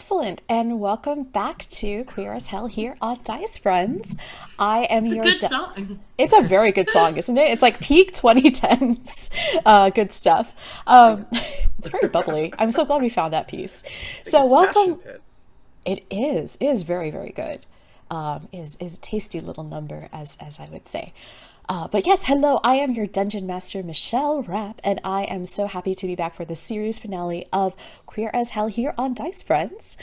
Excellent, and welcome back to Queer as Hell here on Dice Friends. I am It's a your. good song. It's a very good song, isn't it? It's like peak 2010s, good stuff. It's very bubbly. I'm so glad we found that piece. Like So it's passion welcome. pit. It is very very good. Is a tasty little number as I would say. But yes, hello, I am your Dungeon Master, Michelle Rapp, and I am so happy to be back for the series finale of Queer as Hell here on Dice Friends.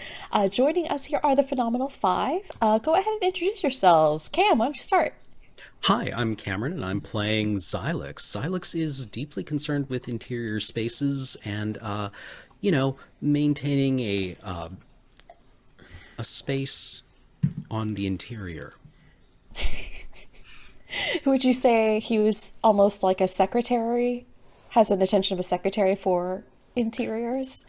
Joining us here are the Phenomenal Five. Go ahead and introduce yourselves. Cam, why don't you start? Hi, I'm Cameron, and I'm playing Xylix. Xylix is deeply concerned with interior spaces and, maintaining a space on the interior. Would you say he was almost like a secretary? Has an attention of a secretary for interiors?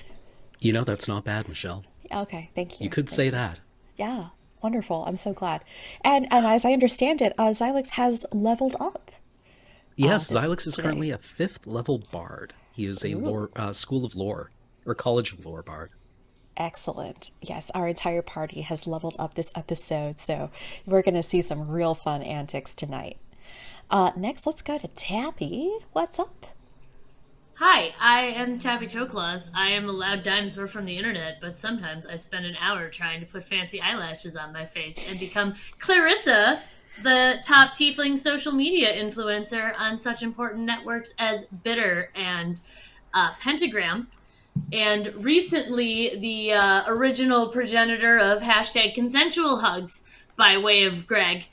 That's not bad, Michelle. Okay, thank you. You could Thank say you. that. Yeah, wonderful. I'm so glad. And as I understand it, Xylix has leveled up. Yes, This Xylix is today. currently a 5th level bard. He is a Ooh. School of Lore, or College of Lore bard. Excellent. Yes, our entire party has leveled up this episode, so we're going to see some real fun antics tonight. Next, let's go to Tabby. What's up? Hi, I am Tabby Toeclaws. I am a loud dinosaur from the internet, but sometimes I spend an hour trying to put fancy eyelashes on my face and become Clarissa, the top tiefling social media influencer on such important networks as Bitter and Pentagram. And recently, the original progenitor of hashtag consensual hugs by way of Greg.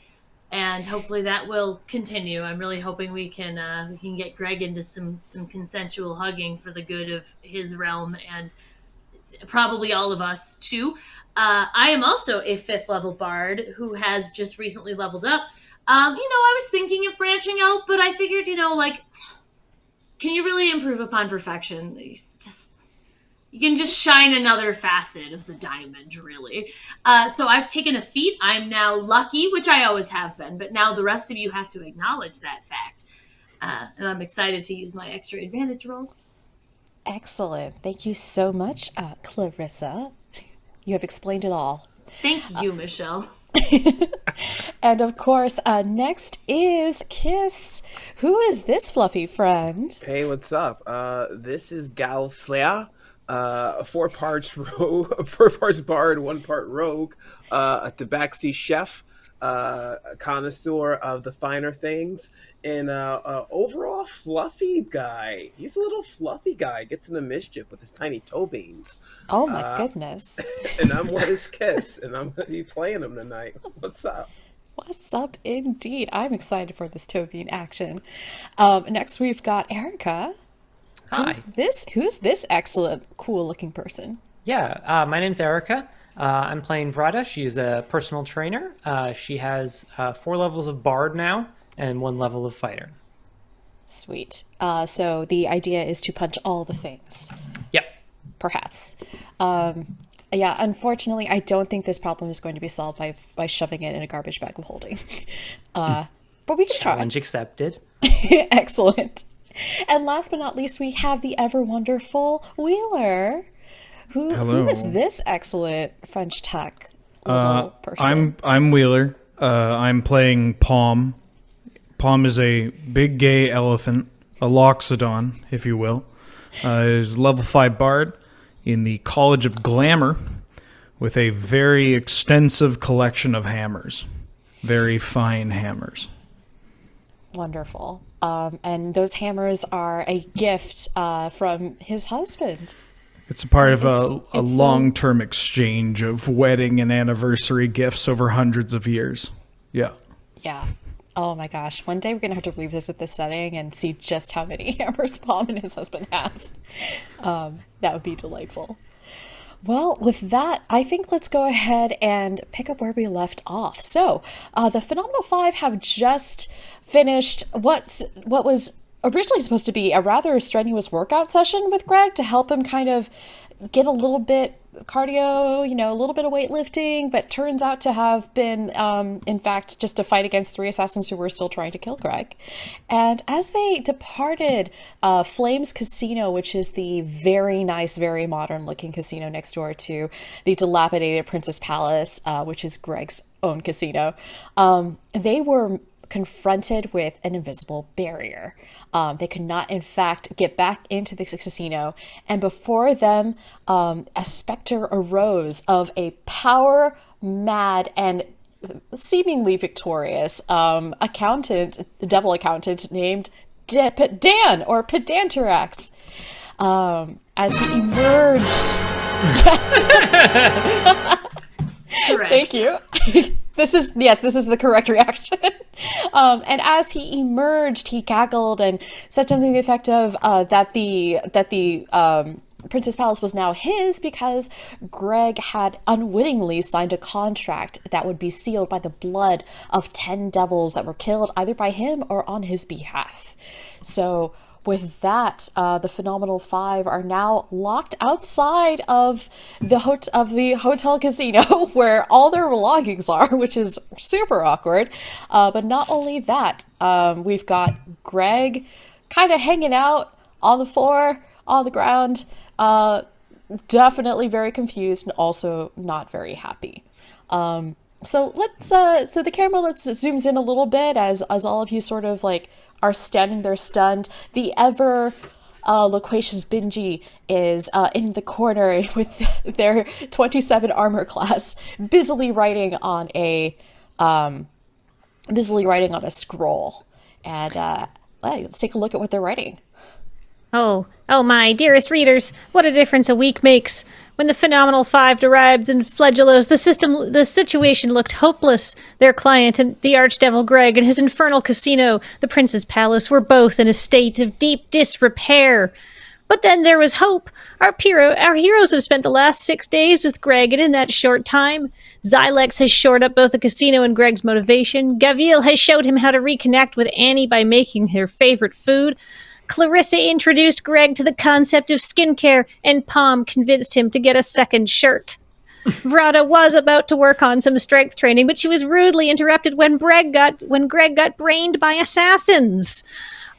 And hopefully that will continue. I'm really hoping we can get Greg into some consensual hugging for the good of his realm and probably all of us too. I am also a 5th level bard who has just recently leveled up. I was thinking of branching out, but I figured, can you really improve upon perfection? You can just shine another facet of the diamond, really. So I've taken a feat. I'm now lucky, which I always have been, but now the rest of you have to acknowledge that fact. And I'm excited to use my extra advantage rolls. Excellent. Thank you so much, Clarissa. You have explained it all. Thank you, Michelle. And of course, next is Kiss. Who is this fluffy friend? Hey, what's up? This is Gal Flair, a 4 parts rogue, 4 parts bard, 1 part rogue, a tabaxi chef, a connoisseur of the finer things, and overall fluffy guy. He's a little fluffy guy. Gets into mischief with his tiny toe beans. Oh my goodness. And I'm with his Kiss, and I'm gonna be playing him tonight. What's up? What's up indeed? I'm excited for this Tobian action. Next we've got Erica. Hi. Who's this excellent, cool looking person? Yeah, my name's Erica. I'm playing Vrada. She is a personal trainer. She has 4 levels of Bard now and 1 level of Fighter. Sweet. So the idea is to punch all the things, Yep. perhaps. Yeah, unfortunately, I don't think this problem is going to be solved by shoving it in a garbage bag of holding. But we can try. Challenge accepted. Excellent. And last but not least, we have the ever wonderful Wheeler. Who Hello. is this excellent French tech little person? I'm Wheeler. I'm playing Palm. Palm is a big gay elephant, a loxodon, if you will. Is level 5 bard in the College of Glamour with a very extensive collection of hammers. Very fine hammers. Wonderful. And those hammers are a gift from his husband. It's a part of It's a long-term exchange of wedding and anniversary gifts over hundreds of years. Yeah. Yeah. Oh my gosh. One day we're going to have to revisit this setting and see just how many hammers Palm and his husband have. That would be delightful. Well, with that, I think let's go ahead and pick up where we left off. So, the Phenomenal Five have just finished what was originally supposed to be a rather strenuous workout session with Greg to help him kind of get a little bit cardio, a little bit of weightlifting, but turns out to have been, in fact, just a fight against 3 assassins who were still trying to kill Greg. And as they departed Flames Casino, which is the very nice, very modern looking casino next door to the dilapidated Princess Palace, which is Greg's own casino, they were confronted with an invisible barrier. They could not, in fact, get back into the casino. And before them, a specter arose of a power mad and seemingly victorious devil accountant named Dan, or Pedanterax. As he emerged. Yes. Correct. Thank you. This is the correct reaction. And as he emerged, he cackled and said something to the effect of that the Princess Palace was now his because Greg had unwittingly signed a contract that would be sealed by the blood of 10 devils that were killed either by him or on his behalf. So with that, the Phenomenal Five are now locked outside of the hotel casino where all their belongings are, which is super awkward. But not only that, we've got Greg kind of hanging out on the floor, on the ground, definitely very confused and also not very happy. So the camera zooms in a little bit as all of you sort of like are standing there stunned. The ever loquacious Benji is in the corner with their 27 armor class, busily writing on a scroll. And let's take a look at what they're writing. Oh, my dearest readers, what a difference a week makes. When the Phenomenal Five derived in Flagellos, the situation looked hopeless. Their client and the Archdevil Greg and his infernal casino, the Prince's Palace, were both in a state of deep disrepair. But then there was hope. Our heroes have spent the last 6 days with Greg, and in that short time, Xylex has shored up both the casino and Greg's motivation. Gavil has showed him how to reconnect with Annie by making her favorite food. Clarissa introduced Greg to the concept of skincare, and Palm convinced him to get a second shirt. Vrada was about to work on some strength training, but she was rudely interrupted when Greg got brained by assassins.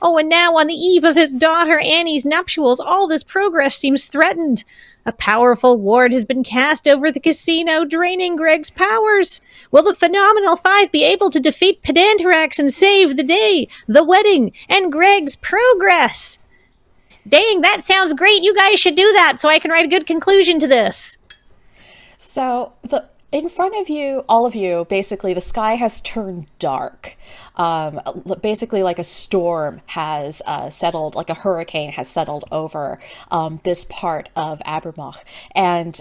Oh, and now on the eve of his daughter Annie's nuptials, all this progress seems threatened. A powerful ward has been cast over the casino, draining Greg's powers. Will the Phenomenal Five be able to defeat Pedanterax and save the day, the wedding, and Greg's progress? Dang, that sounds great. You guys should do that so I can write a good conclusion to this. So in front of you, all of you, basically the sky has turned dark. Basically like a storm has settled, like a hurricane has settled over this part of Abermach. And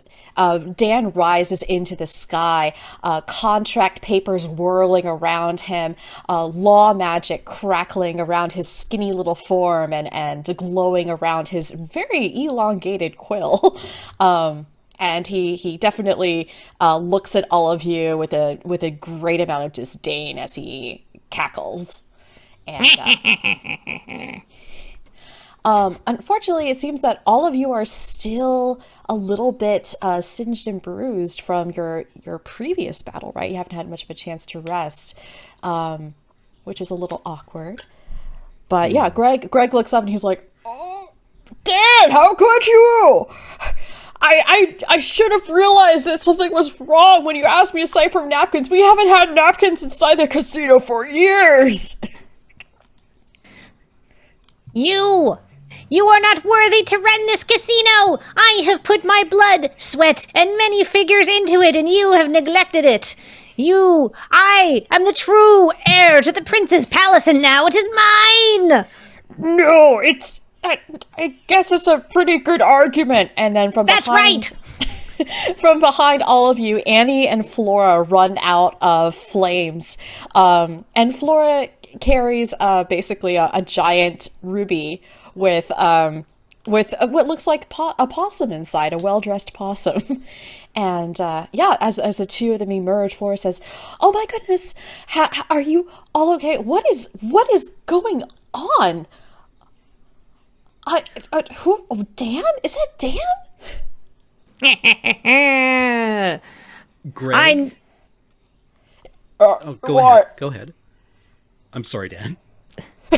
Dan rises into the sky, contract papers whirling around him, law magic crackling around his skinny little form and glowing around his very elongated quill. And he definitely looks at all of you with a great amount of disdain as he cackles. And unfortunately, it seems that all of you are still a little bit singed and bruised from your previous battle, right? You haven't had much of a chance to rest, which is a little awkward. But yeah, Greg looks up and he's like, "Oh, Dan, how could you? I should have realized that something was wrong when you asked me to siphon napkins. We haven't had napkins inside the casino for years." You are not worthy to run this casino. I have put my blood, sweat, and many figures into it, and you have neglected it. I am the true heir to the Prince's Palace, and now it is mine. No, I guess it's a pretty good argument. And then from behind... That's right! From behind all of you, Annie and Flora run out of flames. And Flora carries basically a giant ruby with what looks like a possum inside, a well-dressed possum. And as the two of them emerge, Flora says, "Oh my goodness, are you all okay? What is going on? Who? Oh, Dan? Is that Dan? Greg? Go Go ahead. I'm sorry, Dan.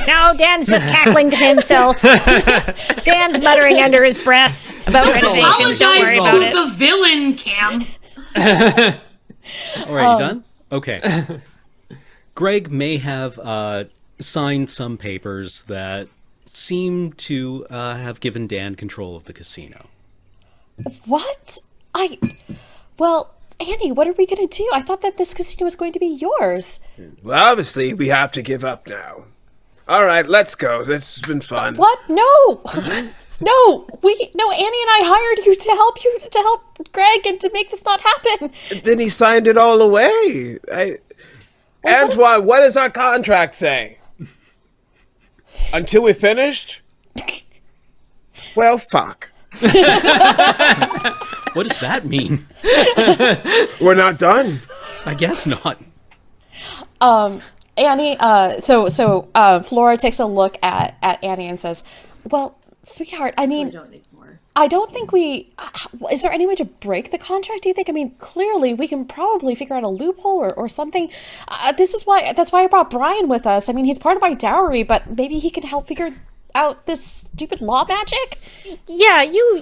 No, Dan's just cackling to himself. Dan's muttering under his breath about renovations. Don't worry Apologize about to it. the villain, Cam. All right, you done? Okay. Greg may have signed some papers that seem to have given Dan control of the casino. What? Well, Annie, what are we going to do? I thought that this casino was going to be yours. Well, obviously, we have to give up now. All right, let's go. This has been fun. What? No! No, Annie and I hired you to help Greg and to make this not happen. Then he signed it all away. Antoine, what does our contract say? Until we finished? Well, fuck. What does that mean? We're not done. I guess not. Annie, so Flora takes a look at Annie and says, well, sweetheart, I mean, don't need more. I don't think is there any way to break the contract, do you think? I mean, clearly we can probably figure out a loophole or something. That's why I brought Brian with us. I mean, he's part of my dowry, but maybe he can help figure out this stupid law magic. Yeah, you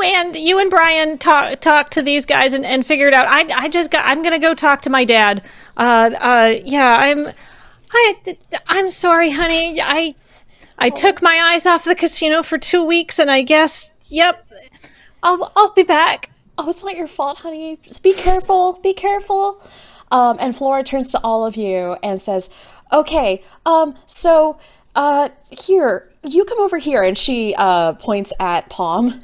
and Brian talk to these guys and figure it out. I'm gonna go talk to my dad. I'm sorry, honey. I took my eyes off the casino for 2 weeks, and I guess, yep, I'll be back. Oh, it's not your fault, honey. Just be careful. Be careful. And Flora turns to all of you and says, okay, here, you come over here. And she points at Palm.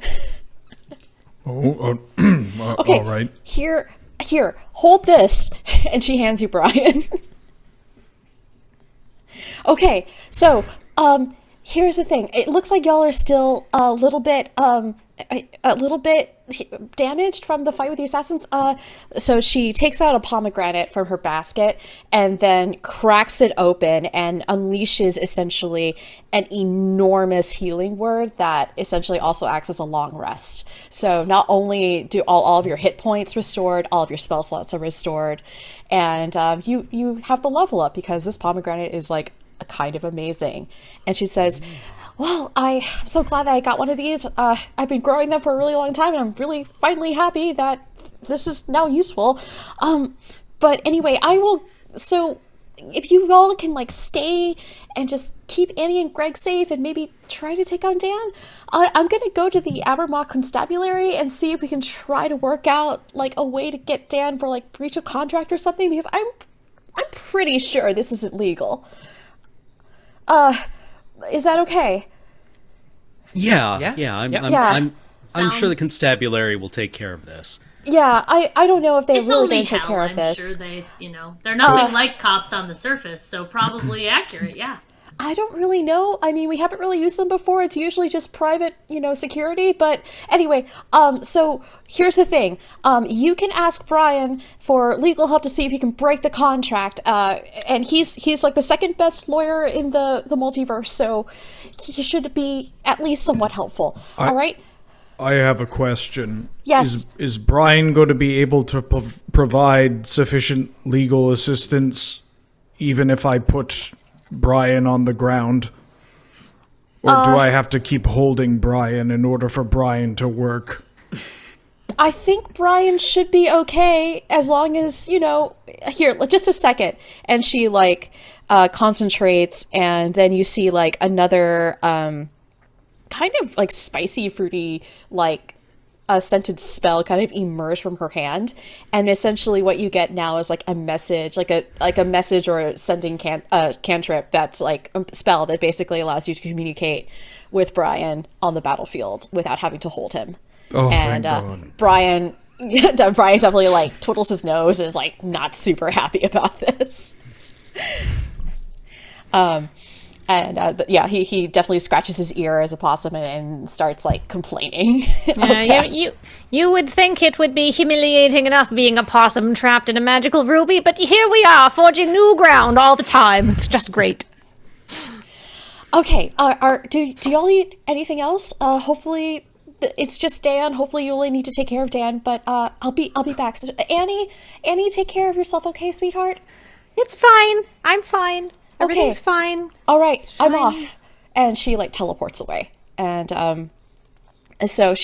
Okay, all right. Here, hold this. And she hands you Brian. Okay, so, here's the thing. It looks like y'all are still a little bit damaged from the fight with the assassins. So she takes out a pomegranate from her basket and then cracks it open and unleashes essentially an enormous healing word that essentially also acts as a long rest. So not only do all of your hit points restored, all of your spell slots are restored, and you have the level up because this pomegranate is like kind of amazing. And she says, well, I'm so glad that I got one of these. I've been growing them for a really long time, and I'm really finally happy that this is now useful. But anyway, so if you all can like stay and just keep Annie and Greg safe and maybe try to take on Dan, I'm gonna go to the Abermock Constabulary and see if we can try to work out like a way to get Dan for like breach of contract or something, because I'm pretty sure this isn't legal. Is that okay? Yeah. I'm sure the Sounds- constabulary will take care of this. Yeah, I don't know if they It's really only didn't take hell, care of I'm this. sure they're nothing like cops on the surface, so probably accurate, yeah. I don't really know. I mean, we haven't really used them before. It's usually just private, security. But anyway, so here's the thing. You can ask Brian for legal help to see if he can break the contract. And he's like the second best lawyer in the multiverse, so he should be at least somewhat helpful. All right? I have a question. Yes. Is Brian going to be able to provide sufficient legal assistance even if I put Brian on the ground? Or do I have to keep holding Brian in order for Brian to work? I think Brian should be okay as long as, here, just a second. And she concentrates, and then you see another kind of spicy, fruity, a scented spell kind of emerge from her hand, and essentially what you get now is a message, a message or a sending cantrip that's a spell that basically allows you to communicate with Brian on the battlefield without having to hold him. Oh, And thank God. Brian definitely touches his nose and is not super happy about this. He definitely scratches his ear as a possum and starts complaining. You would think it would be humiliating enough being a possum trapped in a magical ruby, but here we are, forging new ground all the time. It's just great. Okay. Do y'all need anything else? Hopefully, it's just Dan. Hopefully, you only need to take care of Dan. But I'll be back. So, Annie, take care of yourself, okay, sweetheart? It's fine. I'm fine. Everything's Okay. fine. All right, I'm fine. off. And she like teleports away. And so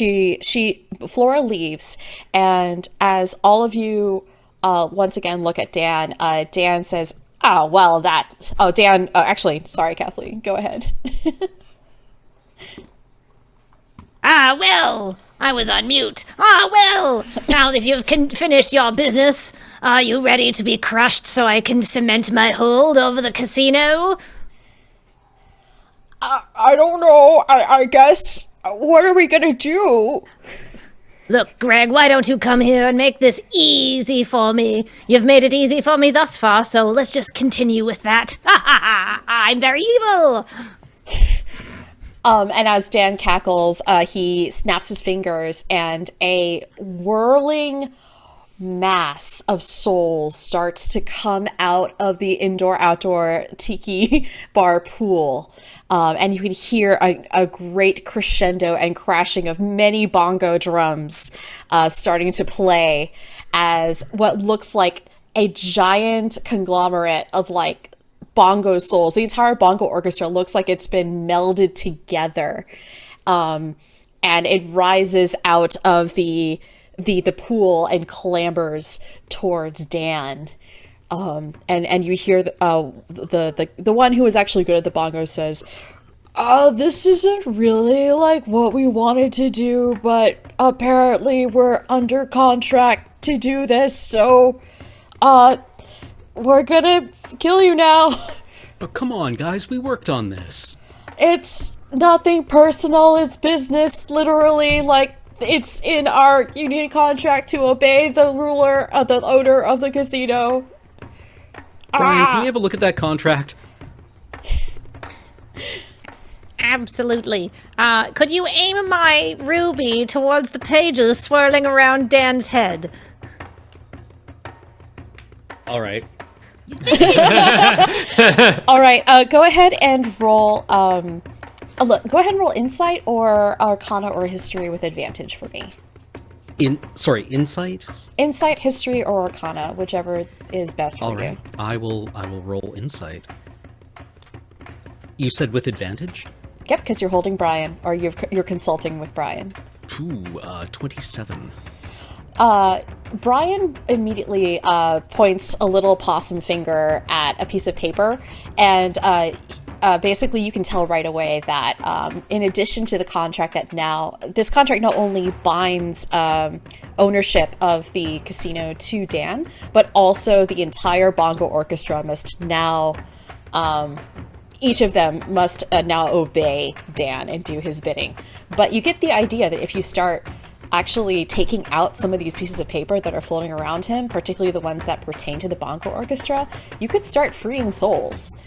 Flora leaves, and as all of you once again look at Dan, Dan says, "Oh well, that." Oh, Dan. Actually, sorry, Kathleen. Go ahead. Ah, well, I was on mute. Ah, well, now that you've finished your business, are you ready to be crushed so I can cement my hold over the casino? I don't know. I guess. What are we gonna do? Look, Greg, why don't you come here and make this easy for me? You've made it easy for me thus far, so let's just continue with that. Ha ha ha! I'm very evil! And as Dan cackles, he snaps his fingers, and a whirling mass of souls starts to come out of the indoor-outdoor tiki bar pool. And you can hear a great crescendo and crashing of many bongo drums starting to play as what looks like a giant conglomerate of like bongo souls. The entire bongo orchestra looks like it's been melded together. And it rises out of the pool and clambers towards Dan. And you hear the one who is actually good at the bongo says, this isn't really like what we wanted to do, but apparently we're under contract to do this, so we're gonna kill you now. Oh, come on, guys. We worked on this. It's nothing personal, it's business, literally, like, it's in our union contract to obey the ruler, the owner of the casino. Brian, can we have a look at that contract? Absolutely. Could you aim my ruby towards the pages swirling around Dan's head? All right. All right, go ahead and roll, look, go ahead and roll Insight or Arcana or History with advantage for me. Insight? Insight, History, or Arcana, whichever is best for All you. right. I will roll Insight. You said with advantage? Yep, because you're holding Brian, or you're consulting with Brian. Ooh, 27. Brian immediately points a little possum finger at a piece of paper, and basically you can tell right away that in addition to the contract this contract not only binds ownership of the casino to Dan, but also the entire bongo orchestra must now, each of them must now obey Dan and do his bidding. But you get the idea that if you start actually taking out some of these pieces of paper that are floating around him, particularly the ones that pertain to the bongo orchestra, you could start freeing souls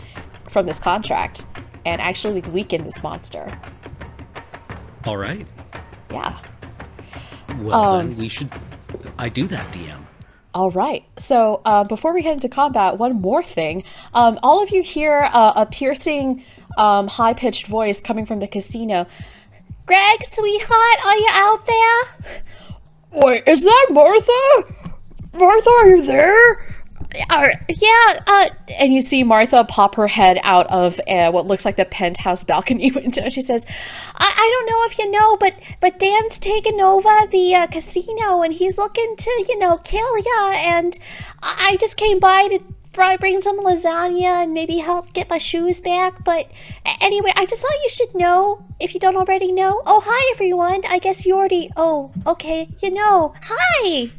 from this contract and actually weaken this monster. All right. Yeah. Well, then I do that, DM. All right. So before we head into combat, one more thing. All of you hear a piercing, high-pitched voice coming from the casino. Greg, sweetheart, are you out there? Wait, is that Martha? Martha, are you there? Yeah, and you see Martha pop her head out of what looks like the penthouse balcony window. She says, I don't know if you know, but Dan's taken over the casino, and he's looking to, kill ya, and I just came by to probably bring some lasagna and maybe help get my shoes back, but anyway, I just thought you should know, if you don't already know. Oh, hi, everyone. I guess you already, okay, Hi!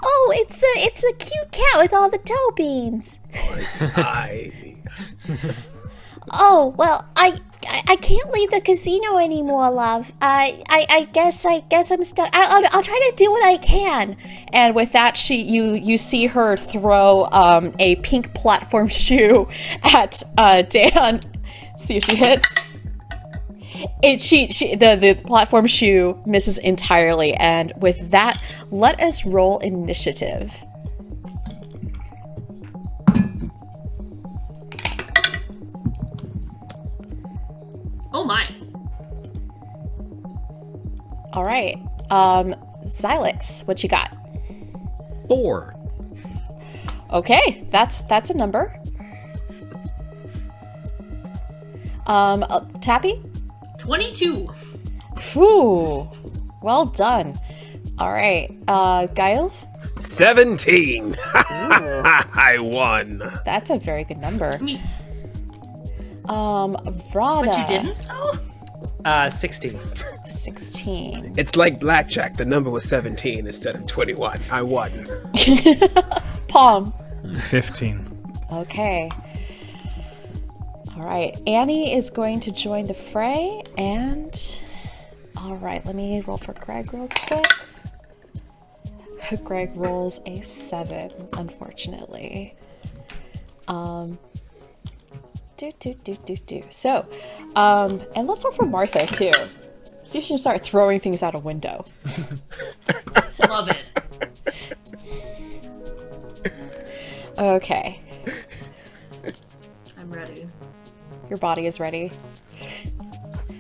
Oh, it's the cute cat with all the toe beams. Oh, well, I can't leave the casino anymore, love. I guess I'm stuck. I'll try to do what I can. And with that, you see her throw a pink platform shoe at Dan. See if she hits. The platform shoe misses entirely, and with that, let us roll initiative. Oh my. All right. Xylix, what you got? 4. Okay, that's a number. Tappy? 22. Whew. Well done. All right. Gailf? 17. I won. That's a very good number. Me. Vrada. But you didn't? Oh. 16. 16. It's like blackjack. The number was 17 instead of 21. I won. Palm. 15. Okay. All right. Annie is going to join the fray, and all right, let me roll for Greg real quick. Greg rolls a 7, unfortunately. So, and let's roll for Martha too. See if she can start throwing things out a window. Love it. Okay. I'm ready. Your body is ready.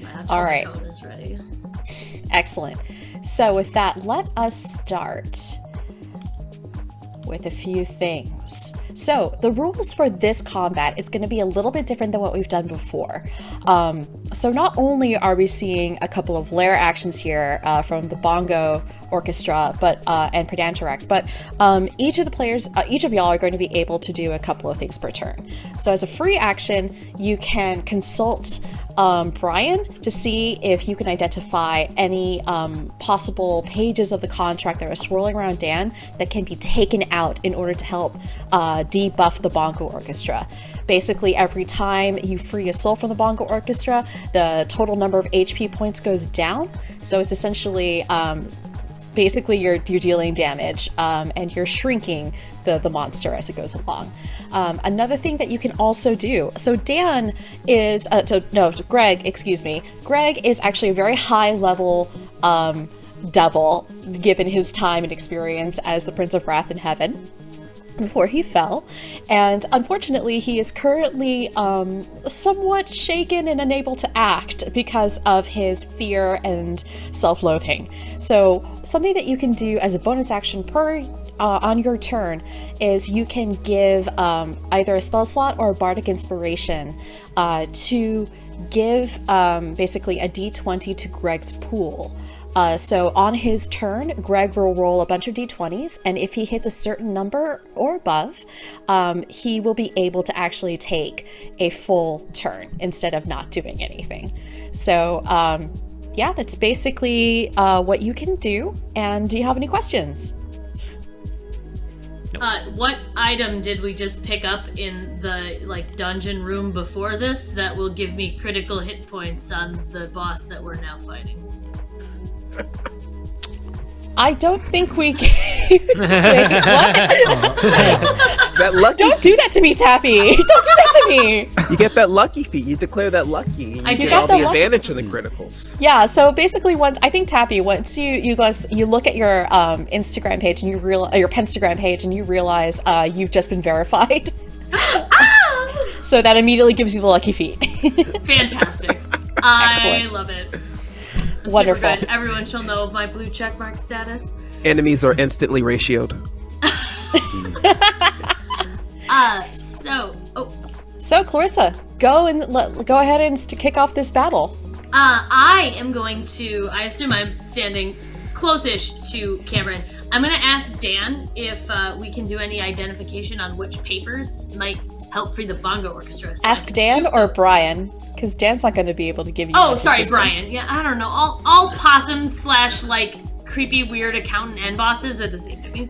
My actual All right. tone is ready. Excellent. So with that, let us start with a few things. So the rules for this combat, it's going to be a little bit different than what we've done before. So not only are we seeing a couple of lair actions here from the bongo orchestra, but and Pedantorax, but each of the players, each of y'all are going to be able to do a couple of things per turn. So as a free action, you can consult Brian to see if you can identify any possible pages of the contract that are swirling around Dan that can be taken out in order to help debuff the bongo orchestra. Basically, every time you free a soul from the bongo orchestra, the total number of HP points goes down. So it's essentially basically you're dealing damage and you're shrinking the monster as it goes along. Another thing that you can also do, so Dan is, Greg, excuse me. Greg is actually a very high level devil, given his time and experience as the Prince of Wrath in Heaven before he fell, and unfortunately he is currently somewhat shaken and unable to act because of his fear and self-loathing. So something that you can do as a bonus action on your turn is you can give either a spell slot or a bardic inspiration to give basically a d20 to Greg's pool. So on his turn, Greg will roll a bunch of d20s, and if he hits a certain number or above, he will be able to actually take a full turn instead of not doing anything. So yeah, that's basically what you can do. And do you have any questions? What item did we just pick up in the dungeon room before this that will give me critical hit points on the boss that we're now fighting? I don't think we can. Wait, what? That lucky Don't do that to me, Tappy. Don't do that to me. You get that lucky feat. You declare that lucky. I You did. get all You got the the lucky- advantage of the criticals. Yeah, so basically once you look at your Instagram page and you your Penstagram page and you realize you've just been verified. So that immediately gives you the lucky feat. Fantastic. I Excellent. love it. I'm Wonderful. super good. Everyone shall know of my blue checkmark status. Enemies are instantly ratioed. So Clarissa, go ahead and kick off this battle. I am going to, I assume I'm standing close-ish to Cameron. I'm going to ask Dan if we can do any identification on which papers might help free the bongo orchestra. So I Ask can Dan shoot or those. Brian, because Dan's not going to be able to give you Oh, much sorry, assistance. Brian. Yeah, I don't know. All possums / creepy weird accountant end bosses are the same to me.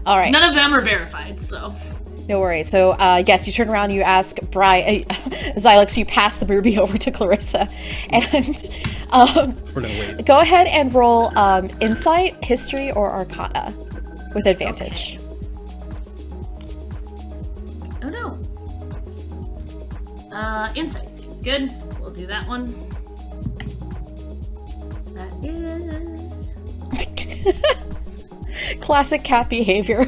All right. None of them are verified, so. No worries. So, yes, you turn around, you ask Brian, Xylix, you pass the ruby over to Clarissa, and We're gonna wait. go ahead and roll Insight, History, or Arcana with advantage. Oh no. Insight seems good. We'll do that one. That is. Classic cat behavior.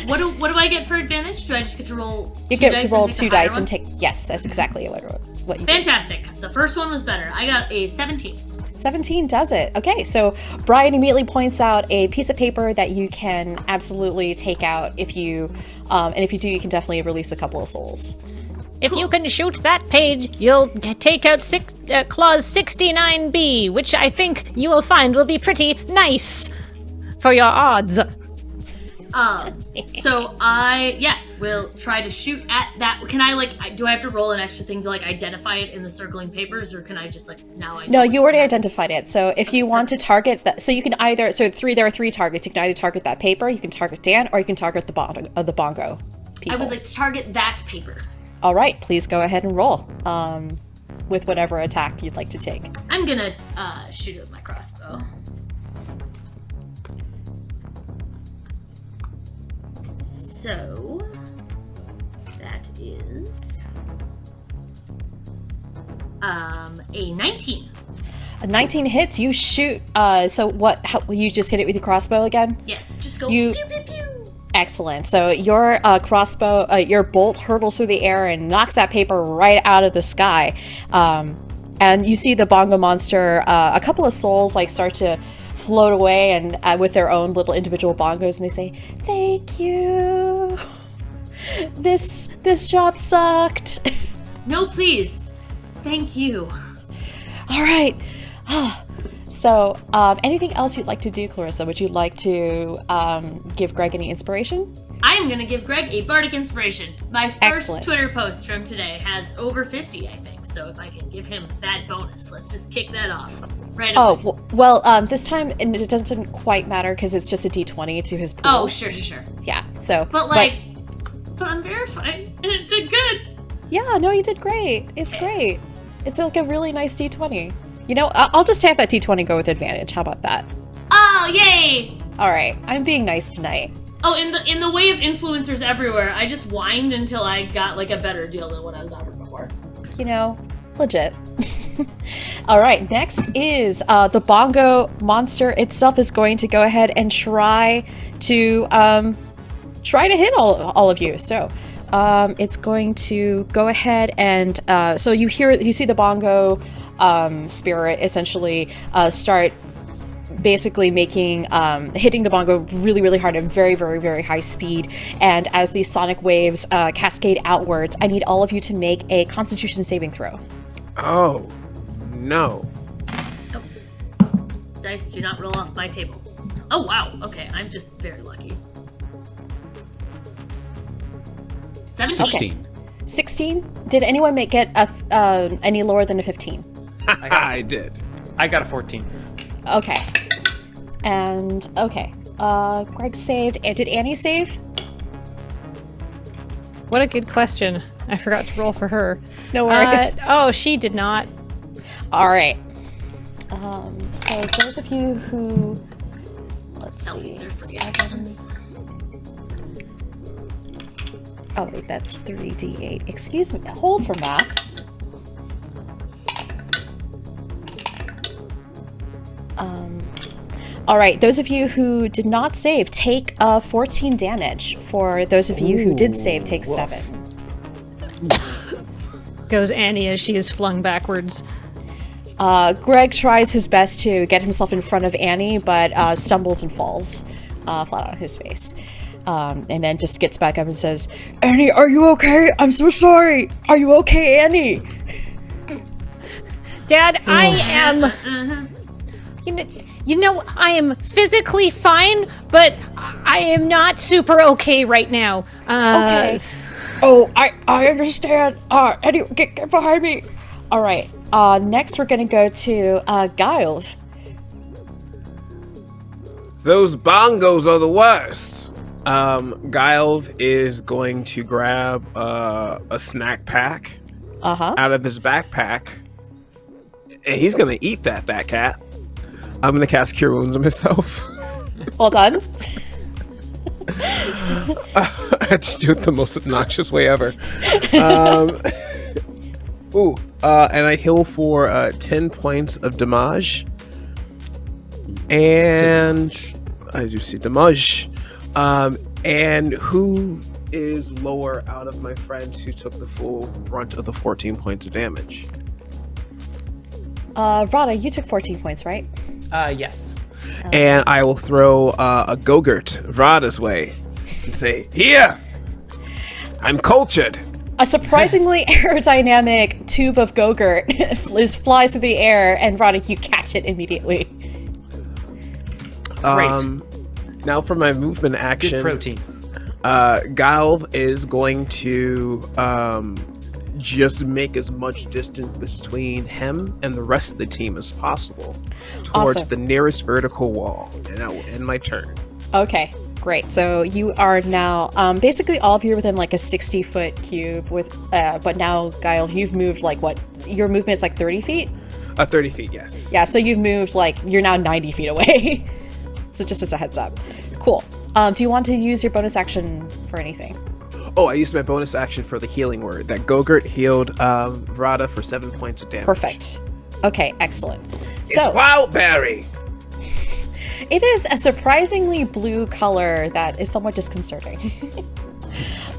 What do I get for advantage? Do I just get to roll? You two get to dice roll and pick 2 a higher dice and one? take, Yes, that's exactly what you did. Fantastic. The first one was better. I got a 17. 17 does it. Okay, so Brian immediately points out a piece of paper that you can absolutely take out if you, and if you do, you can definitely release a couple of souls. If you can shoot that page, you'll take out clause 69B, which I think you will find will be pretty nice for your odds. So I will try to shoot at that. Can I do I have to roll an extra thing to identify it in the circling papers, or can I just now I know? No, you already identified it. So if you want to target that, so you can either there are 3 targets. You can either target that paper, you can target Dan, or you can target the bongo people. I would like to target that paper. All right, please go ahead and roll with whatever attack you'd like to take. I'm gonna shoot it with my crossbow. So that is a 19. A 19 hits. You shoot. So what? You just hit it with your crossbow again? Yes, just go You- pew pew pew. Excellent. So your crossbow, your bolt hurtles through the air and knocks that paper right out of the sky. And you see the bongo monster. A couple of souls start to float away and with their own little individual bongos, and they say, "Thank you. This job sucked." No, please. Thank you. All right. So, anything else you'd like to do, Clarissa? Would you like to give Greg any inspiration? I am gonna give Greg a bardic inspiration. My first Excellent. Twitter post from today has over 50, I think. So if I can give him that bonus, let's just kick that off right away. Oh, well, this time it doesn't quite matter because it's just a d20 to his pool. Oh, sure. Yeah, so... But I'm verified, and it did good. Yeah, no, you did great. It's great. It's a really nice d20. You know, I'll just have that d20 go with advantage. How about that? Oh, yay! All right, I'm being nice tonight. Oh, in the way of influencers everywhere, I just whined until I got a better deal than what I was offered before. You know, legit. All right, next is the bongo monster itself is going to go ahead and try to hit all of you. So it's going to go ahead and so you see the bongo spirit essentially start basically hitting the bongo really hard at very, very, very high speed. And as these sonic waves cascade outwards, I need all of you to make a Constitution saving throw. Oh, no. Dice do not roll off my table. Oh, wow. Okay, I'm just very lucky. 17. 16. 16? Did anyone get any lower than a 15? I did. I got a 14. Okay. And, okay. Greg saved. And did Annie save? What a good question. I forgot to roll for her. No worries. She did not. All right. So those of you who... Let's see. Selfies are for actions. Oh, wait, that's 3d8. Excuse me. Hold for math. All right, those of you who did not save, take 14 damage. For those of you who did save, take 7. Goes Annie as she is flung backwards. Greg tries his best to get himself in front of Annie, but stumbles and falls flat on his face. And then just gets back up and says, "Annie, are you okay? I'm so sorry. Are you okay, Annie?" Dad, I am... You know, I am physically fine, but I am not super okay right now. Okay. Oh, I understand. Anyway, get behind me. All right. Next, we're going to go to Gylv. Those bongos are the worst. Gylv is going to grab a snack pack out of his backpack, and he's going to eat that cat. I'm going to cast Cure Wounds on myself. Well done. I just do it the most obnoxious way ever. And I heal for 10 points of damage. And I do see damage. And who is lower out of my friends who took the full brunt of the 14 points of damage? Rada, you took 14 points, right? Yes. And I will throw a Go-Gurt Rada's way and say, "Here! I'm cultured!" A surprisingly aerodynamic tube of Go-Gurt flies through the air, and Rada, you catch it immediately. Now for my movement action. Good protein. Guile is going to just make as much distance between him and the rest of the team as possible towards Awesome. the nearest vertical wall, and I will end my turn. Okay, great. So you are now basically all of you are within like a 60-foot cube with, but now Guile, you've moved like what? Your movement's like 30 feet. 30 feet, yes. Yeah, so you've moved like you're now 90 feet away. So just as a heads up. Cool. Do you want to use your bonus action for anything? Oh, I used my bonus action for the healing word. That Go-Gurt healed Rada for 7 points of damage. Perfect. Okay, excellent. It's So Wildberry! it is a surprisingly blue color that is somewhat disconcerting.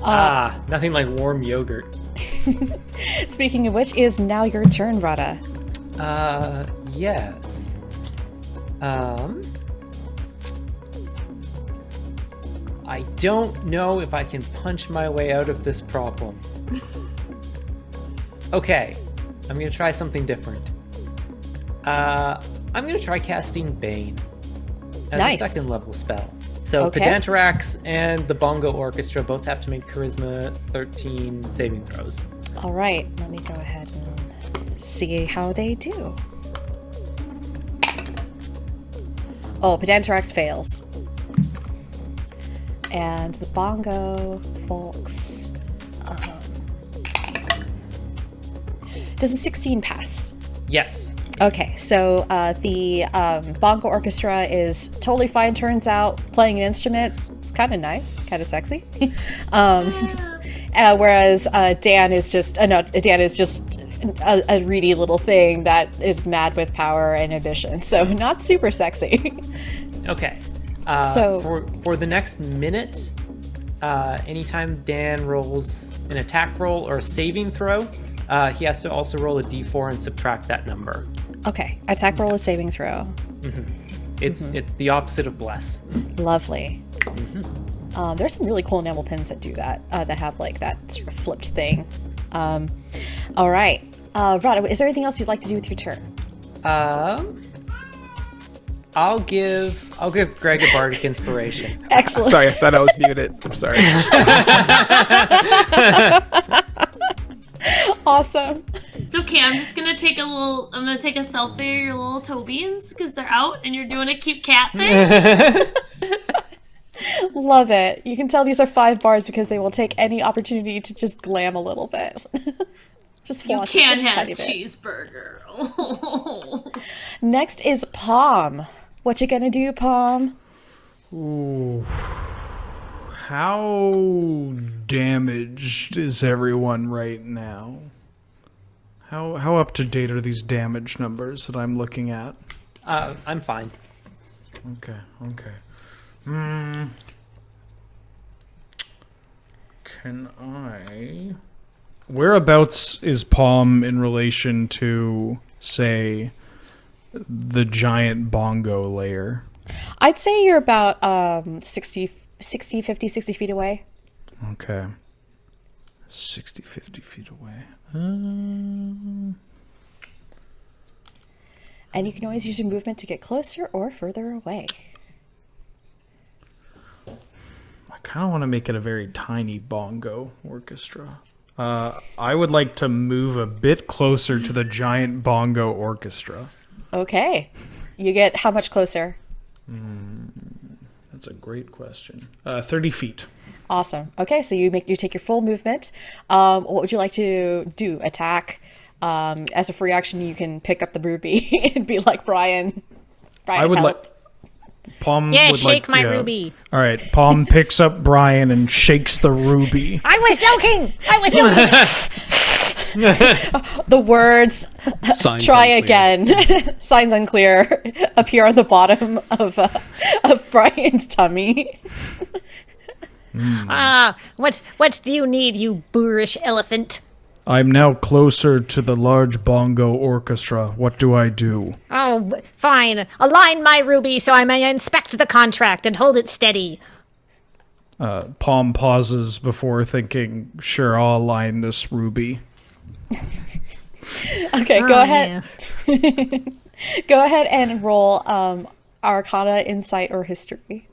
Nothing like warm yogurt. Speaking of which, is now your turn, Rada. Yes. I don't know if I can punch my way out of this problem. Okay, I'm gonna try something different. I'm gonna try casting Bane as Nice. a second level spell. So Okay. Pedantarax and the Bongo Orchestra both have to make Charisma 13 saving throws. All right, let me go ahead and see how they do. Oh, Pedantarax fails. And the Bongo folks. Does a 16 pass? Yes. Okay, so the Bongo Orchestra is totally fine, turns out, playing an instrument. It's kind of nice, kind of sexy. Whereas Dan is just a reedy little thing that is mad with power and ambition, so not super sexy. Okay. So- for the next minute, anytime Dan rolls an attack roll or a saving throw, he has to also roll a d4 and subtract that number. Okay, attack roll is saving throw. It's the opposite of bless. Lovely. There's some really cool enamel pins that do that, that have like that sort of flipped thing. All right, Rada, is there anything else you'd like to do with your turn? I'll give Greg a bardic inspiration. Excellent. Sorry, I thought I was muted. I'm sorry. Awesome. It's okay. I'm gonna take a selfie of your little Tobians because they're out and you're doing a cute cat thing. Love it. You can tell these are 5 bards because they will take any opportunity to just glam a little bit. Just You flaunt it can just a have tiny bit. cheeseburger. Next is Palm. What you gonna do, Palm? Ooh. How damaged is everyone right now? How up to date are these damage numbers that I'm looking at? I'm fine. Okay. Can I... Whereabouts is Palm in relation to, say, the giant bongo layer? I'd say you're about 50, 60 feet away. Okay. 50 feet away. And you can always use your movement to get closer or further away. I kind of want to make it a very tiny bongo orchestra. I would like to move a bit closer to the giant bongo orchestra. Okay. You get how much closer? That's a great question. 30 feet. Awesome. Okay, so you take your full movement. What would you like to do? Attack? As a free action, you can pick up the ruby and be like Brian. I would help. like... Palm Yeah, would shake like, my ruby. All right, Palm picks up Brian and shakes the ruby. I was joking. The words Signs "try unclear. again," signs unclear, appear on the bottom of Brian's tummy. What do you need, you boorish elephant? I'm now closer to the large bongo orchestra. What do I do? Oh, fine. Align my ruby so I may inspect the contract and hold it steady. Palm pauses before thinking, sure, I'll align this ruby. Okay, go ahead. Go ahead and roll Arcana, Insight, or History.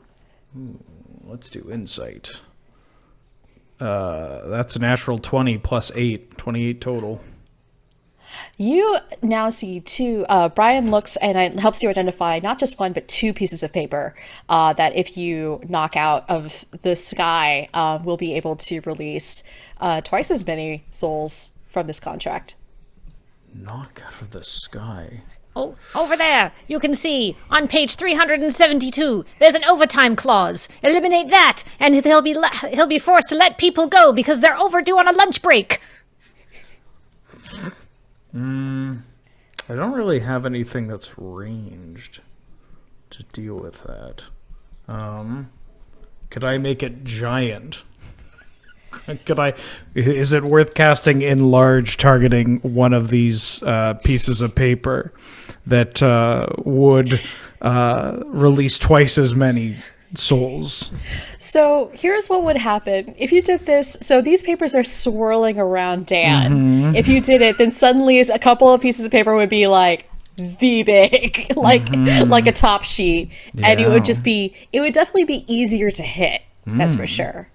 Let's do insight. That's a natural 20 plus 8, 28 total. You now see two. Brian looks and it helps you identify not just one, but two pieces of paper that if you knock out of the sky, will be able to release twice as many souls from this contract. Knock out of the sky. Oh, over there, you can see, on page 372, there's an overtime clause. Eliminate that, and he'll be forced to let people go because they're overdue on a lunch break. I don't really have anything that's ranged to deal with that. Could I make it giant? Is it worth casting enlarge, targeting one of these pieces of paper that would release twice as many souls? So here's what would happen if you did this. So these papers are swirling around Dan. If you did it, then suddenly a couple of pieces of paper would be like the big, like a top sheet, and it would definitely be easier to hit. That's for sure.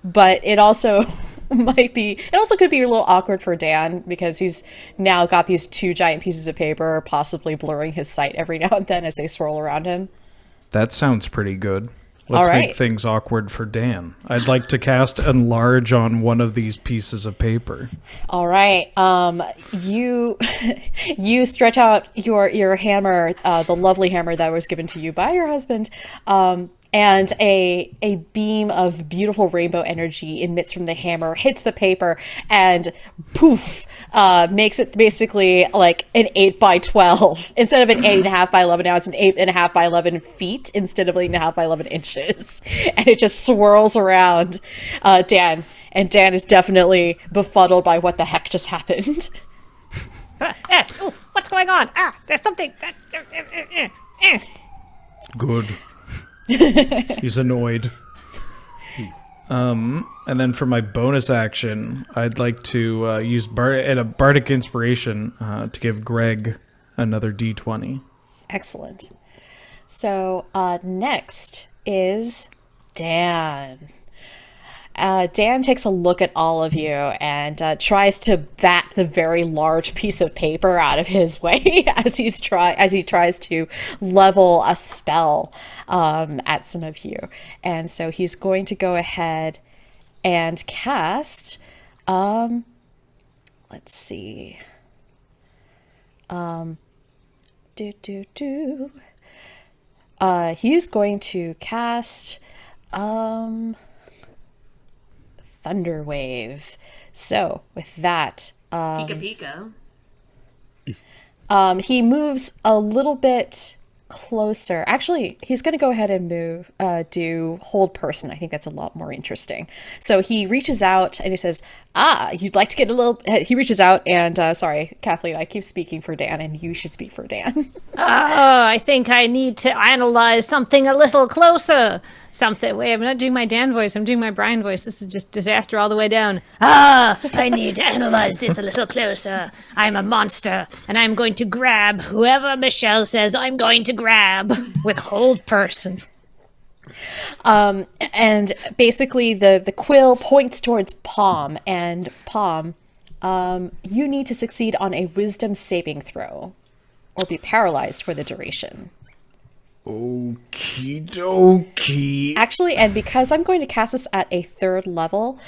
But it also it also could be a little awkward for Dan because he's now got these two giant pieces of paper, possibly blurring his sight every now and then as they swirl around him. That sounds pretty good. Let's make things awkward for Dan. I'd like to cast enlarge on one of these pieces of paper. All right. You stretch out your hammer, the lovely hammer that was given to you by your husband, and a beam of beautiful rainbow energy emits from the hammer, hits the paper, and poof, makes it basically like an 8 by 12. Instead of an 8.5 by 11, now it's an 8.5 by 11 feet instead of 8.5 by 11 inches. And it just swirls around Dan. And Dan is definitely befuddled by what the heck just happened. What's going on? There's something. Good. He's annoyed. And then for my bonus action, I'd like to use a bardic inspiration to give Greg another d20. Excellent. So next is Dan. Dan takes a look at all of you and tries to bat the very large piece of paper out of his way as he tries to level a spell at some of you. And so he's going to go ahead and cast. Let's see. He's going to cast. Thunder Wave. So with that, Pika he moves a little bit closer. Actually, he's going to go ahead and do hold person. I think that's a lot more interesting. So he reaches out and he says, you'd like to get a little... He reaches out and, sorry, Kathleen, I keep speaking for Dan and you should speak for Dan. I think I need to analyze something a little closer. Wait, I'm not doing my Dan voice, I'm doing my Brian voice. This is just disaster all the way down. I need to analyze this a little closer. I'm a monster, and I'm going to grab whoever Michelle says I'm going to grab with hold person. And basically the quill points towards Palm, and Palm, you need to succeed on a wisdom saving throw or be paralyzed for the duration. Okie dokie. Actually, and because I'm going to cast this at a 3rd level,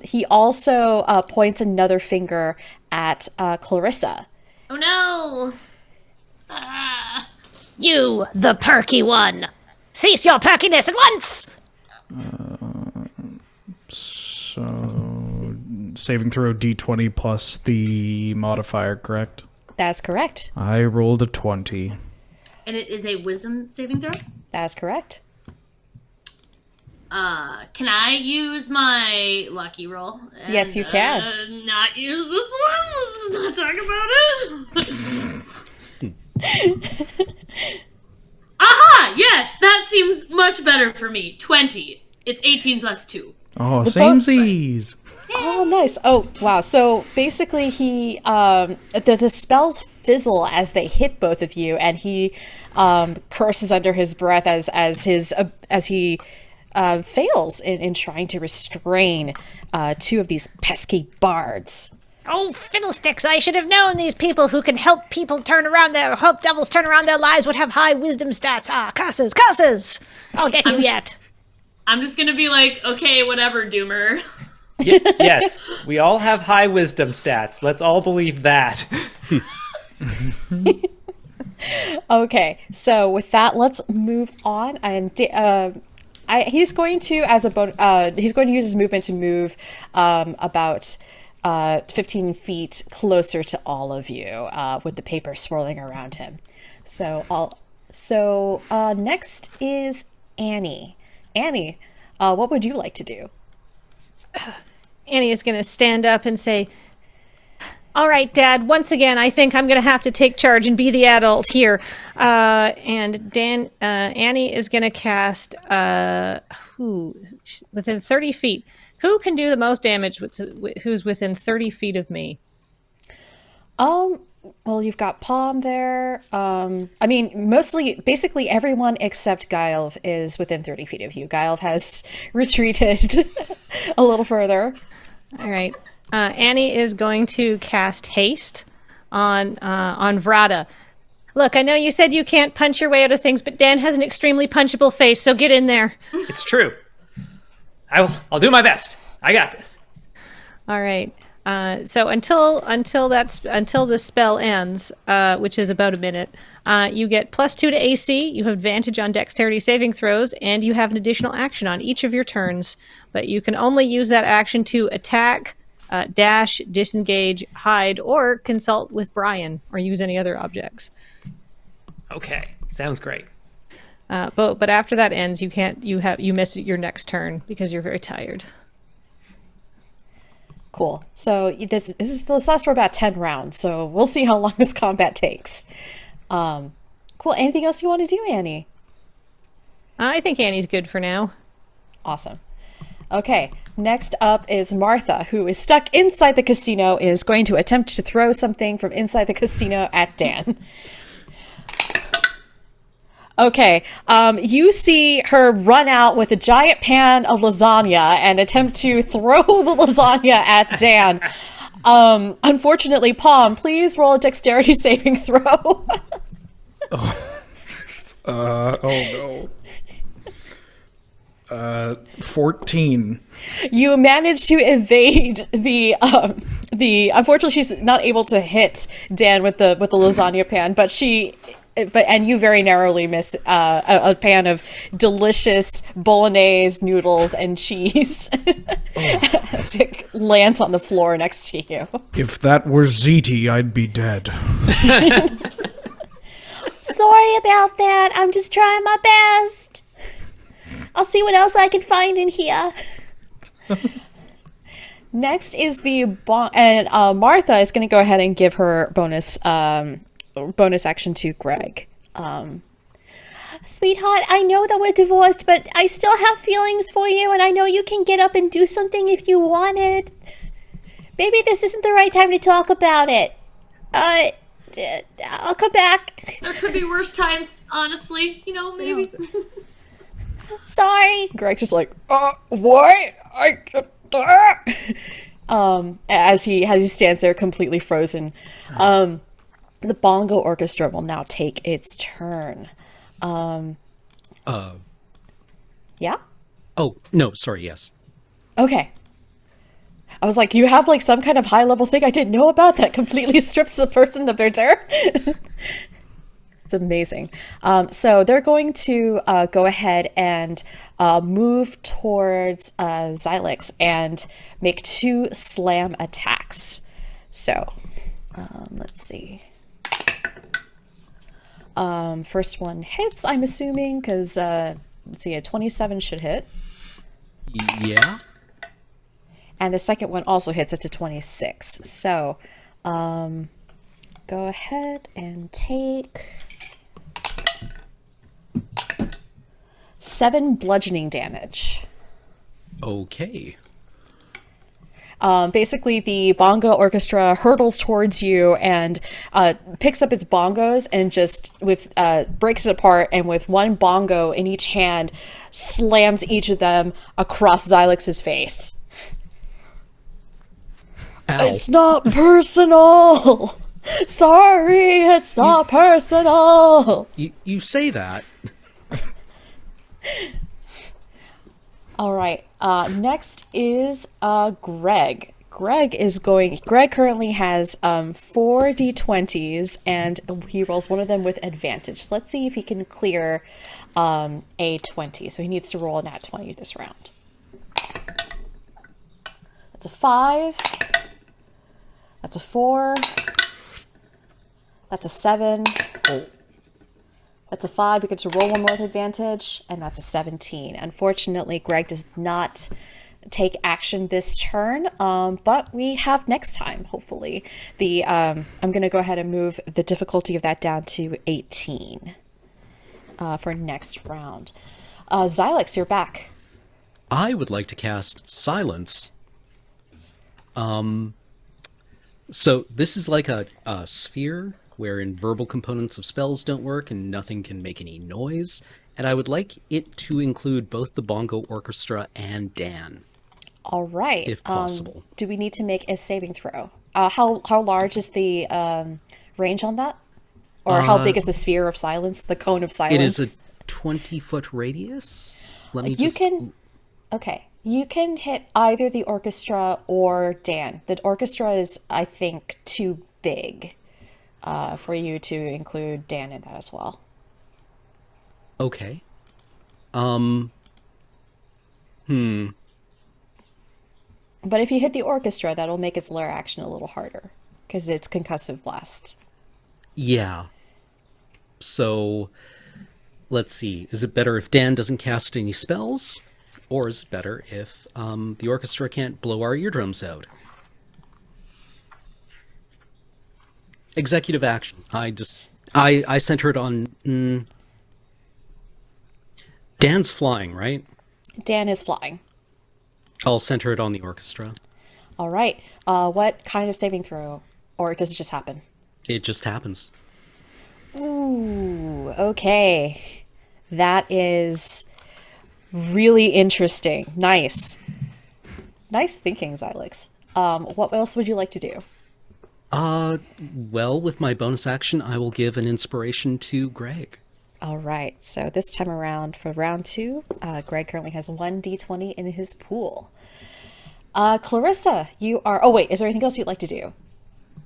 he also points another finger at Clarissa. Oh no! You, the perky one! Cease your perkiness at once! So, saving throw d20 plus the modifier, correct? That's correct. I rolled a 20. And it is a wisdom saving throw? That's correct. Can I use my lucky roll? And, Yes, you can. Not use this one. Let's not talk about it. Aha! Yes, that seems much better for me. 20. It's 18 plus 2. Oh, both- samesies. Oh, nice. Oh, wow. So basically, the spells fizzle as they hit both of you, and he curses under his breath as he fails in trying to restrain two of these pesky bards. Oh, fiddlesticks! I should have known these people who can help devils turn around their lives would have high wisdom stats. Ah, curses! I'll get you yet. I'm just gonna be like, okay, whatever, Doomer. Yes, we all have high wisdom stats. Let's all believe that. Okay, so with that, let's move on. And he's going to he's going to use his movement to move about 15 feet closer to all of you, with the paper swirling around him. So next is Annie. Annie, what would you like to do? Annie is going to stand up and say, all right, Dad, once again, I think I'm going to have to take charge and be the adult here. And Annie is going to cast within 30 feet. Who can do the most damage who's within 30 feet of me? Well, you've got Palm there. I mean, basically everyone except Guile is within 30 feet of you. Guile has retreated a little further. All right. Annie is going to cast haste on Vrada. Look, I know you said you can't punch your way out of things, but Dan has an extremely punchable face, so get in there. It's true. I'll do my best. I got this. All right. So until the spell ends, which is about a minute, you get +2 to AC. You have advantage on dexterity saving throws, and you have an additional action on each of your turns. But you can only use that action to attack, dash, disengage, hide, or consult with Brian, or use any other objects. Okay, sounds great. But after that ends, you miss your next turn because you're very tired. Cool. So this lasts for about 10 rounds. So we'll see how long this combat takes. Cool. Anything else you want to do, Annie? I think Annie's good for now. Awesome. Okay. Next up is Martha, who is stuck inside the casino, is going to attempt to throw something from inside the casino at Dan. Okay, you see her run out with a giant pan of lasagna and attempt to throw the lasagna at Dan. Unfortunately, Palm, please roll a dexterity saving throw. Oh no. 14. You manage to evade the. Unfortunately, she's not able to hit Dan with the lasagna pan, and you very narrowly miss a pan of delicious bolognese noodles and cheese as it lands on the floor next to you. If that were ZT, I'd be dead. Sorry about that. I'm just trying my best. I'll see what else I can find in here. Next is Martha is going to go ahead and give her bonus action to Greg. Sweetheart, I know that we're divorced, but I still have feelings for you, and I know you can get up and do something if you wanted. Maybe this isn't the right time to talk about it. I'll come back. There could be worse times, honestly. Maybe. Sorry. Greg's just like, what? As he stands there completely frozen. The bongo orchestra will now take its turn. Yeah? Oh, no, sorry, yes. Okay. I was like, you have like some kind of high level thing I didn't know about that completely strips the person of their turn? It's amazing. So they're going to go ahead and move towards Xylix and make 2 slam attacks. So, let's see. First one hits, I'm assuming, because, let's see, a 27 should hit. Yeah. And the second one also hits. It's a 26. So go ahead and take 7 bludgeoning damage. Okay. Basically, the bongo orchestra hurtles towards you and picks up its bongos and just breaks it apart, and with one bongo in each hand, slams each of them across Xylix's face. Ow. It's not personal. Sorry, it's not personal. You say that. All right. Next is Greg. Greg currently has 4 d20s, and he rolls one of them with advantage. So let's see if he can clear a 20. So he needs to roll a nat 20 this round. That's a 5. That's a 4. That's a 7. Oh. That's a 5. You get to roll one more with advantage, and that's a 17. Unfortunately, Greg does not take action this turn, but we have next time, hopefully. I'm going to go ahead and move the difficulty of that down to 18 for next round. Xylix, you're back. I would like to cast Silence. So this is like a sphere wherein verbal components of spells don't work and nothing can make any noise. And I would like it to include both the bongo orchestra and Dan. All right. If possible. Do we need to make a saving throw? How large is the range on that? Or how big is the sphere of silence, the cone of silence? It is a 20-foot radius. Let me Okay. You can hit either the orchestra or Dan. The orchestra is, I think, too big for you to include Dan in that as well. Okay. But if you hit the orchestra, that'll make its lair action a little harder because it's concussive blast. Yeah. So, let's see. Is it better if Dan doesn't cast any spells? Or is it better if the orchestra can't blow our eardrums out? Executive action. I centered on... Dan's flying, right? Dan is flying. I'll center it on the orchestra. All right. What kind of saving throw? Or does it just happen? It just happens. Ooh, okay. That is really interesting. Nice. Nice thinking, Xylix. What else would you like to do? Well, with my bonus action, I will give an inspiration to Greg. All right. So this time around, for round 2, Greg currently has 1 d20 in his pool. Clarissa, you are... Oh, wait. Is there anything else you'd like to do?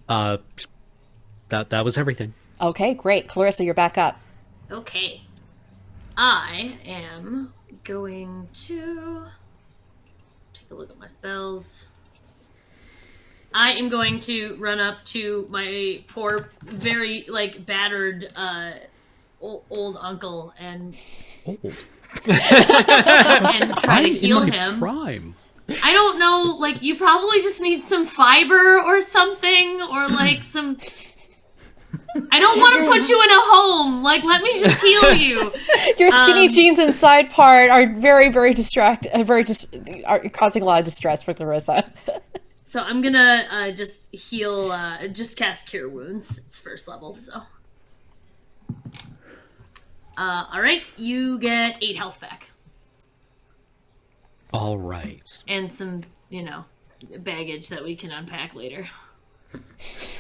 That was everything. Okay, great. Clarissa, you're back up. Okay. I am going to take a look at my spells. I am going to run up to my poor, very, battered, old uncle and Old. and try to heal in my him. Prime. I don't know, you probably just need some fiber or something, or some... I don't want to put you in a home. Let me just heal you. Your skinny jeans and side part are very, very are causing a lot of distress for Clarissa. So I'm gonna just heal, just cast Cure Wounds. It's first level, so. Alright, you get 8 health back. All right. And some, baggage that we can unpack later.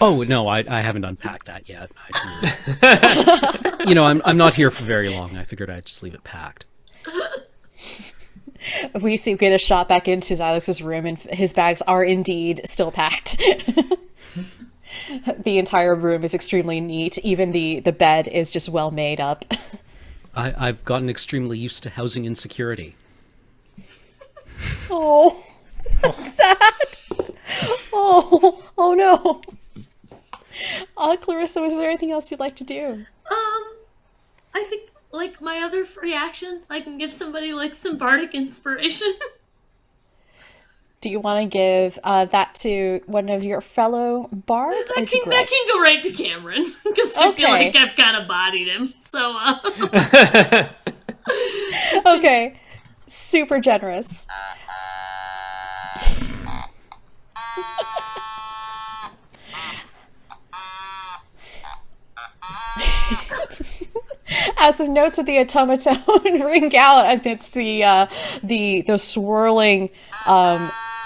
Oh, no, I haven't unpacked that yet. I'm not here for very long. I figured I'd just leave it packed. We get a shot back into Xylix's room, and his bags are indeed still packed. The entire room is extremely neat. Even the bed is just well made up. I've gotten extremely used to housing insecurity. Oh, that's sad. Oh no. Clarissa, is there anything else you'd like to do? I think, my other free actions, I can give somebody, some bardic inspiration. Do you want to give that to one of your fellow bards? I or to can Greg? go right to Cameron because I feel Okay. like I've kind of bodied him. So, Okay. Super generous. As the notes of the automaton ring out amidst the swirling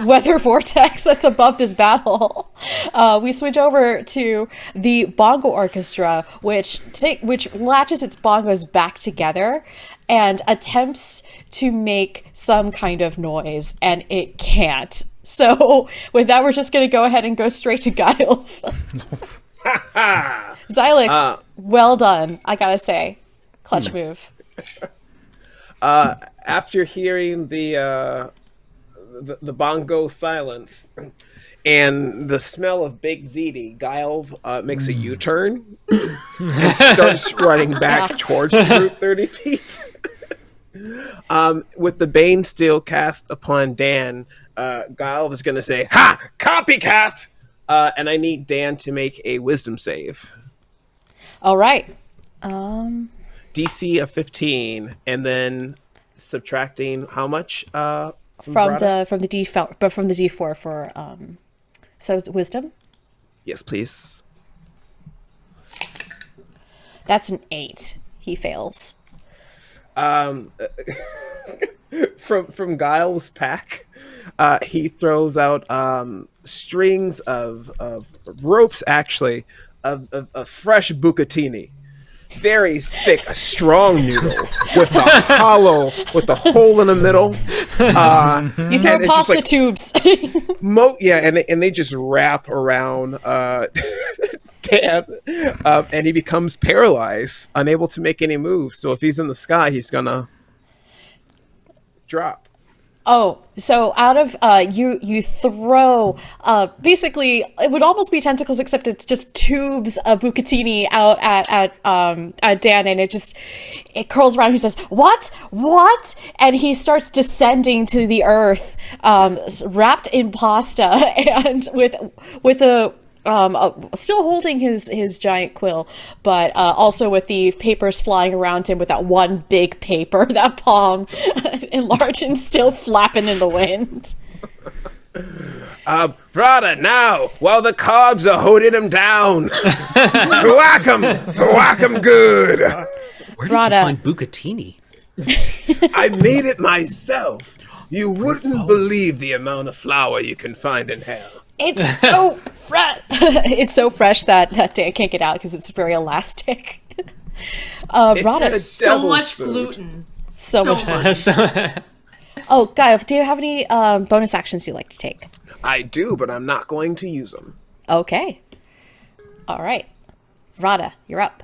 weather vortex that's above this battle, we switch over to the bongo orchestra, which latches its bongos back together and attempts to make some kind of noise, and it can't. So with that, we're just going to go ahead and go straight to Guile. Xylix, well done, I gotta say. Clutch move. After hearing the bongo silence and the smell of baked ziti, Guile makes a U-turn and starts running back towards the group 30 feet. With the Bane still cast upon Dan, Guile is going to say, "Ha! Copycat!" And I need Dan to make a wisdom save. All right. DC of 15, and then subtracting how much From Brada? the D4, but from the D4 for so it's wisdom. Yes, please. That's an 8. He fails. From Guile's pack, he throws out strings of ropes, actually, of fresh bucatini. Very thick, a strong needle with a hole in the middle. You throw and it's just pasta like- tubes. and they just wrap around Dan, and he becomes paralyzed, unable to make any moves. So if he's in the sky, he's gonna drop. Oh, so out of you throw basically it would almost be tentacles, except it's just tubes of bucatini out at Dan, and it curls around. He says, "What? And he starts descending to the earth, wrapped in pasta, and with a still holding his giant quill, but also with the papers flying around him with that one big paper, that palm enlarged and still flapping in the wind. Brother, now, while the cobs are holding him down, thwack him good. Where did Brada. you find bucatini? I made it myself. You wouldn't believe the amount of flour you can find in hell. It's so fresh. It's so fresh that Dan can't get out because it's very elastic. Rada, a so devil's much food. gluten. so much. much. Oh, Guy, do you have any bonus actions you'd like to take? I do, but I'm not going to use them. Okay. All right. Rada, you're up.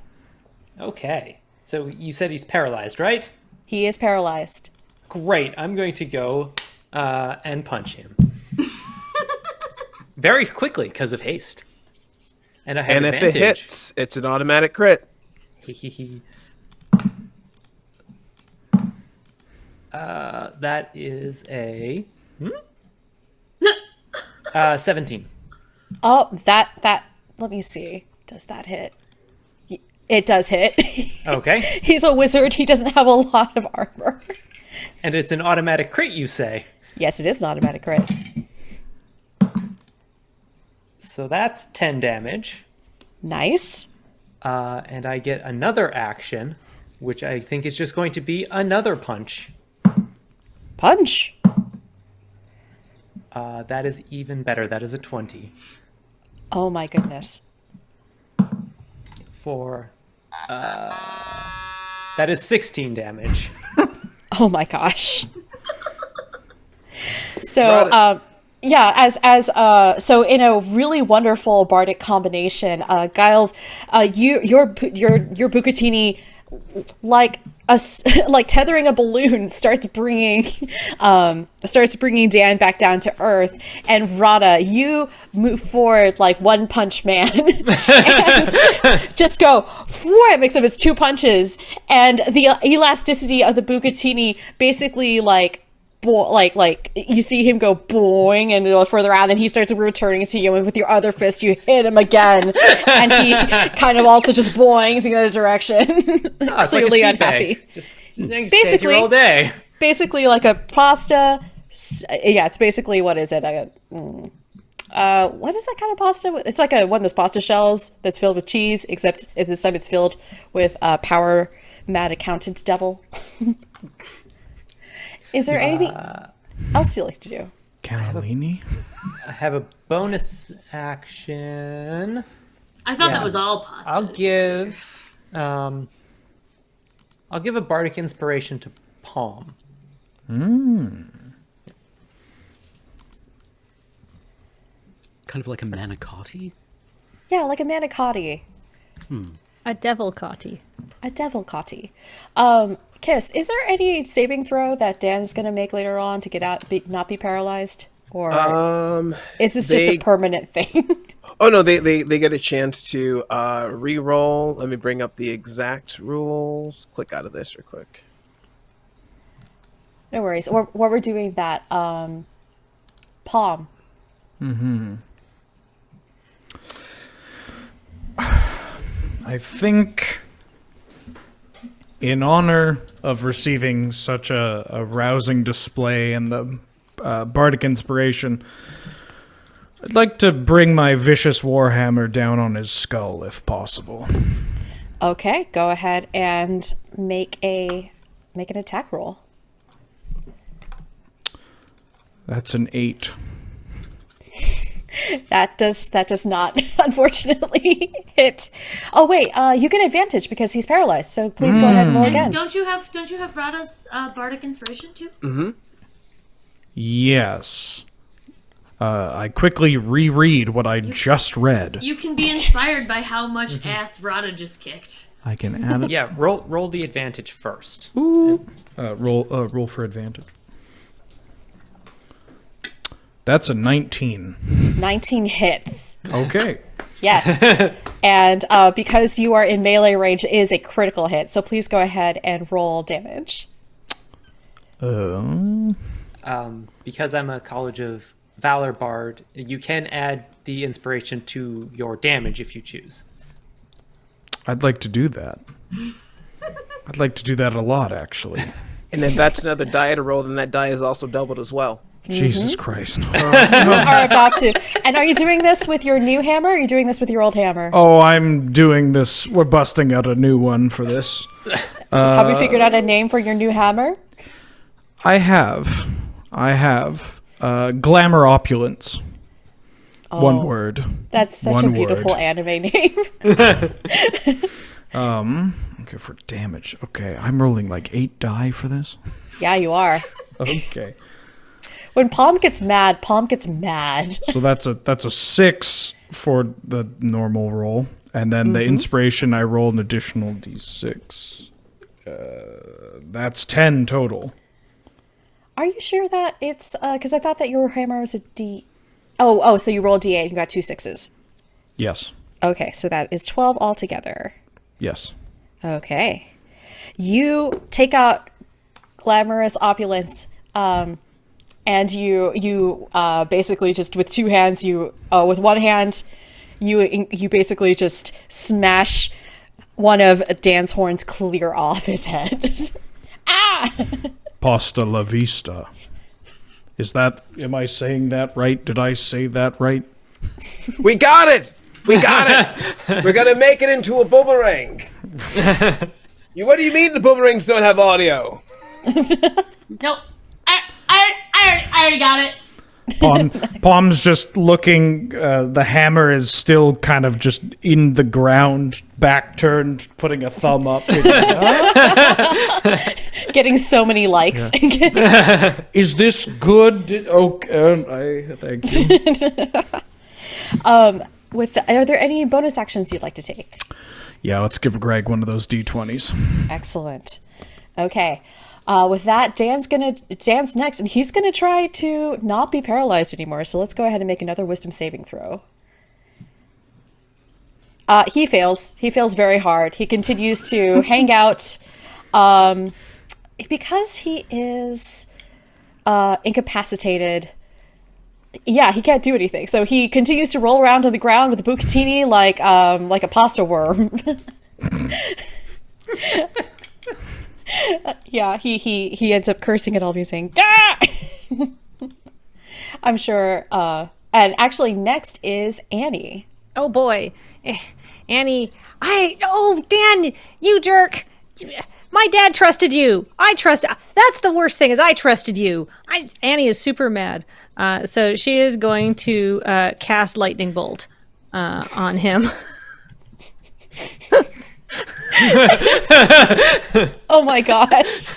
Okay. So you said he's paralyzed, right? He is paralyzed. Great. I'm going to go and punch him. Very quickly because of haste. And I have And advantage. if it hits, it's an automatic crit. That is a 17. Oh, that. Let me see. Does that hit? It does hit. Okay. He's a wizard. He doesn't have a lot of armor. And it's an automatic crit, you say? Yes, it is an automatic crit. So that's 10 damage. Nice. And I get another action, which I think is just going to be another punch. Punch. That is even better. That is a 20 Oh my goodness. for... that is 16 damage. Oh my gosh. So, yeah, so in a really wonderful bardic combination, Guile, your bucatini, like tethering a balloon, starts bringing Dan back down to earth, and Rada, you move forward like One Punch Man, and just go wham, except it's 2 punches, and the elasticity of the bucatini basically like like you see him go boing and it'll further out, and then he starts returning to you, and with your other fist you hit him again, and he kind of also just boings in the other direction. It's Clearly like a speed unhappy. bag. Just basically all day. Basically like a pasta. Yeah, it's basically, what is it? What is that kind of pasta? It's like one of those pasta shells that's filled with cheese, except this time it's filled with power mad accountant devil. Is there anything else you like to do? Cannellini? I have a bonus action. I thought that was all pasta. I'll give a bardic inspiration to Palm. Kind of like a manicotti? Yeah, like a manicotti. A devil cotty. A devil cotti. Kiss, is there any saving throw that Dan's going to make later on to get out, not be paralyzed? Or is this just a permanent thing? Oh no, they get a chance to re-roll. Let me bring up the exact rules. Click out of this real quick. No worries. Or while we're doing that, Palm. I think, in honor of receiving such a rousing display and the bardic inspiration, I'd like to bring my vicious warhammer down on his skull, if possible. Okay, go ahead and make an attack roll. That's an 8. That does not, unfortunately, hit. Oh wait, you get advantage because he's paralyzed. So please go ahead and roll again. Don't you have Rada's bardic inspiration too? Mm-hmm. Yes. I quickly reread what I just read. You can be inspired by how much ass Rada just kicked. I can add it. Yeah, roll the advantage first. Roll for advantage. That's a 19. 19 hits. Okay. Yes. And because you are in melee range, it is a critical hit. So please go ahead and roll damage. Because I'm a College of Valor Bard, you can add the inspiration to your damage if you choose. I'd like to do that. I'd like to do that a lot, actually. And if that's another die to roll, then that die is also doubled as well. Jesus Christ. You are about to. And are you doing this with your new hammer, or are you doing this with your old hammer? Oh, I'm doing this. We're busting out a new one for this. Have you figured out a name for your new hammer? I have. Glamour Opulence. One word. That's such One a beautiful word. anime name. Okay, for damage. Okay, I'm rolling like 8 die for this. Yeah, you are. Okay. When Palm gets mad, Palm gets mad. So that's a 6 for the normal roll, and then the inspiration I roll an additional d6. That's 10 total. Are you sure that it's because I thought that your hammer was a d. Oh, so you rolled d8 and you got 2 6s. Yes. Okay, so that is 12 altogether. Yes. Okay. You take out Glamorous Opulence, and you basically just with 2 hands, with one hand, you basically just smash one of Dan's horns clear off his head. Ah! Pasta la vista. Am I saying that right? Did I say that right? We got it! We got it! We're gonna make it into a boomerang. What do you mean the boomerangs don't have audio? Nope. I already got it. Palm's just looking. The hammer is still kind of just in the ground, back turned, putting a thumb up. Getting so many likes. Yeah. Is this good? Okay, thank you. Are there any bonus actions you'd like to take? Yeah, let's give Greg one of those D20s. Excellent. Okay. With that, Dan's next, and he's gonna try to not be paralyzed anymore. So let's go ahead and make another Wisdom saving throw. He fails. He fails very hard. He continues to hang out, because he is incapacitated. Yeah, he can't do anything. So he continues to roll around on the ground with the bucatini like a pasta worm. Yeah, he ends up cursing at all of you, saying, "Ah!" I'm sure. And actually, next is Annie. Oh boy, Annie, Dan, you jerk. My dad trusted you. That's the worst thing is I trusted you. Annie is super mad. So she is going to cast Lightning Bolt on him. Oh my gosh.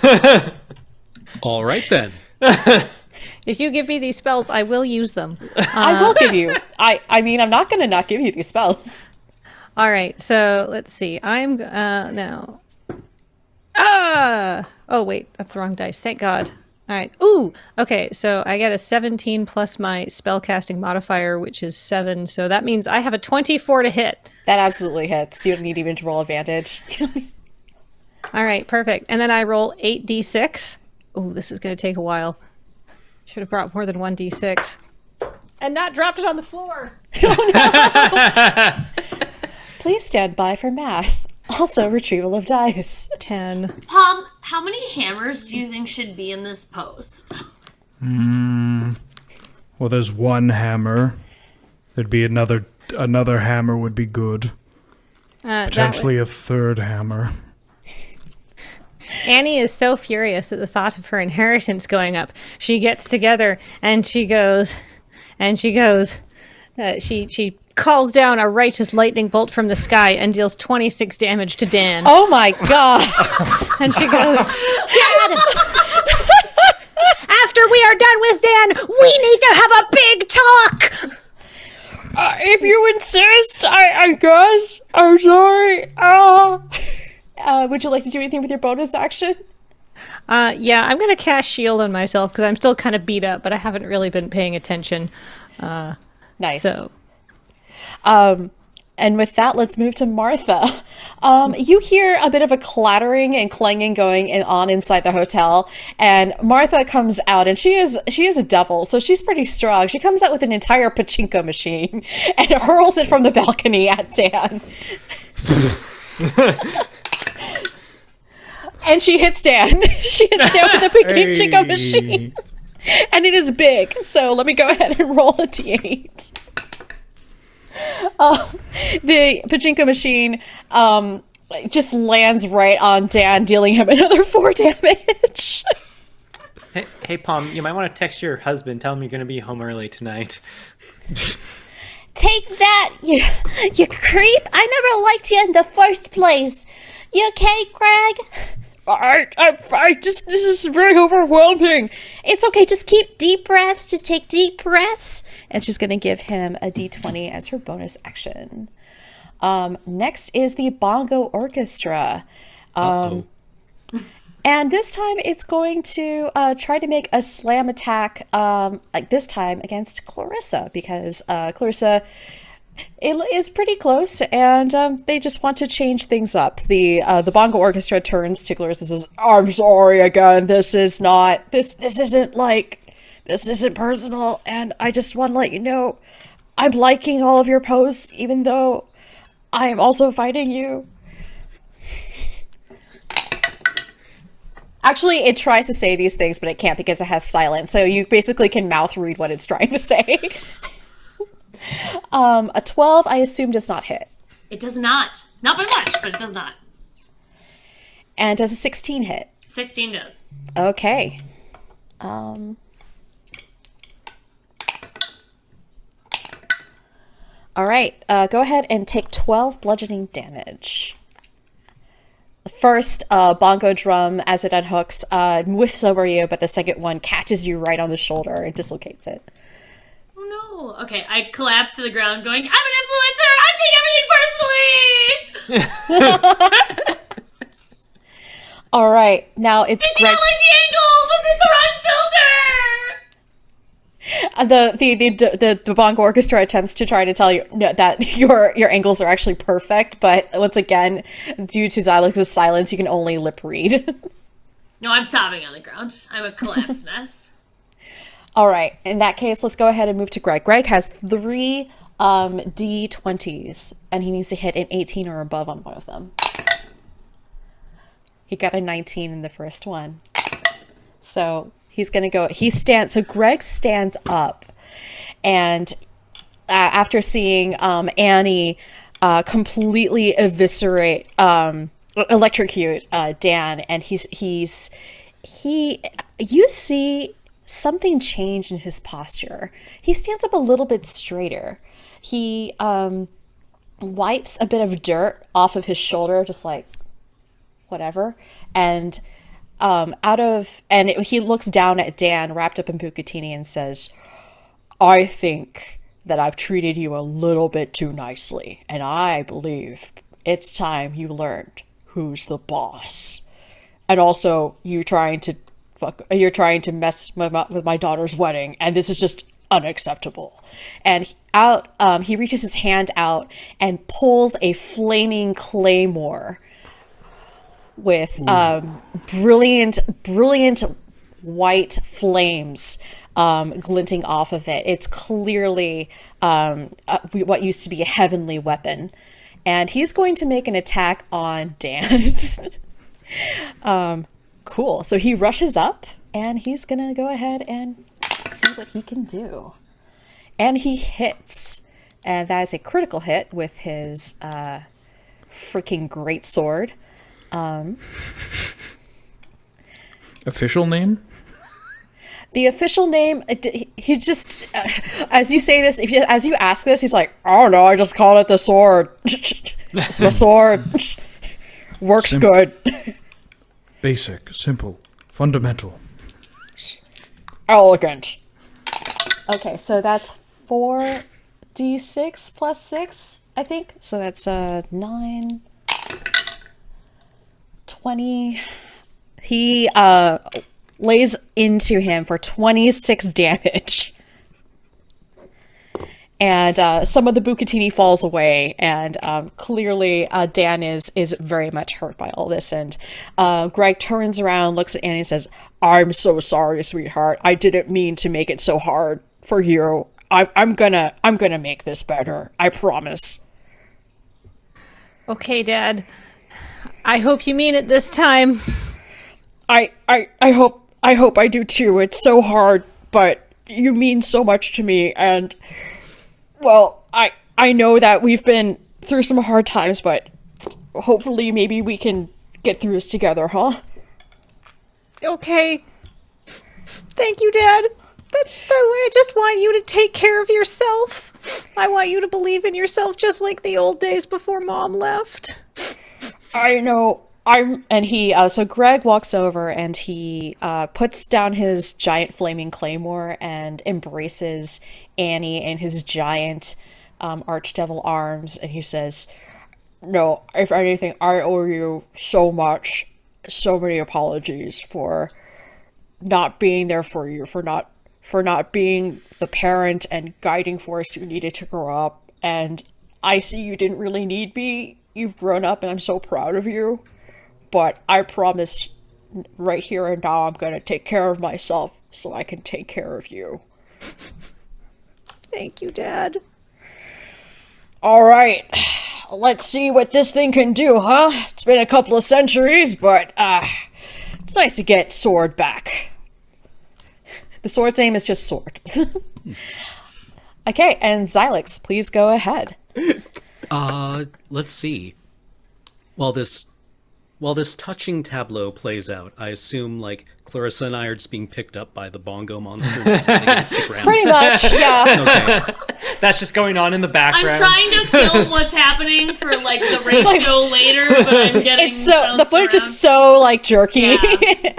All right then. If you give me these spells, I will use them. I will give you. I mean, I'm not going to not give you these spells. All right, so let's see. I'm now. Oh wait, that's the wrong dice. Thank God. All right. Ooh. Okay, so I get a 17 plus my spellcasting modifier, which is 7. So that means I have a 24 to hit. That absolutely hits. You don't need even to roll advantage. All right, perfect. And then I roll 8d6. Ooh, this is going to take a while. Should have brought more than 1d6. And not dropped it on the floor. Oh no! Please stand by for math. Also, retrieval of dice. 10. Palm, how many hammers do you think should be in this post? Well, there's one hammer. There'd be another hammer would be good. Potentially a third hammer. Annie is so furious at the thought of her inheritance going up. She gets together and she calls down a righteous lightning bolt from the sky and deals 26 damage to Dan. Oh my god! And she goes, Dad! After we are done with Dan, we need to have a big talk! If you insist, I guess. I'm sorry. Would you like to do anything with your bonus action? Yeah, I'm going to cast shield on myself because I'm still kind of beat up, but I haven't really been paying attention. Nice. So, and with that, let's move to Martha. You hear a bit of a clattering and clanging going on inside the hotel, and Martha comes out, and she is a devil, so she's pretty strong. She comes out with an entire pachinko machine and hurls it from the balcony at Dan. And she hits Dan. She hits Dan with the pachinko machine, and it is big. So let me go ahead and roll a d8. The pachinko machine just lands right on Dan, dealing him another 4 damage. Hey, Palm, you might want to text your husband. Tell him you're going to be home early tonight. Take that, you creep! I never liked you in the first place. You okay, Greg? I'm fine. This is very overwhelming. It's okay. Just keep deep breaths. Just take deep breaths. And she's going to give him a d20 as her bonus action. Next is the Bongo Orchestra. And this time it's going to try to make a slam attack, like this time against Clarissa, because Clarissa is pretty close, and they just want to change things up. The Bongo Orchestra turns to Clarissa and says, "I'm sorry again. This isn't personal, and I just want to let you know I'm liking all of your posts, even though I am also fighting you." Actually, it tries to say these things, but it can't because it has silence. So you basically can mouth read what it's trying to say. A 12, I assume, does not hit. It does not. Not by much, but it does not. And does a 16 hit? 16 does. Okay. All right. Go ahead and take 12 bludgeoning damage. The first bongo drum, as it unhooks, whiffs over you, but the second one catches you right on the shoulder and dislocates it. Oh no. Okay, I collapse to the ground going, I'm an influencer! I take everything personally! All right. Now it's Did you not like the angle? Was it the wrong filter? The Bongo Orchestra attempts to try to tell you that your angles are actually perfect, but once again, due to Xylox's silence, you can only lip read. No, I'm sobbing on the ground. I'm a collapsed mess. All right. In that case, let's go ahead and move to Greg. Greg has 3 D20s, and he needs to hit an 18 or above on one of them. He got a 19 in the first one. So he's going to go, so Greg stands up, and after seeing Annie completely electrocute Dan, and you see something change in his posture. He stands up a little bit straighter. He wipes a bit of dirt off of his shoulder, just like whatever, and he looks down at Dan wrapped up in bucatini and says, I think that I've treated you a little bit too nicely, and I believe it's time you learned who's the boss. And also, you're trying to mess with my daughter's wedding, and this is just unacceptable. And he reaches his hand out and pulls a flaming claymore with brilliant white flames glinting off of it. It's clearly what used to be a heavenly weapon. And he's going to make an attack on Dan. Cool. So he rushes up, and he's going to go ahead and see what he can do. And he hits. And that is a critical hit with his freaking great sword. Official name? The official name, he just, as you say this, as you ask this, he's like, I don't know, I just call it the sword. It's my sword. Works good. Basic, simple, fundamental. Elegant. Okay, so that's 4d6 plus 6, I think. So that's 9, 20. He lays into him for 26 damage. And some of the bucatini falls away, and clearly Dan is very much hurt by all this. And Greg turns around, looks at Annie, and says, "I'm so sorry, sweetheart. I didn't mean to make it so hard for you. I'm gonna make this better. I promise." Okay, Dad. I hope you mean it this time. I hope I do too. It's so hard, but you mean so much to me, and well, I know that we've been through some hard times, but hopefully maybe we can get through this together, huh? Okay. Thank you, Dad. I just want you to take care of yourself. I want you to believe in yourself just like the old days before Mom left. I know. So Greg walks over and he puts down his giant flaming claymore and embraces Annie in his giant archdevil arms, and he says, "No, if anything, I owe you so much, so many apologies for not being there for you, for not being the parent and guiding force you needed to grow up. And I see you didn't really need me. You've grown up, and I'm so proud of you. But I promise right here and now I'm going to take care of myself so I can take care of you." Thank you, Dad. All right. Let's see what this thing can do, huh? It's been a couple of centuries, but it's nice to get sword back. The sword's name is just sword. Okay, and Xylix, please go ahead. Let's see. While this touching tableau plays out, I assume, like, Clarissa and I are just being picked up by the bongo monster against the ground. Pretty much, yeah. Okay. That's just going on in the background. I'm trying to film what's happening for like the ratio later, but I'm getting It's so the footage is so like jerky. Yeah.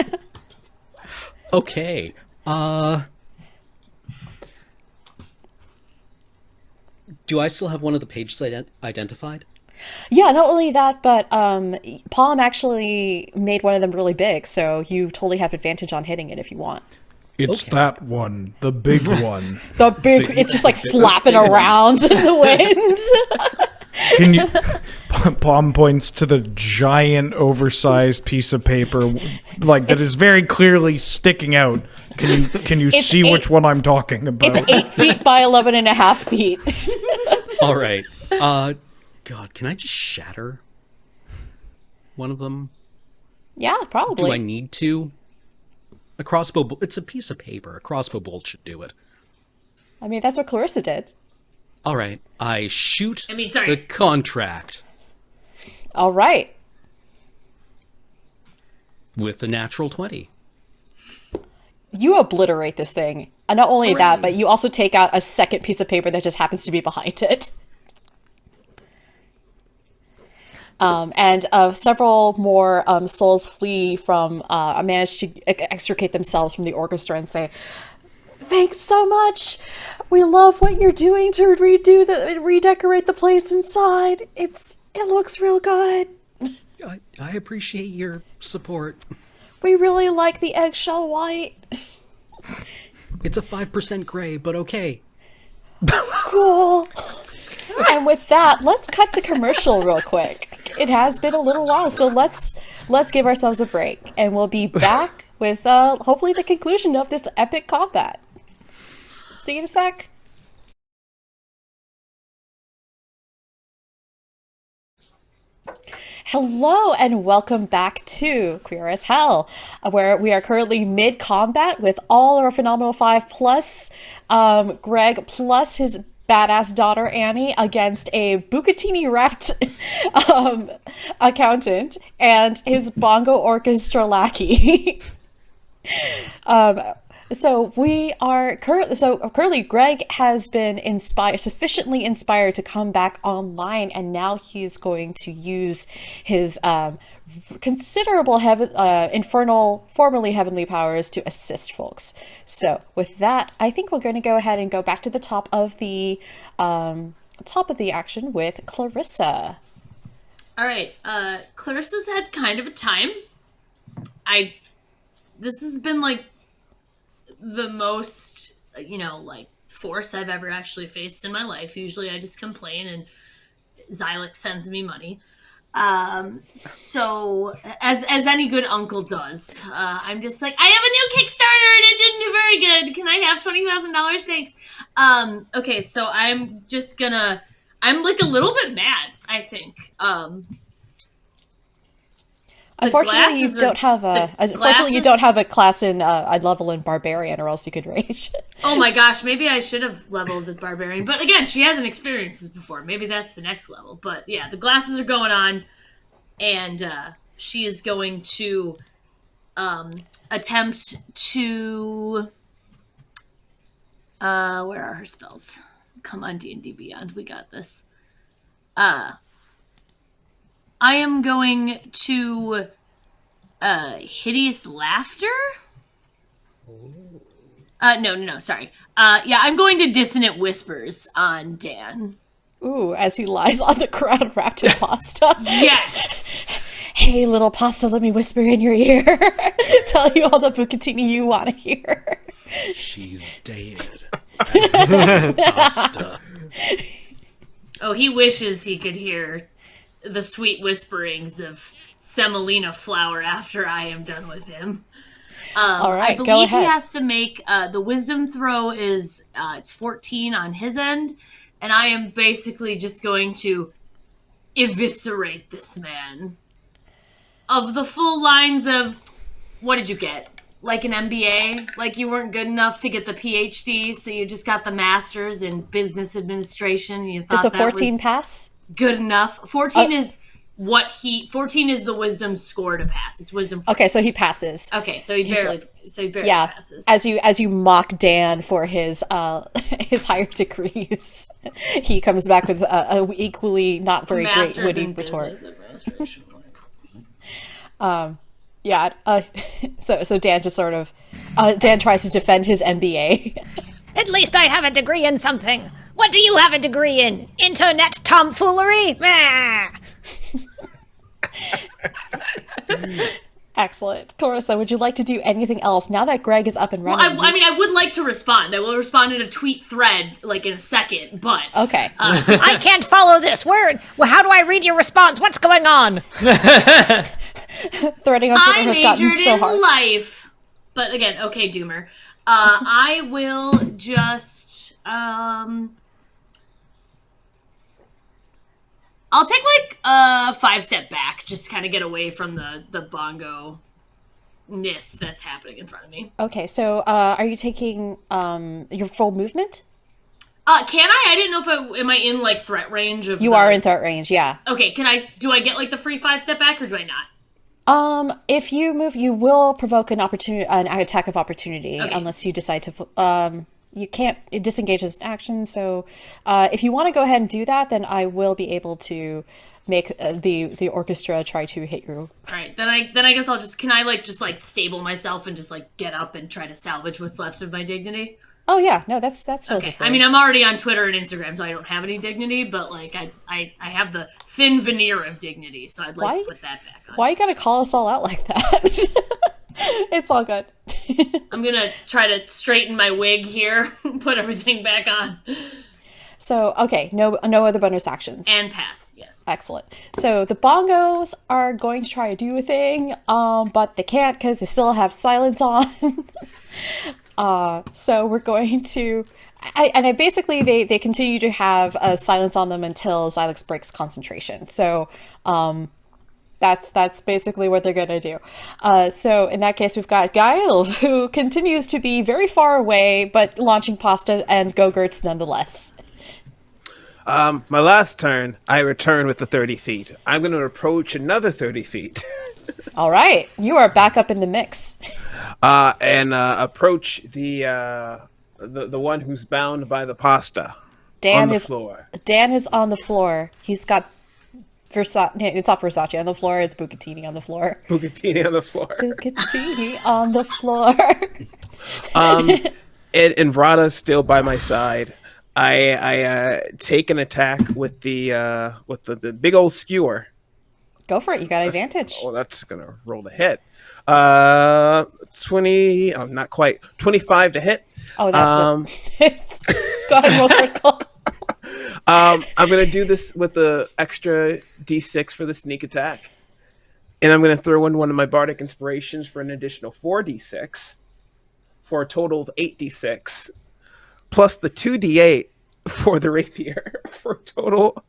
Okay. Do I still have one of the pages identified? Yeah, not only that, but Palm actually made one of them really big, so you totally have advantage on hitting it if you want. It's Okay. that one, the big one. The big, it's just like flapping around in the wind. Can you? Palm points to the giant, oversized piece of paper, like that is very clearly sticking out Can you It's see eight- which one I'm talking about? It's 8 feet by 11.5 feet. All right. God, can I just shatter one of them? Yeah, Do probably. I need to? A crossbow it's a piece of paper. A crossbow bolt should do it. I mean, that's what Clarissa did. All right. I shoot sorry. the contract All right. with a natural 20. You obliterate this thing. And not only that, but you also take out a second piece of paper that just happens to be behind it. And several more souls flee from, manage to extricate themselves from the orchestra and say, "Thanks so much. We love what you're doing to redecorate the place inside. It looks real good. I appreciate your support. We really like the eggshell white. It's a 5% gray, but okay. Cool." And with that, let's cut to commercial real quick. It has been a little while, so let's give ourselves a break, and we'll be back with hopefully the conclusion of this epic combat. See you in a sec. Hello and welcome back to Queer as Hell, where we are currently mid-combat with all our Phenomenal 5 plus Greg plus his badass daughter Annie against a Bucatini-wrapped accountant and his bongo orchestra lackey. So we are currently Greg has been sufficiently inspired to come back online, and now he's going to use his considerable formerly heavenly powers to assist folks. So with that, I think we're going to go ahead and go back to the top of the action with Clarissa. All right, Clarissa's had kind of a time. This has been like the most, force I've ever actually faced in my life. Usually I just complain and Xylix sends me money. So as any good uncle does, I'm just like, I have a new Kickstarter and it didn't do very good. Can I have $20,000? Thanks. Okay, so I'm like a little bit mad, I think. Unfortunately, you don't have a class in a level in Barbarian, or else you could rage. Oh my gosh, maybe I should have leveled with Barbarian. But again, she hasn't experienced this before. Maybe that's the next level. But yeah, the glasses are going on, and she is going to attempt to... where are her spells? Come on, D&D Beyond. We got this. I am going to hideous laughter? No, sorry. I'm going to dissonant whispers on Dan. Ooh, as he lies on the ground wrapped in pasta. Yes! Hey, little pasta, let me whisper in your ear. Tell you all the bucatini you want to hear. She's dead. Pasta. Oh, he wishes he could hear the sweet whisperings of semolina flour after I am done with him. All right, I believe go ahead. he has to make the wisdom throw is it's 14 on his end, and I am basically just going to eviscerate this man of the full lines of, what did you get? Like an MBA? Like you weren't good enough to get the PhD, so you just got the master's in business administration. And you thought Just a that 14 was pass? good enough. 14 is 14 is the wisdom score to pass. It's wisdom 14. Okay, so he passes. Okay, so he barely Yeah, passes. as you mock Dan for his his higher degrees, he comes back with a equally not very great Master's witty in retort. business administration. So Dan just sort of Dan tries to defend his MBA. At least I have a degree in something. What do you have a degree in? Internet tomfoolery? Ah! Excellent. Clarissa, would you like to do anything else now that Greg is up and running? Well, I would like to respond. I will respond in a tweet thread, like in a second, but... Okay. I can't follow this. How do I read your response? What's going on? Threading on Twitter I has gotten majored so in hard. life. But again, okay, Doomer. I will just I'll take like a 5-step back, just to kind of get away from the bongo-ness that's happening in front of me. Okay, so are you taking your full movement? Can I? I didn't know if am I in like threat range of. You are in threat range, yeah. Okay, do I get like the free 5-step back or do I not? If you move, you will provoke an attack of opportunity, Okay. unless you decide to. You can't disengage as an action. So, if you want to go ahead and do that, then I will be able to make the orchestra try to hit you. All right, then I guess I'll just just stable myself and just like get up and try to salvage what's left of my dignity. Oh yeah, no, that's totally Okay. fair. I mean, I'm already on Twitter and Instagram, so I don't have any dignity, but like I have the thin veneer of dignity, so I'd like to put that back on. Why you gotta call us all out like that? It's all good. I'm gonna try to straighten my wig here, put everything back on, So okay, no other bonus actions. and pass. Yes. Excellent. So the bongos are going to try to do a thing, but they can't because they still have silence on. So we're going to, basically they continue to have silence on them until Xylex breaks concentration. So that's basically what they're gonna do. So in that case, we've got Guile, who continues to be very far away, but launching pasta and go-gurts nonetheless. My last turn, I return with the 30 feet. I'm going to approach another 30 feet. All right, you are back up in the mix. And approach the one who's bound by the pasta on the floor. Dan is on the floor. He's got Versace. It's not Versace on the floor. It's Bucatini on the floor. Bucatini on the floor. Bucatini on the floor. And Vrata's still by my side. I take an attack with the big old skewer. Go for it. You got advantage. Oh, that's gonna roll to hit. 20. Oh, not quite. 25 to hit. Oh, it's go ahead and roll critical. I'm gonna do this with the extra D6 for the sneak attack, and I'm gonna throw in one of my bardic inspirations for an additional 4d6, for a total of 8d6, plus the 2d8 for the rapier, for a total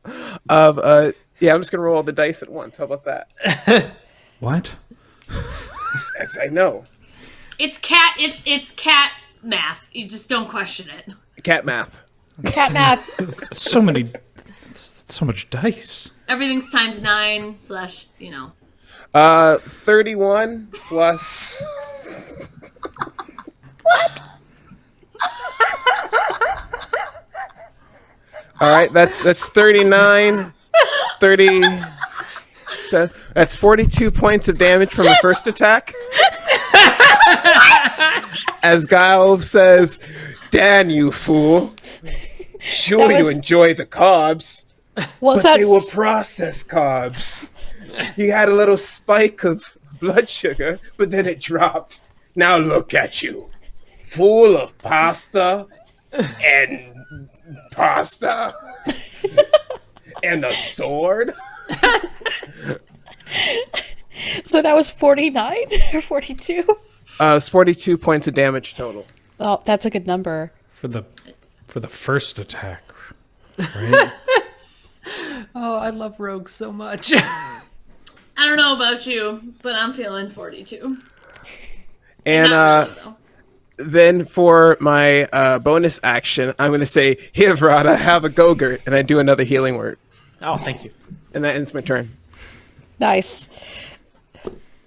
of yeah. I'm just gonna roll all the dice at once. How about that? What? As I know, It's cat math. You just don't question it. cat math. Cat math. So many. So much dice. Everything's times 9 / 31 plus. All right, that's 39, 30. So that's 42 points of damage from the first attack. As Guile says, "Dan, you fool! Sure, you enjoy the carbs, but they were processed carbs. You had a little spike of blood sugar, but then it dropped. Now look at you, full of pasta and pasta and a sword." So that was 49 or 42? It's 42 points of damage total. Oh, that's a good number. For the first attack, right? Oh, I love rogues so much. I don't know about you, but I'm feeling 42. And Not really, though. then for my bonus action, I'm going to say, "Here, Vrata, have a go-gurt," and I do another healing word. Oh, thank you. And that ends my turn. Nice.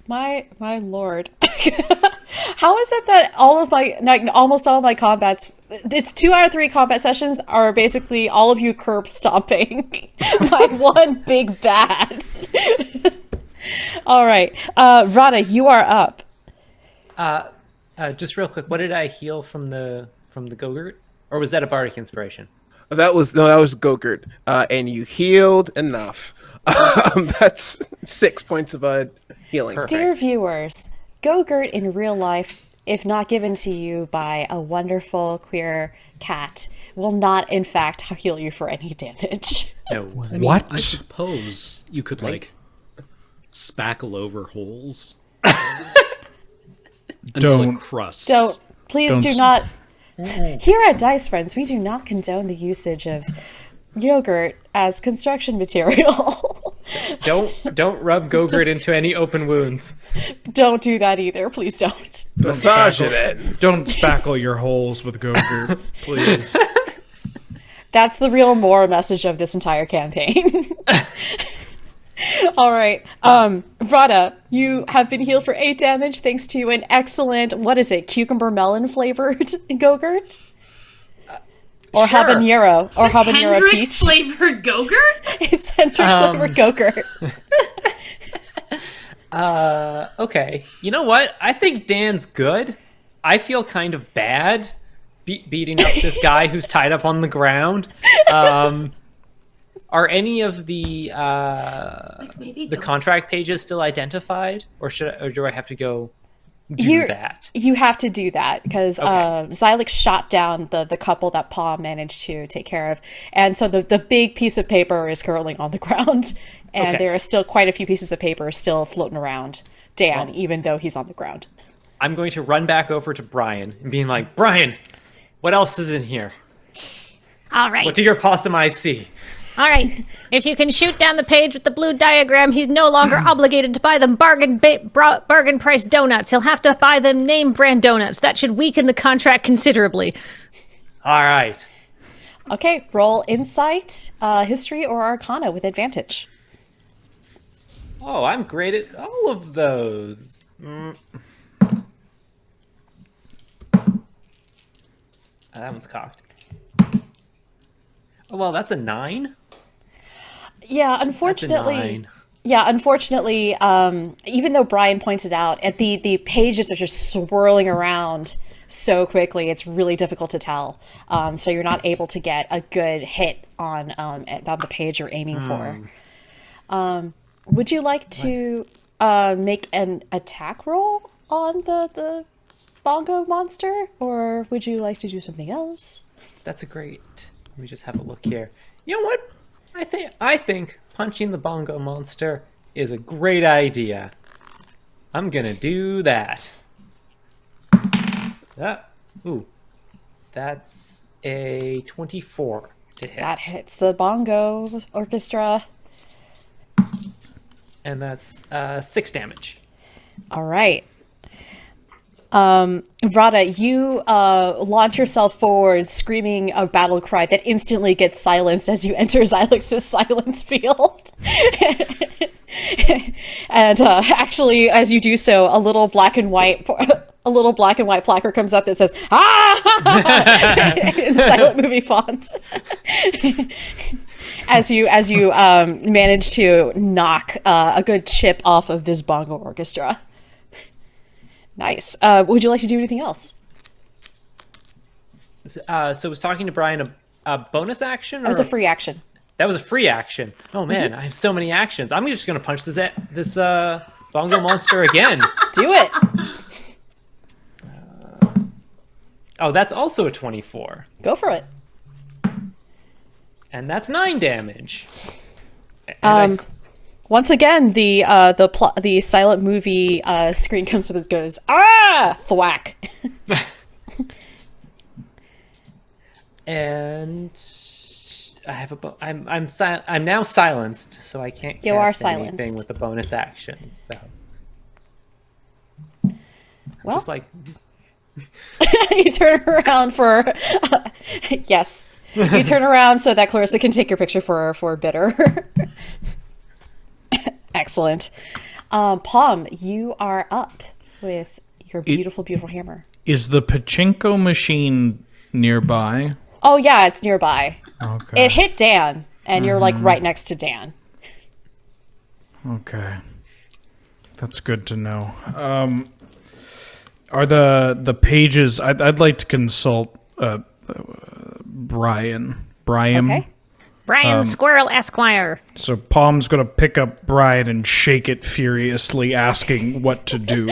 My lord. How is it that almost all of my combats, it's 2 out of 3 combat sessions are basically all of you curb stomping my one big bad. All right. Rada, you are up. Just real quick, what did I heal from the Go-Gurt? Or was that a bardic inspiration? That was go-gurt. And you healed enough. That's 6 points of healing. Perfect. Dear viewers, Go-Gurt in real life, if not given to you by a wonderful queer cat, will not in fact heal you for any damage. No. I mean, What? I suppose you could spackle over holes until Don't. it crusts. Don't, Please do not. Here at Dice Friends, we do not condone the usage of yogurt as construction material. Don't rub Gogurt into any open wounds. Don't do that either. Please don't. Massage it in. Don't spackle your holes with Gogurt, please. That's the real moral message of this entire campaign. All right. Vrada, you have been healed for 8 damage thanks to an excellent, what is it, cucumber melon flavored Gogurt? Or Sure. habanero. Or Just habanero Hendrix peach. flavored Gogurt? It's Hendrix flavored Gogurt. Okay. You know what? I think Dan's good. I feel kind of bad beating up this guy who's tied up on the ground. Are any of the Maybe the don't. contract pages still identified, or do I have to go do that? You have to do that because Okay. Xylix shot down the couple that Paul managed to take care of. And so the big piece of paper is currently on the ground. And Okay. there are still quite a few pieces of paper still floating around Dan, even though he's on the ground. I'm going to run back over to Brian and being like, Brian, what else is in here? All right. What do your possum eyes see? All right. If you can shoot down the page with the blue diagram, he's no longer obligated to buy them bargain price donuts. He'll have to buy them name brand donuts. That should weaken the contract considerably. All right. Okay, roll insight, history, or arcana with advantage. Oh, I'm great at all of those. That one's cocked. Oh, well, that's a 9. Yeah, That's a unfortunately. 9. Yeah, unfortunately, even though Brian points it out, the pages are just swirling around so quickly, it's really difficult to tell. So you're not able to get a good hit on the page you're aiming for. Would you like to make an attack roll on the bongo monster, or would you like to do something else? That's a great. Let me just have a look here. You know what? I think punching the bongo monster is a great idea. I'm gonna do that. Ooh, that's a 24 to hit. That hits the bongo orchestra. And that's 6 damage. All right. Vrada, you launch yourself forward, screaming a battle cry that instantly gets silenced as you enter Xylix's silence field. And actually, as you do so, a little black and white placard comes up that says "Ah!" in silent movie font. As you manage to knock a good chip off of this bongo orchestra. Nice. Would you like to do anything else? So was talking to Brian a bonus action? That was a free action. That was a free action. Oh man, I have so many actions. I'm just gonna punch this bongo monster again. Do it. Oh, that's also a 24. Go for it. And that's 9 damage. And Once again, the silent movie screen comes up and goes, "Ah!" Thwack. And I have I'm now silenced, so I can't cast You are anything silenced. with the bonus action. So Well, just like you turn around for yes. You turn around so that Clarissa can take your picture for Bitter. Excellent. Palm, you are up with your beautiful, beautiful hammer. Is the pachinko machine nearby? Oh yeah, it's nearby. Okay. It hit Dan, and you're like right next to Dan. Okay. That's good to know. Are the pages? I'd like to consult Brian. Brian. Okay. Brian Squirrel Esquire. So Palm's gonna pick up Brian and shake it furiously, asking what to do.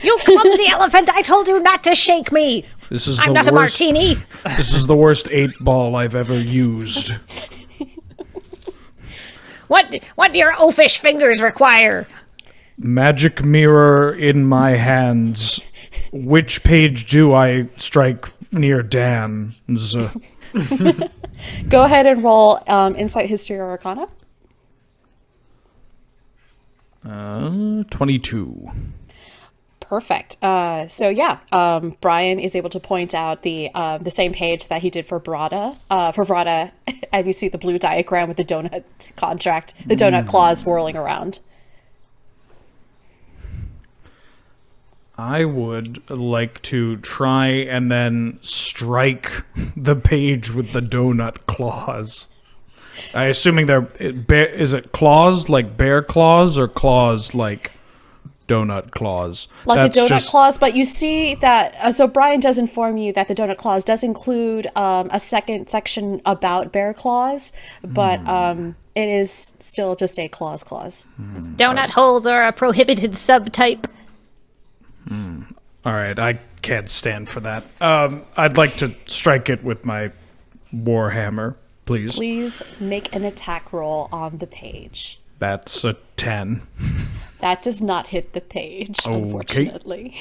You clumsy elephant! I told you not to shake me. This is I'm the not a worst. martini. This is the worst 8-ball I've ever used. What do your oafish fingers require? magic mirror in my hands. Which page do I strike near Dan's? Go ahead and roll Insight, History, or Arcana. 22. Perfect. So yeah, Brian is able to point out the same page that he did for Vrada. As you see the blue diagram with the donut contract, the donut clause whirling around. I would like to try and then strike the page with the donut claws. I assuming is it claws like bear claws or claws like donut claws? Like the donut clause, but you see that, so Brian does inform you that the donut clause does include a second section about bear claws, but it is still just a clause. Donut holes are a prohibited subtype. All right, I can't stand for that. I'd like to strike it with my warhammer, please. Please make an attack roll on the page. That's a 10. That does not hit the page, unfortunately.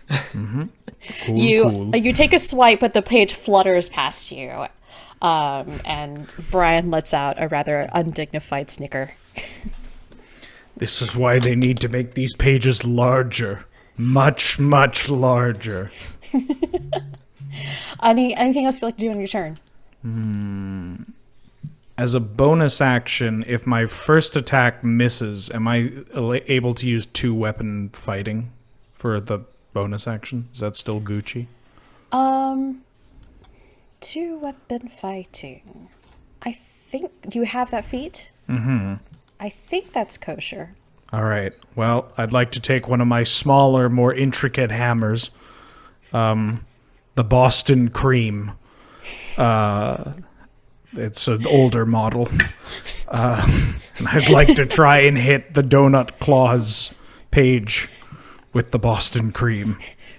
Cool. You take a swipe, but the page flutters past you, and Brian lets out a rather undignified snicker. This is why they need to make these pages larger. Much, much larger. Anything else you'd like to do on your turn? As a bonus action, if my first attack misses, am I able to use 2-weapon fighting for the bonus action? Is that still Gucci? 2-weapon fighting. I think you have that feat. Mm-hmm. I think that's kosher. All right. Well, I'd like to take one of my smaller, more intricate hammers, the Boston Cream. It's an older model. And I'd like to try and hit the donut claws page with the Boston Cream.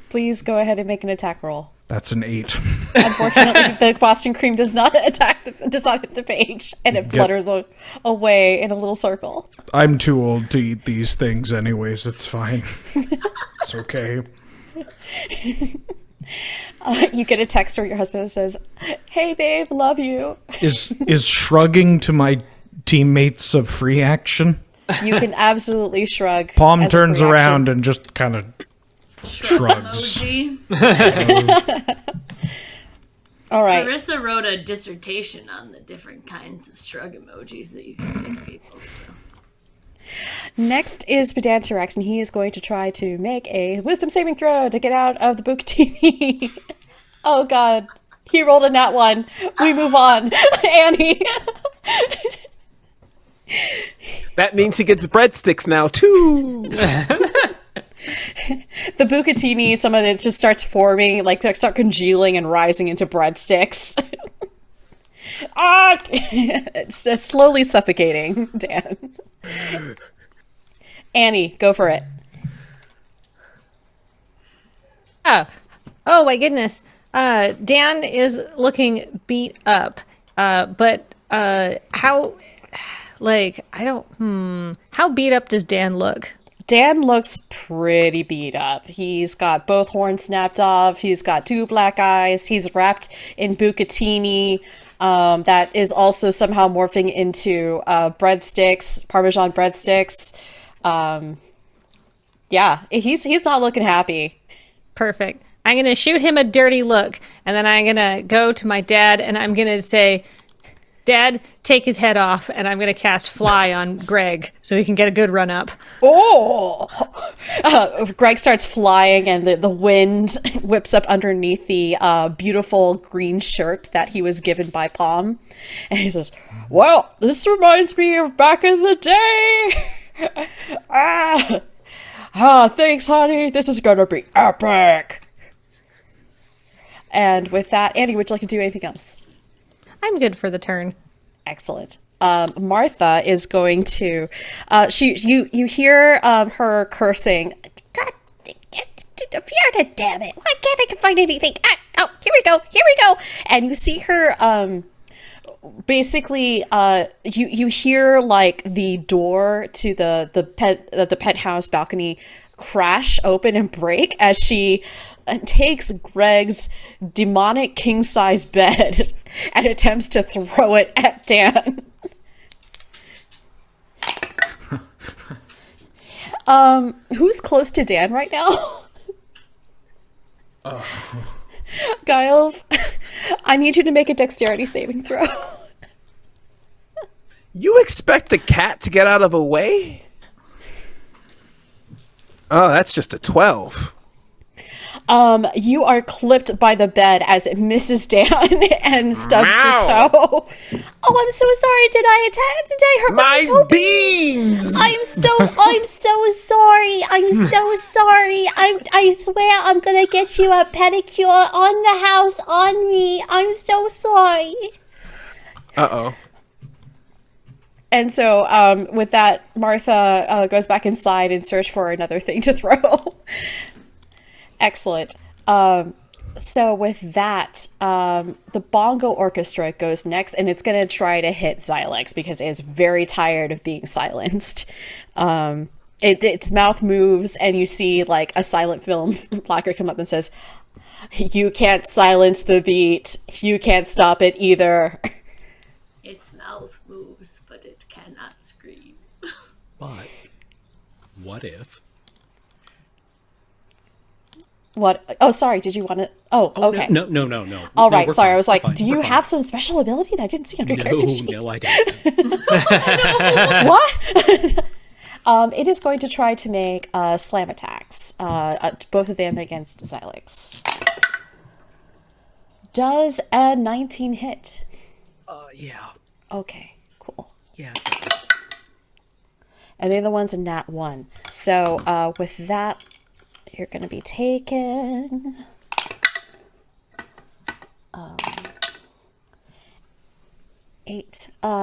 Please go ahead and make an attack roll. That's an 8. Unfortunately, the Boston Cream does not hit the page, and it flutters away in a little circle. I'm too old to eat these things anyways. It's fine. It's okay. You get a text from your husband that says, "Hey babe, love you." Is shrugging to my teammates a free action? You can absolutely shrug. Palm as a turns free action. around and just kind of shrugs. Emoji. All right. Clarissa wrote a dissertation on the different kinds of shrug emojis that you can give people. So. Next is Pedanterex, and he is going to try to make a wisdom saving throw to get out of the Bucatini. Oh god. He rolled a nat 1. We move on. Annie. That means he gets breadsticks now, too. The Bucatini, some of it just starts forming, like they start congealing and rising into breadsticks. It's slowly suffocating Dan. Annie, go for it. Oh my goodness. Dan is looking beat up. But how beat up does Dan look? Dan looks pretty beat up. He's got both horns snapped off. He's got 2 black eyes. He's wrapped in Bucatini. That is also somehow morphing into breadsticks, Parmesan breadsticks. Yeah, he's not looking happy. Perfect. I'm going to shoot him a dirty look, and then I'm going to go to my dad, and I'm going to say, Dad, take his head off, and I'm going to cast Fly on Greg so he can get a good run up. Oh! Greg starts flying, and the wind whips up underneath the beautiful green shirt that he was given by Palm. And he says, "Well, this reminds me of back in the day. Thanks, honey. This is going to be epic." And with that, Andy, would you like to do anything else? I'm good for the turn. Excellent. Martha is going to. You hear her cursing. God, Fiona, damn it! Why can't I find anything? Oh, here we go. And you see her basically, you hear like the door to the penthouse balcony crash open and break as she takes Greg's demonic king-size bed and attempts to throw it at Dan. Who's close to Dan right now? Guile, I need you to make a dexterity saving throw. You expect a cat to get out of a way? Oh, that's just a 12. You are clipped by the bed as it misses Dan and stubs your Meow. toe. Oh, I'm so sorry. Did I attack? Did I hurt my toe? My beans! I'm so sorry. I'm so sorry. I swear I'm gonna get you a pedicure on the house on me. I'm so sorry. Uh-oh. And so with that, Martha goes back inside and search for another thing to throw. Excellent. So with that, the bongo orchestra goes next, and it's going to try to hit Xylex because it is very tired of being silenced. Its mouth moves, and you see like a silent film placard come up and says, "You can't silence the beat. You can't stop it either." Its mouth moves, but it cannot scream. But what if? What? Oh, sorry. Did you want to? Oh, okay. No. All No, right. we're Sorry. fine, I was we're like, fine, do we're you fine. have some special ability that I didn't see on your character sheet? No, I don't. What? It is going to try to make slam attacks, both of them against Xylex. Does a 19 hit? Yeah. Okay, cool. Yeah, it does. And the other one's a nat 1. So with that, you're going to be taking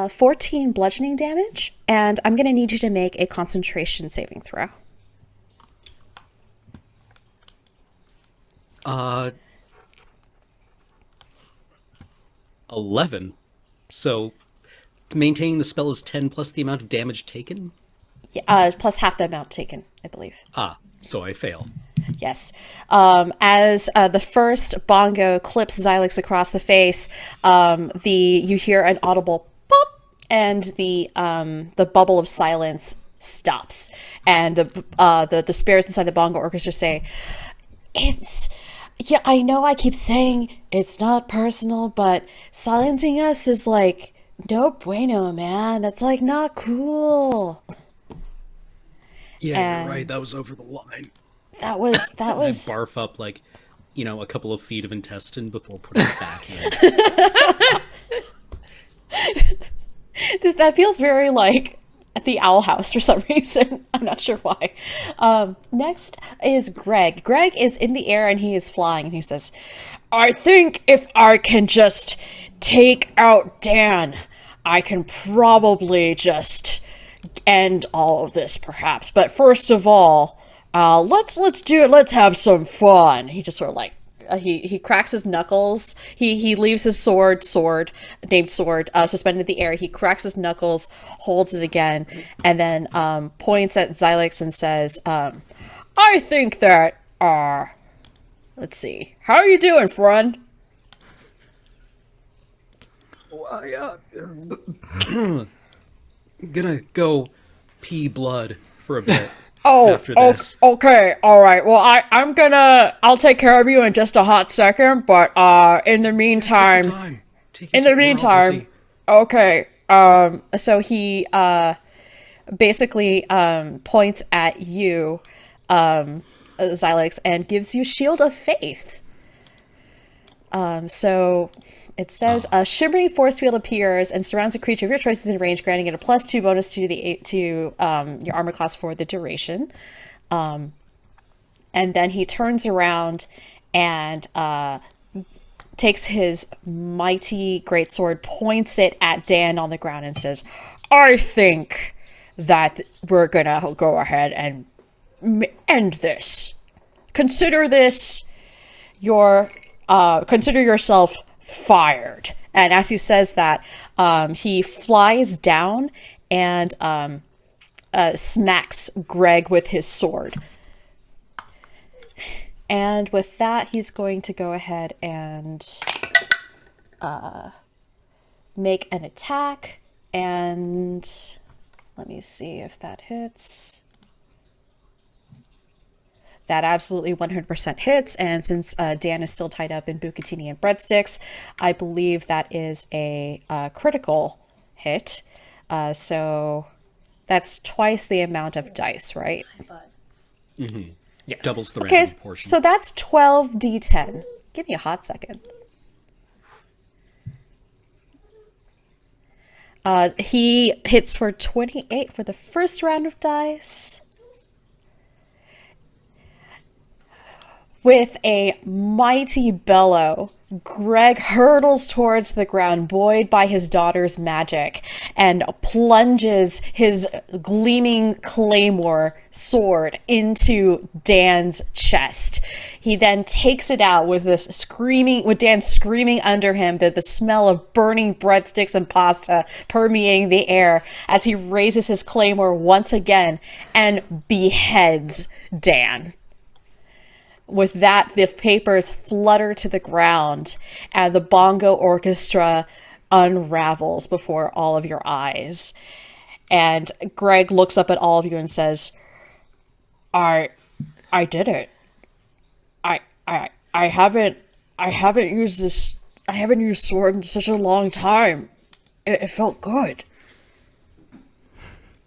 14 bludgeoning damage, and I'm going to need you to make a concentration saving throw. 11. So maintaining the spell is 10 plus the amount of damage taken? Yeah, plus half the amount taken, I believe. So I fail. Yes. As the first bongo clips Xylex across the face, you hear an audible pop, and the bubble of silence stops, and the spirits inside the bongo orchestra say, "Yeah, I know I keep saying it's not personal, but silencing us is like no bueno, man. That's like not cool." Yeah, And- you're right. That was over the line. That was I barf up like, a couple of feet of intestine before putting it back in. that feels very like at the Owl House for some reason. I'm not sure why. Next is Greg. Greg is in the air and he is flying, and he says, "I think if I can just take out Dan, I can probably just end all of this, perhaps. But first of all, let's do it. Let's have some fun." He just sort of like he cracks his knuckles. He leaves his sword named sword suspended in the air. He cracks his knuckles, holds it again, and then points at Xylex and says, "I think that let's see. How are you doing, friend?" I'm gonna go pee blood for a bit. Oh, after this. okay, all right. Well, I'll take care of you in just a hot second, but in the meantime, okay. So he basically points at you, Xylex, and gives you Shield of Faith. So it says a shimmering force field appears and surrounds a creature of your choice within range, granting it a +2 bonus to your armor class for the duration. And then he turns around and takes his mighty greatsword, points it at Dan on the ground, and says, "I think that we're gonna go ahead and end this. Consider yourself fired." And as he says that, he flies down and smacks Greg with his sword. And with that, he's going to go ahead and make an attack. And let me see if that hits. That absolutely 100% hits. And since Dan is still tied up in bucatini and breadsticks, I believe that is a critical hit. So that's twice the amount of dice, right? Mm-hmm. Yes. Doubles the Okay, random portion. so that's 12d10. Give me a hot second. He hits for 28 for the first round of dice. With a mighty bellow, Greg hurtles towards the ground, buoyed by his daughter's magic, and plunges his gleaming claymore sword into Dan's chest. He then takes it out with Dan screaming under him, the smell of burning breadsticks and pasta permeating the air as he raises his claymore once again and beheads Dan. With that, the papers flutter to the ground and the bongo orchestra unravels before all of your eyes. And Greg looks up at all of you and says, I did it. I haven't used sword in such a long time. It felt good.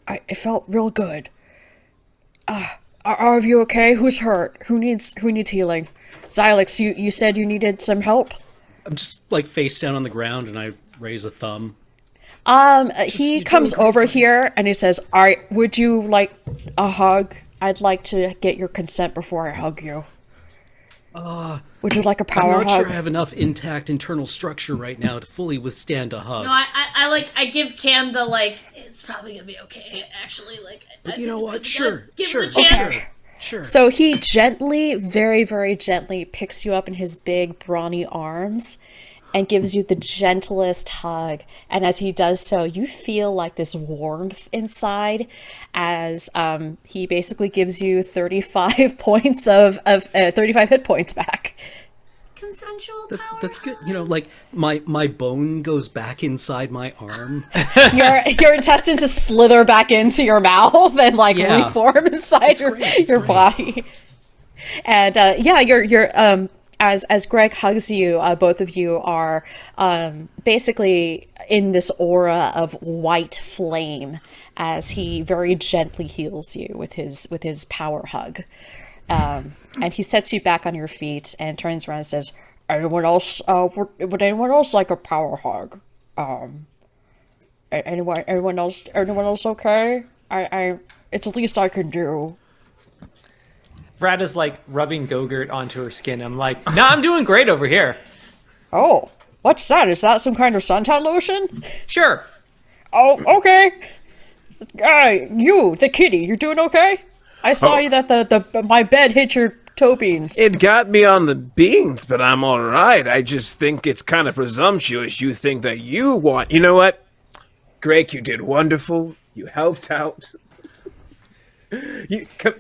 It felt real good. Are you okay? Who's hurt? Who needs healing? Xylix, you said you needed some help? I'm just like face down on the ground and I raise a thumb. He comes over here and he says, would you like a hug? I'd like to get your consent before I hug you. Would you like a power hug? I'm not sure I have enough intact internal structure right now to fully withstand a hug. No, I give Cam the it's probably gonna be okay. Actually, But you know what? Sure. Give him the chance. Okay. Sure. So he gently, very, very gently picks you up in his big, brawny arms and gives you the gentlest hug. And as he does so, you feel like this warmth inside as he basically gives you 35 points of 35 hit points back. Consensual power. That's good. You know, like my bone goes back inside my arm. Your intestines just slither back into your mouth and reform inside your body. And you're as Greg hugs you, both of you are basically in this aura of white flame as he very gently heals you with his power hug. And he sets you back on your feet and turns around and says, "Anyone else? Would anyone else like a power hug? Anyone else okay? It's the least I can do." Vrad is like rubbing Gogurt onto her skin. I'm like, nah, I'm doing great over here. Oh, what's that? Is that some kind of suntan lotion? Sure. Oh, okay. You, the kitty, you're doing okay? I saw you that my bed hit your toe beans. It got me on the beans, but I'm all right. I just think it's kind of presumptuous. You think that you want... You know what? Greg, you did wonderful. You helped out.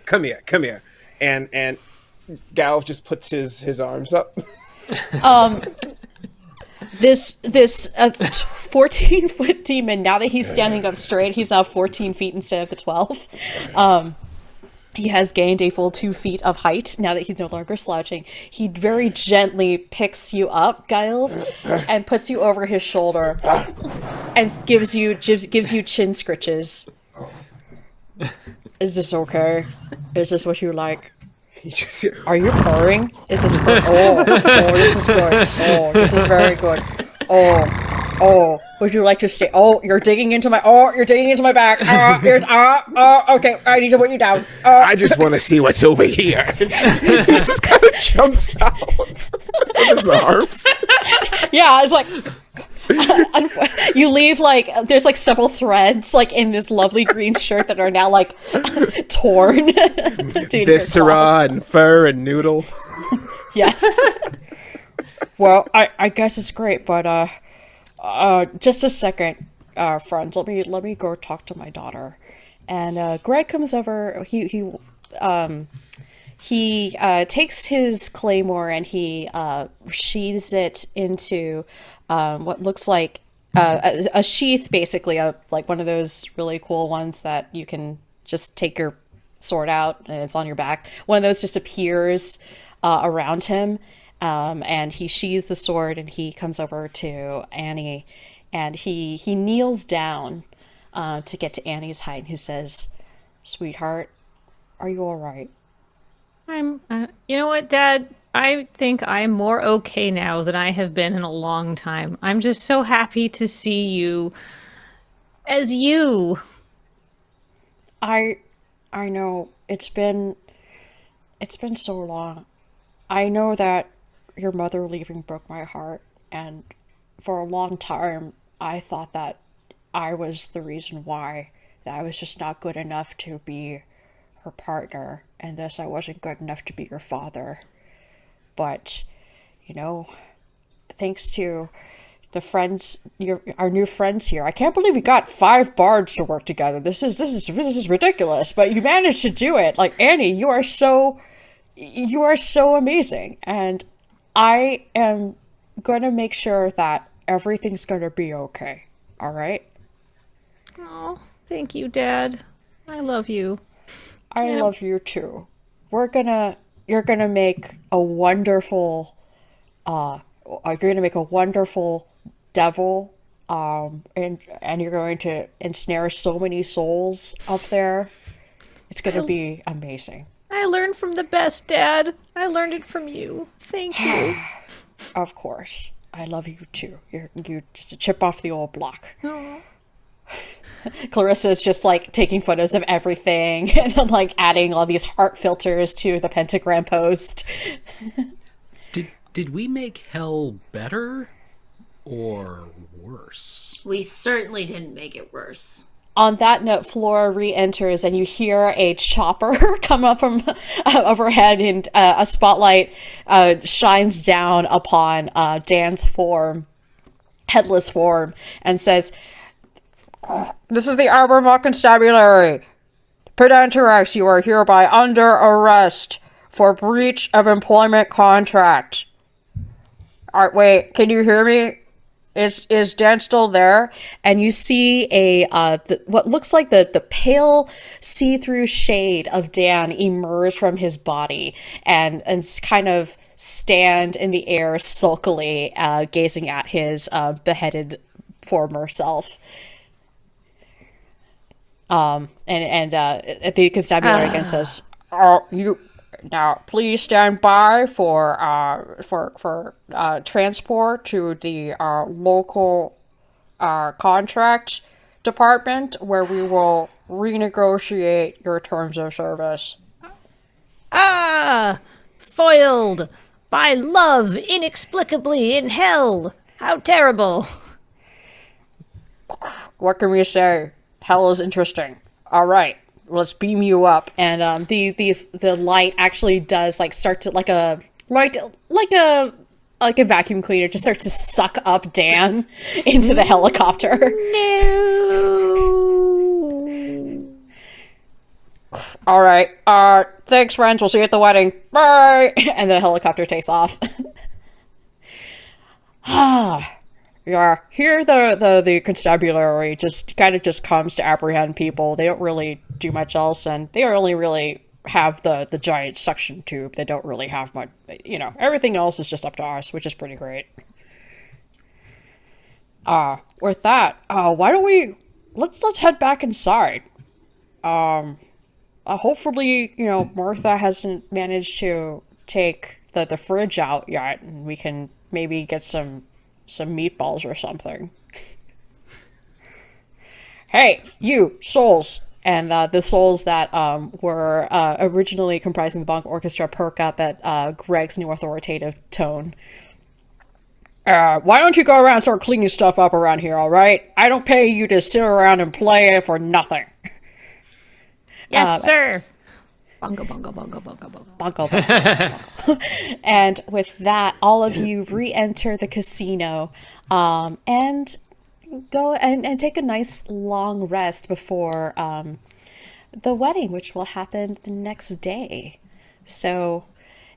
Come here. And Galv just puts his arms up. This 14-foot demon, now that he's standing up straight, he's now 14 feet instead of the 12. He has gained a full 2 feet of height now that he's no longer slouching. He very gently picks you up, Gylv, and puts you over his shoulder and gives you chin scritches. Is this okay? Is this what you like? Are you purring? Is this purring? Oh, this is good. Oh, this is very good. Oh, would you like to stay? Oh, you're digging into my back. Okay, I need to put you down. I just want to see what's over here. He just kind of jumps out with his arms. Yeah, it's like... you leave there's several threads in this lovely green shirt that are now torn. Viscera and fur and noodle. Yes. Well, I guess it's great, but Just a second, friends. Let me go talk to my daughter. And Greg comes over. He takes his claymore and he sheathes it into what looks like a sheath, basically, like one of those really cool ones that you can just take your sword out and it's on your back. One of those just appears around him, and he sheathes the sword and he comes over to Annie, and he kneels down to get to Annie's height, and he says, "Sweetheart, are you all right?" I'm, you know what, Dad? I think I'm more okay now than I have been in a long time. I'm just so happy to see you as you. I know it's been so long. I know that your mother leaving broke my heart, and for a long time I thought that I was the reason why, that I was just not good enough to be her partner, and thus I wasn't good enough to be your father. But, you know, thanks to the friends, our new friends here, I can't believe we got 5 bards to work together. This is ridiculous, but you managed to do it. Like, Annie, you are so amazing, and I am gonna make sure that everything's gonna be okay. All right? Oh, thank you, Dad. I love you. I love you too. You're gonna make a wonderful devil, and you're going to ensnare so many souls up there. It's gonna be amazing. I learned from the best, Dad. I learned it from you. Thank you. Of course. I love you too. You're just a chip off the old block. Oh. Clarissa is just like taking photos of everything and then like adding all these heart filters to the pentagram post. Did we make hell better or worse? We certainly didn't make it worse. On that note, Flora re-enters and you hear a chopper come up from overhead, and a spotlight shines down upon Dan's form, headless form, and says, "This is the Albemarle Constabulary. Pedanterex, you are hereby under arrest for breach of employment contract." Alright, wait, can you hear me? Is Dan still there? And you see what looks like the pale see-through shade of Dan emerge from his body and kind of stand in the air sulkily, gazing at his beheaded former self. And the constabulary again says, "You now please stand by for transport to the local contract department, where we will renegotiate your terms of service." Foiled by love inexplicably in hell. How terrible. What can we say? Hell is interesting. All right, let's beam you up. And the light actually does like start to like a vacuum cleaner just starts to suck up Dan into the helicopter. No. All right. Thanks, friends. We'll see you at the wedding. Bye. And the helicopter takes off. Yeah, here the constabulary just kind of just comes to apprehend people. They don't really do much else, and they only really have the giant suction tube. They don't really have much, everything else is just up to us, which is pretty great. With that, why don't we let's head back inside. Hopefully, Martha hasn't managed to take the fridge out yet, and we can maybe get some meatballs or something. Hey, you souls! And the souls that were originally comprising the Bonk Orchestra perk up at Greg's new authoritative tone. Why don't you go around and start cleaning stuff up around here, all right? I don't pay you to sit around and play it for nothing. Yes, sir. Bongo, bongo, bongo, bongo, bongo. Bongo, bongo, bongo, bongo. And with that, all of you re-enter the casino and go and take a nice long rest before the wedding, which will happen the next day. So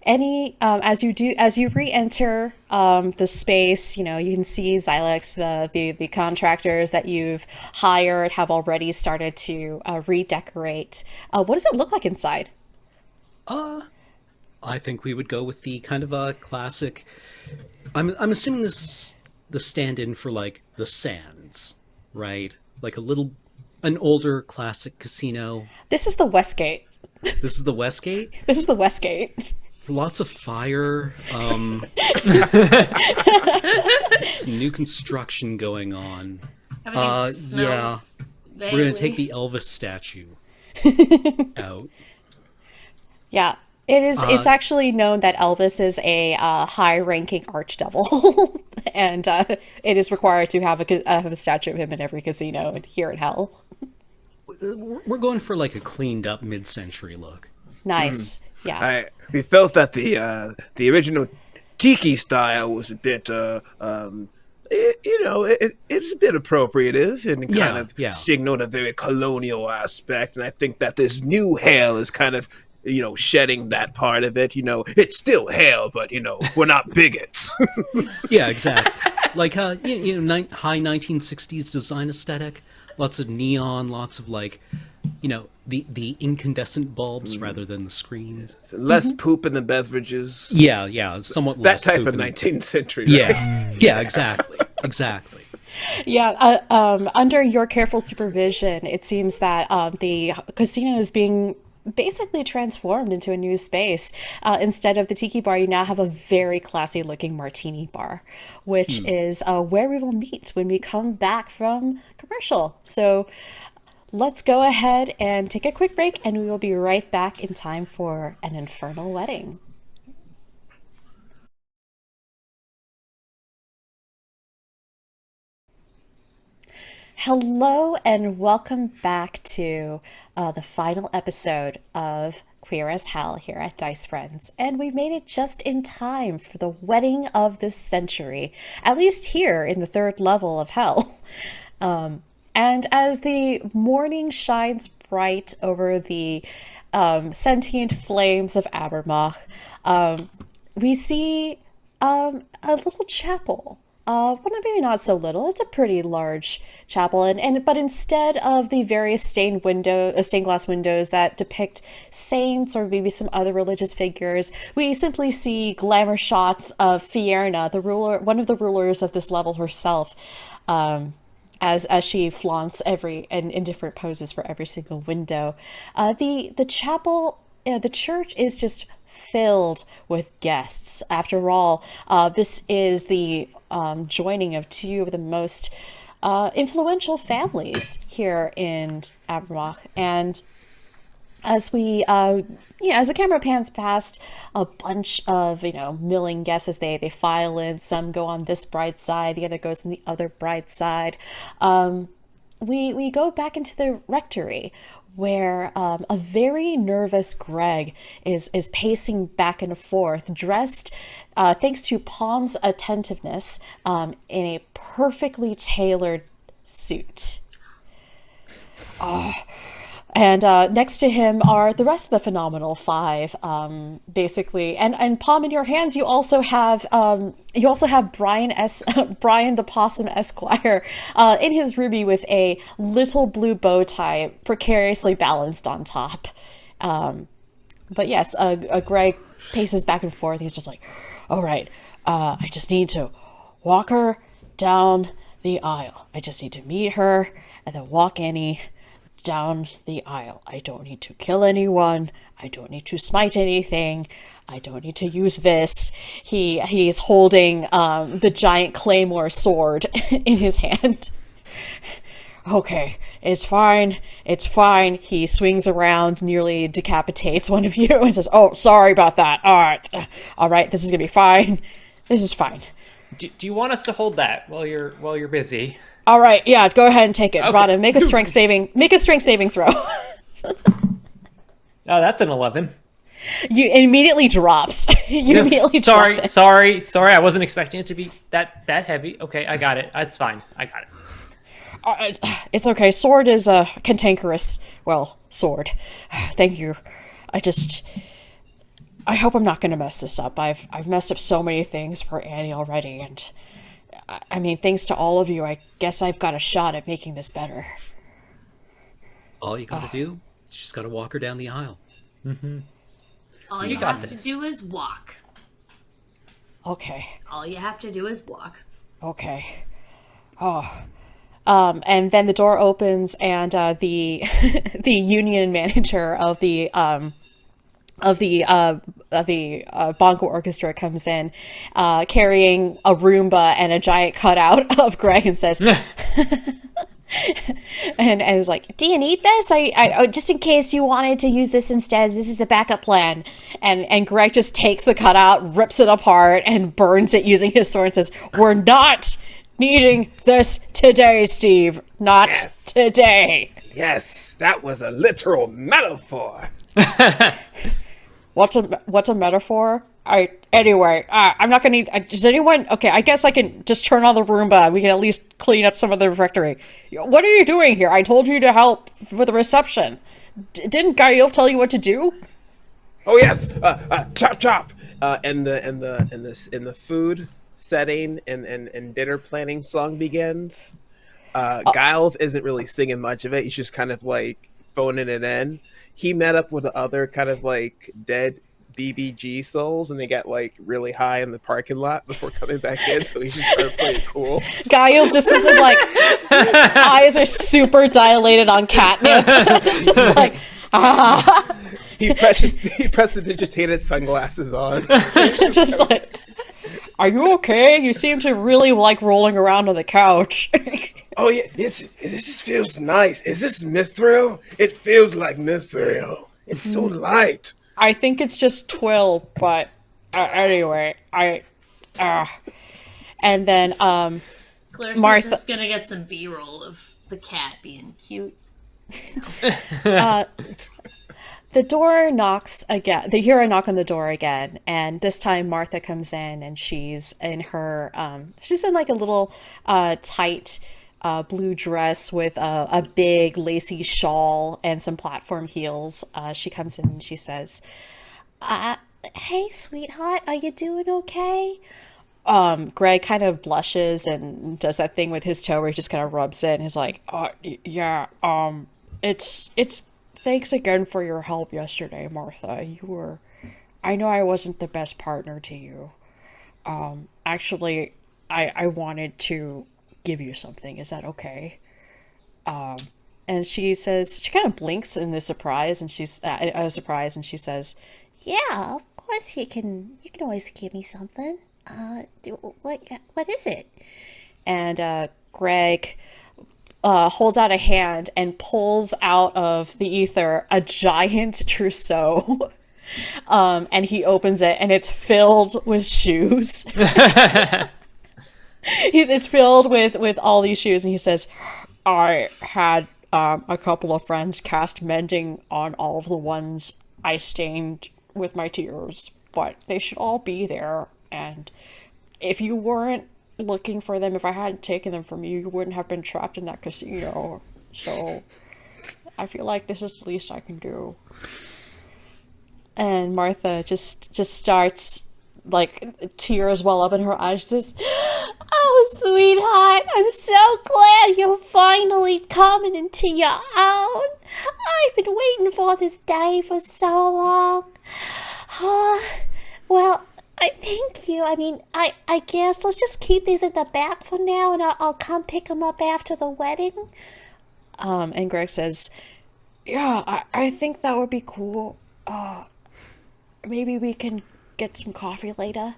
as you re-enter the space, you can see Xylex, the contractors that you've hired have already started to redecorate. What does it look like inside? I think we would go with the kind of a classic. I'm assuming this is the stand-in for like the Sands, right? Like an older classic casino. This is the Westgate. This is the Westgate. This is the Westgate. Lots of fire. Some new construction going on. Everything smells We're gonna take the Elvis statue out. Yeah, it is. It's actually known that Elvis is a high-ranking archdevil, and it is required to have a statue of him in every casino here in Hell. We're going for like a cleaned-up mid-century look. Nice. Yeah. We felt that the original tiki style was a bit it's a bit appropriative and kind of signaled a very colonial aspect, and I think that this new Hell is kind of shedding that part of it. It's still Hell, but we're not bigots. Yeah, exactly. Like high 1960s design aesthetic, lots of neon, lots of like the incandescent bulbs rather than the screens. Less poop in the beverages. Yeah, somewhat that less type poop of in the- 19th century. Yeah, exactly. Yeah. Under your careful supervision, it seems that the casino is being basically transformed into a new space. Instead of the tiki bar, you now have a very classy looking martini bar, which is where we will meet when we come back from commercial. So let's go ahead and take a quick break, and we will be right back in time for an infernal wedding. Hello and welcome back to the final episode of Queer as Hell here at Dice Friends. And we made it just in time for the wedding of this century, at least here in the third level of Hell. And as the morning shines bright over the sentient flames of Abermach, we see a little chapel. Well, maybe not so little. It's a pretty large chapel, but instead of the various stained glass windows that depict saints or maybe some other religious figures, we simply see glamour shots of Fierna, one of the rulers of this level herself, as she flaunts in different poses for every single window. The chapel, the church is just filled with guests. After all, this is the joining of two of the most influential families here in Abermach. And as we, as the camera pans past a bunch of, milling guests as they file in, some go on this bride side, the other goes on the other bride side. We go back into the rectory, where a very nervous Greg is pacing back and forth, dressed, thanks to Palm's attentiveness, in a perfectly tailored suit. And next to him are the rest of the Phenomenal Five, basically. And Palm, in your hands, you also have Brian the Possum Esquire, in his ruby with a little blue bow tie precariously balanced on top. But yes, Greg paces back and forth. He's just like, all right, I just need to walk her down the aisle. I just need to meet her and then walk Annie down the aisle. I don't need to kill anyone. I don't need to smite anything. I don't need to use this. He's holding the giant claymore sword in his hand. Okay, it's fine. It's fine. He swings around, nearly decapitates one of you, and says, "Oh, sorry about that. All right. This is gonna be fine. This is fine. Do you want us to hold that while you're busy? All right, yeah, go ahead and take it. Okay. Rada, make a strength saving throw. Oh, that's an 11. You immediately drops. You immediately sorry, drop it. sorry. I wasn't expecting it to be that heavy. Okay, I got it. That's fine. I got it. It's okay. Sword is a cantankerous. Well, sword. Thank you. I hope I'm not going to mess this up. I've messed up so many things for Annie already, and I mean, thanks to all of you, I guess I've got a shot at making this better. All you gotta do is just gotta walk her down the aisle. All you you got have this. to do is walk. Okay. All you have to do is walk. Okay. Oh. And then the door opens, and the the union manager of the bongo orchestra comes in, carrying a Roomba and a giant cutout of Greg, and says, and is like, "Do you need this? I just in case you wanted to use this instead. This is the backup plan." And Greg just takes the cutout, rips it apart, and burns it using his sword, and says, "We're not needing this today, Steve. Not today." Yes, that was a literal metaphor. What's a metaphor? Anyway, I'm not gonna need. Does anyone? Okay, I guess I can just turn on the Roomba and we can at least clean up some of the refectory. What are you doing here? I told you to help with the reception. Didn't Gael tell you what to do? Oh yes, chop chop. And the food setting and dinner planning song begins. Guile isn't really singing much of it. He's just kind of like phoning it in. He met up with the other kind of like dead BBG souls, and they got like really high in the parking lot before coming back in. So he just started playing cool. Gael just is like eyes are super dilated on catnip, just like He prestidigitated sunglasses on. just like. Are you okay? You seem to really like rolling around on the couch. Oh yeah, this feels nice. Is this mithril? It feels like mithril. It's so light. I think it's just twill, but anyway, and then Clarissa's Martha- just gonna get some B-roll of the cat being cute. the door knocks again. They hear a knock on the door again, and this time Martha comes in, and she's in her she's in like a little tight blue dress with a big lacy shawl and some platform heels. She comes in and she says, "Hey, sweetheart, are you doing okay?" Greg kind of blushes and does that thing with his toe where he just kind of rubs it, and he's like, "Yeah, it's thanks again for your help yesterday, Martha. I know I wasn't the best partner to you. Actually, I wanted to give you something. Is that okay?" And she says, she kind of blinks in the surprise, and she's surprised, and she says, Yeah, of course you can always give me something. What is it? and Greg holds out a hand and pulls out of the ether a giant trousseau. And he opens it, and it's filled with shoes. It's filled with all these shoes, and he says, "I had a couple of friends cast mending on all of the ones I stained with my tears, but they should all be there, and if you weren't looking for them, if I hadn't taken them from you, you wouldn't have been trapped in that casino, so I feel like this is the least I can do." And Martha just starts, like, tears well up in her eyes. She says, Oh, sweetheart, I'm so glad you're finally coming into your own. I've been waiting for this day for so long. Well, I thank you. I mean, I guess let's just keep these in the back for now, and I'll come pick them up after the wedding. and Greg says, "Yeah, I think that would be cool. Maybe we can get some coffee later."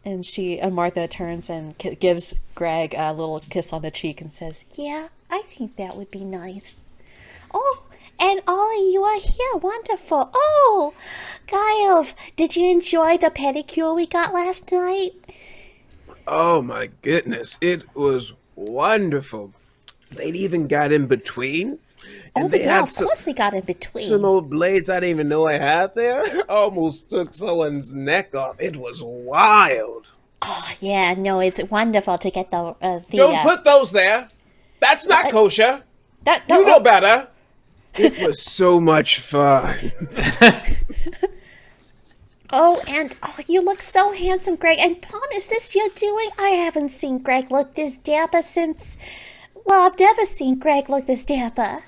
And Martha turns and gives Greg a little kiss on the cheek and says, Yeah, I think that would be nice. Oh, and all of you are here. Wonderful. Oh, Guile, did you enjoy the pedicure we got last night? Oh my goodness, it was wonderful. They'd even got in between. Oh, they yeah, had of course we got in between. some old blades I didn't even know I had there. Almost took someone's neck off. It was wild. Oh, yeah, no, it's wonderful to get Don't put those there. That's not kosher. that. No, You know better. It was so much fun. Oh, and you look so handsome, Greg. And Palm, is this your doing? I haven't seen Greg look this dapper since. Well, I've never seen Greg look this dapper.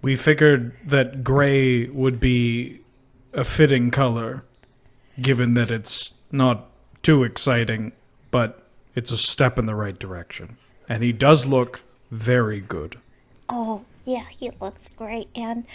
We figured that gray would be a fitting color, given that it's not too exciting, but it's a step in the right direction. And he does look very good. Oh, yeah, he looks great. And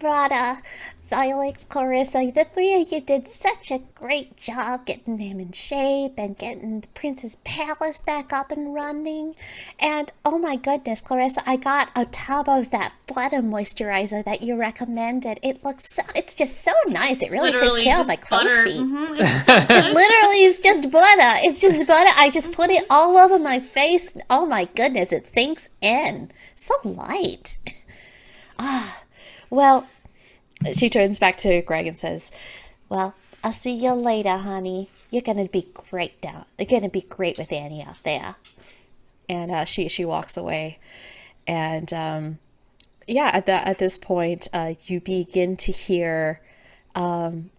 Rada, Xylix, Clarissa, the three of you did such a great job getting him in shape and getting the Prince's Palace back up and running. And oh my goodness, Clarissa, I got a tub of that butter moisturizer that you recommended. It's just so nice. It really takes Literally care of my just crow's butter. feet. It's so good. It literally is just butter. It's just butter. I just put it all over my face. Oh my goodness, it sinks in. So light. Well, she turns back to Greg and says, well, I'll see you later, honey. You're going to be great You're going to be great with Annie out there. And she walks away. And at this point, you begin to hear some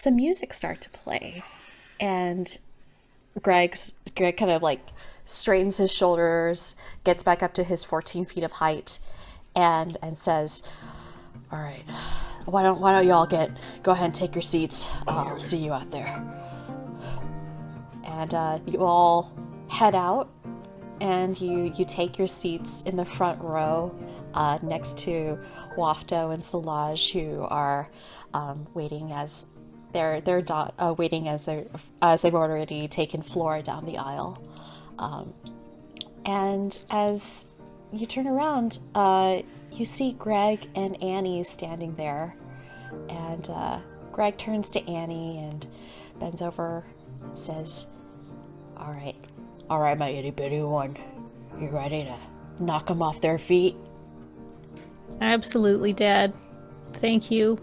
music start to play. And Greg kind of like straightens his shoulders, gets back up to his 14 feet of height, and says, all right, why don't y'all go ahead and take your seats. I'll see you out there. And you all head out, and you take your seats in the front row next to Wafto and Solage, who are waiting as they've already taken Flora down the aisle. And as you turn around, you see Greg and Annie standing there. And Greg turns to Annie and bends over and says, all right, my itty bitty one. You ready to knock them off their feet? Absolutely, Dad. Thank you.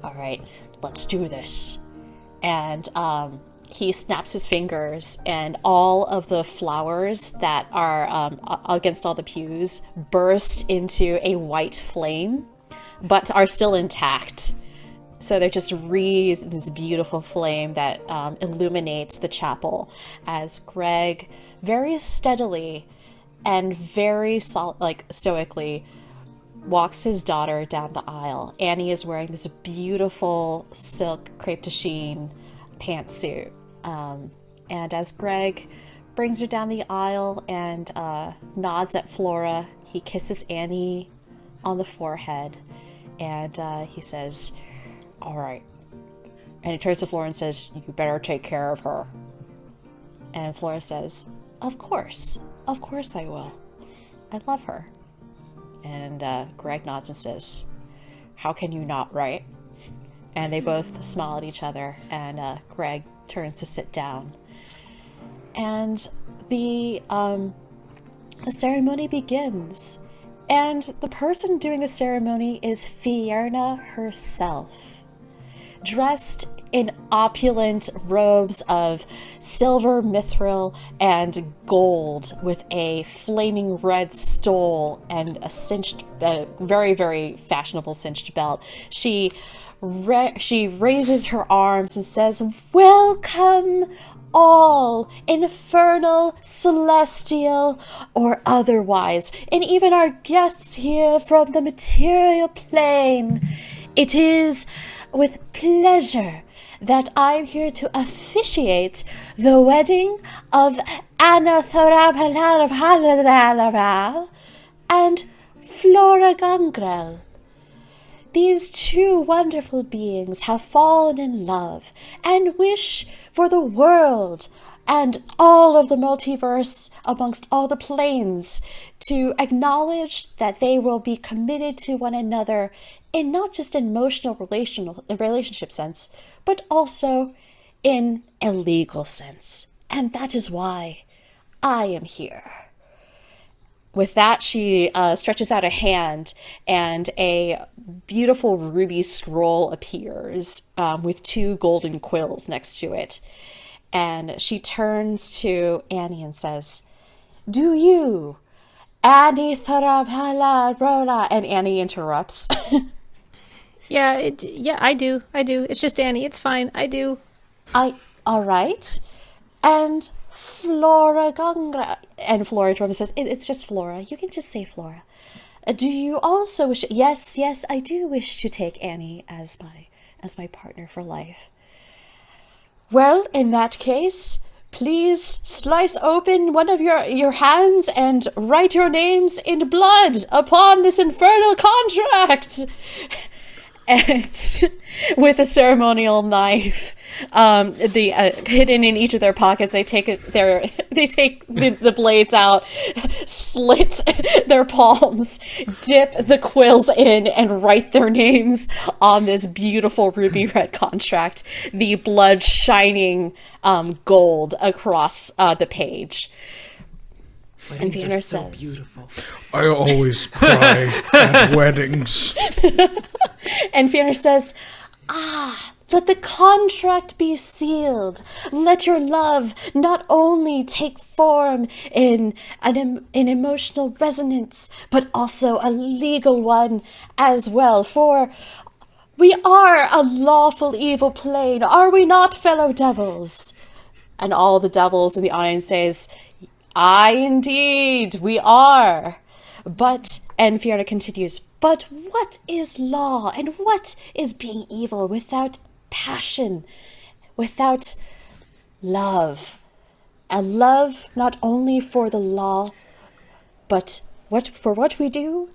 All right, let's do this. And he snaps his fingers, and all of the flowers that are against all the pews burst into a white flame, but are still intact. So they're just wreathed in this beautiful flame that illuminates the chapel as Greg very steadily and very stoically walks his daughter down the aisle. Annie is wearing this beautiful silk crepe de chine pantsuit. And as Greg brings her down the aisle and nods at Flora, he kisses Annie on the forehead, and he says, all right. And he turns to Flora and says, you better take care of her. And Flora says, of course I will. I love her. And Greg nods and says, how can you not, right? And they both smile at each other, and Greg turns to sit down. And the ceremony begins. And the person doing the ceremony is Fierna herself, dressed in opulent robes of silver mithril and gold, with a flaming red stole and a cinched, very, very fashionable cinched belt. She raises her arms and says, welcome all, infernal, celestial, or otherwise, and even our guests here from the material plane. It is with pleasure that I'm here to officiate the wedding of Anna Thorab and Flora Gangrel. These two wonderful beings have fallen in love and wish for the world and all of the multiverse amongst all the planes to acknowledge that they will be committed to one another in not just an emotional relationship sense, but also in a legal sense. And that is why I am here. with that, she stretches out a hand, and a beautiful ruby scroll appears with 2 golden quills next to it. And she turns to Annie and says, "Do you, Annie Tharabhala Rola?" And Annie interrupts. Yeah, I do. It's just Annie. It's fine. I do. All right. And Flora Gongra. And Flora interrupts and says, "It's just Flora. You can just say Flora. Do you also wish..." Yes, I do wish to take Annie as my partner for life. Well, in that case, please slice open one of your hands and write your names in blood upon this infernal contract. And with a ceremonial knife, hidden in each of their pockets, they take the blades out, slit their palms, dip the quills in, and write their names on this beautiful ruby red contract. The blood shining gold across the page. And Fiona says, beautiful. I always cry at weddings. And Fiona says, let the contract be sealed. Let your love not only take form in an emotional resonance, but also a legal one as well. For we are a lawful evil plane, are we not, fellow devils? And all the devils in the audience says, "Aye, indeed, we are." But, and Fiona continues, "But what is law, and what is being evil without passion, without love? A love not only for the law, but for what we do,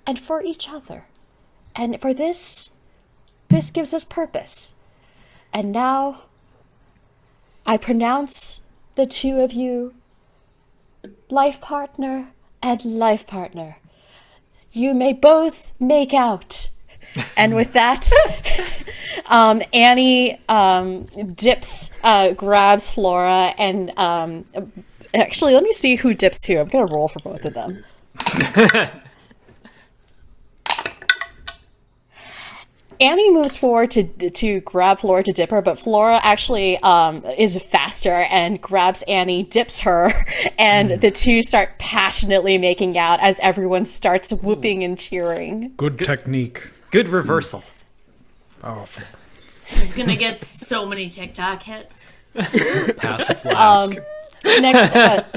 and for each other. And for this gives us purpose. And now, I pronounce the 2 of you life partner and life partner. You may both make out." And with that, Annie dips, grabs Flora, and actually, let me see who dips who. I'm going to roll for both of them. Annie moves forward to grab Flora to dip her, but Flora actually is faster and grabs Annie, dips her, and the 2 start passionately making out as everyone starts whooping and cheering. Good technique. Good reversal. Powerful. He's gonna get so many TikTok hits. Pass a flask. Next,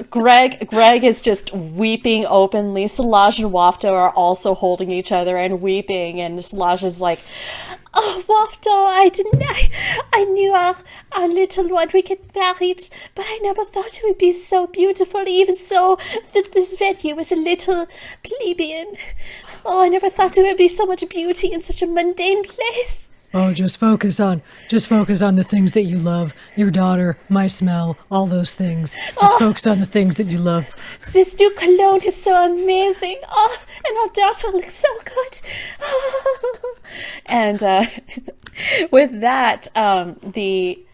Greg is just weeping openly. Solage and Wafto are also holding each other and weeping, and Solage is like, "Oh, Wafto, I knew our little one would get married, but I never thought it would be so beautiful, even so that this venue was a little plebeian. Oh, I never thought there would be so much beauty in such a mundane place." Oh, just focus on the things that you love. Your daughter, my smell, all those things. Just focus on the things that you love. This new cologne is so amazing. Oh, and our daughter looks so good. And with that, we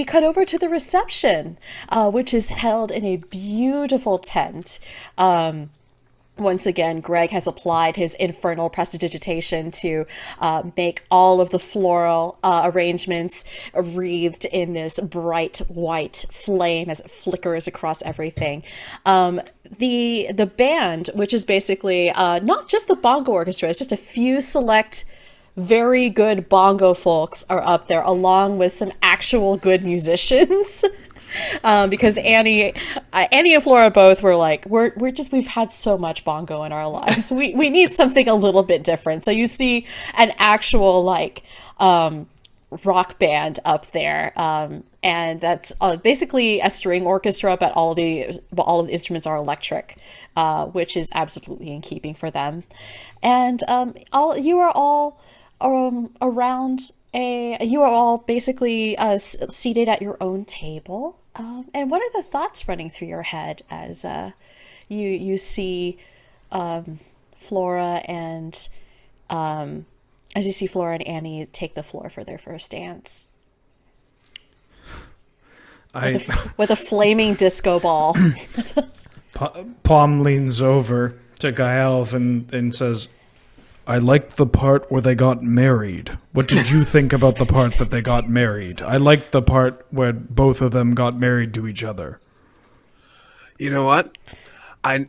cut over to the reception, which is held in a beautiful tent. Once again, Greg has applied his infernal prestidigitation to make all of the floral arrangements wreathed in this bright white flame as it flickers across everything. The band, which is basically not just the bongo orchestra, it's just a few select very good bongo folks are up there, along with some actual good musicians. Because Annie and Flora both were like, we've had so much bongo in our lives. We need something a little bit different. So you see an actual rock band up there, and that's basically a string orchestra, but all of the instruments are electric, which is absolutely in keeping for them. And you are all basically seated at your own table. And what are the thoughts running through your head as you see Flora and Annie take the floor for their first dance? With a flaming disco ball. Palm leans over to Gaelf and says, I liked the part where they got married. What did you think about the part that they got married? I liked the part where both of them got married to each other. You know what? I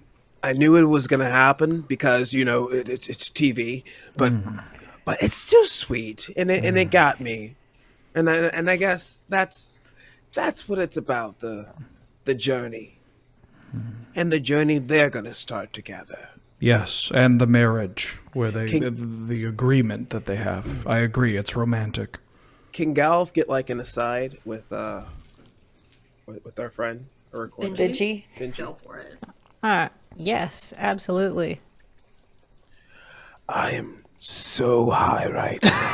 knew it was gonna happen because it's TV, but it's still sweet, and it got me, and I guess that's what it's about, the journey, and the journey they're gonna start together. Yes, and the marriage, where the agreement that they have. I agree, it's romantic. Can Galv get like an aside with our friend or Vinci? Go for it. Yes, absolutely. I am so high right now.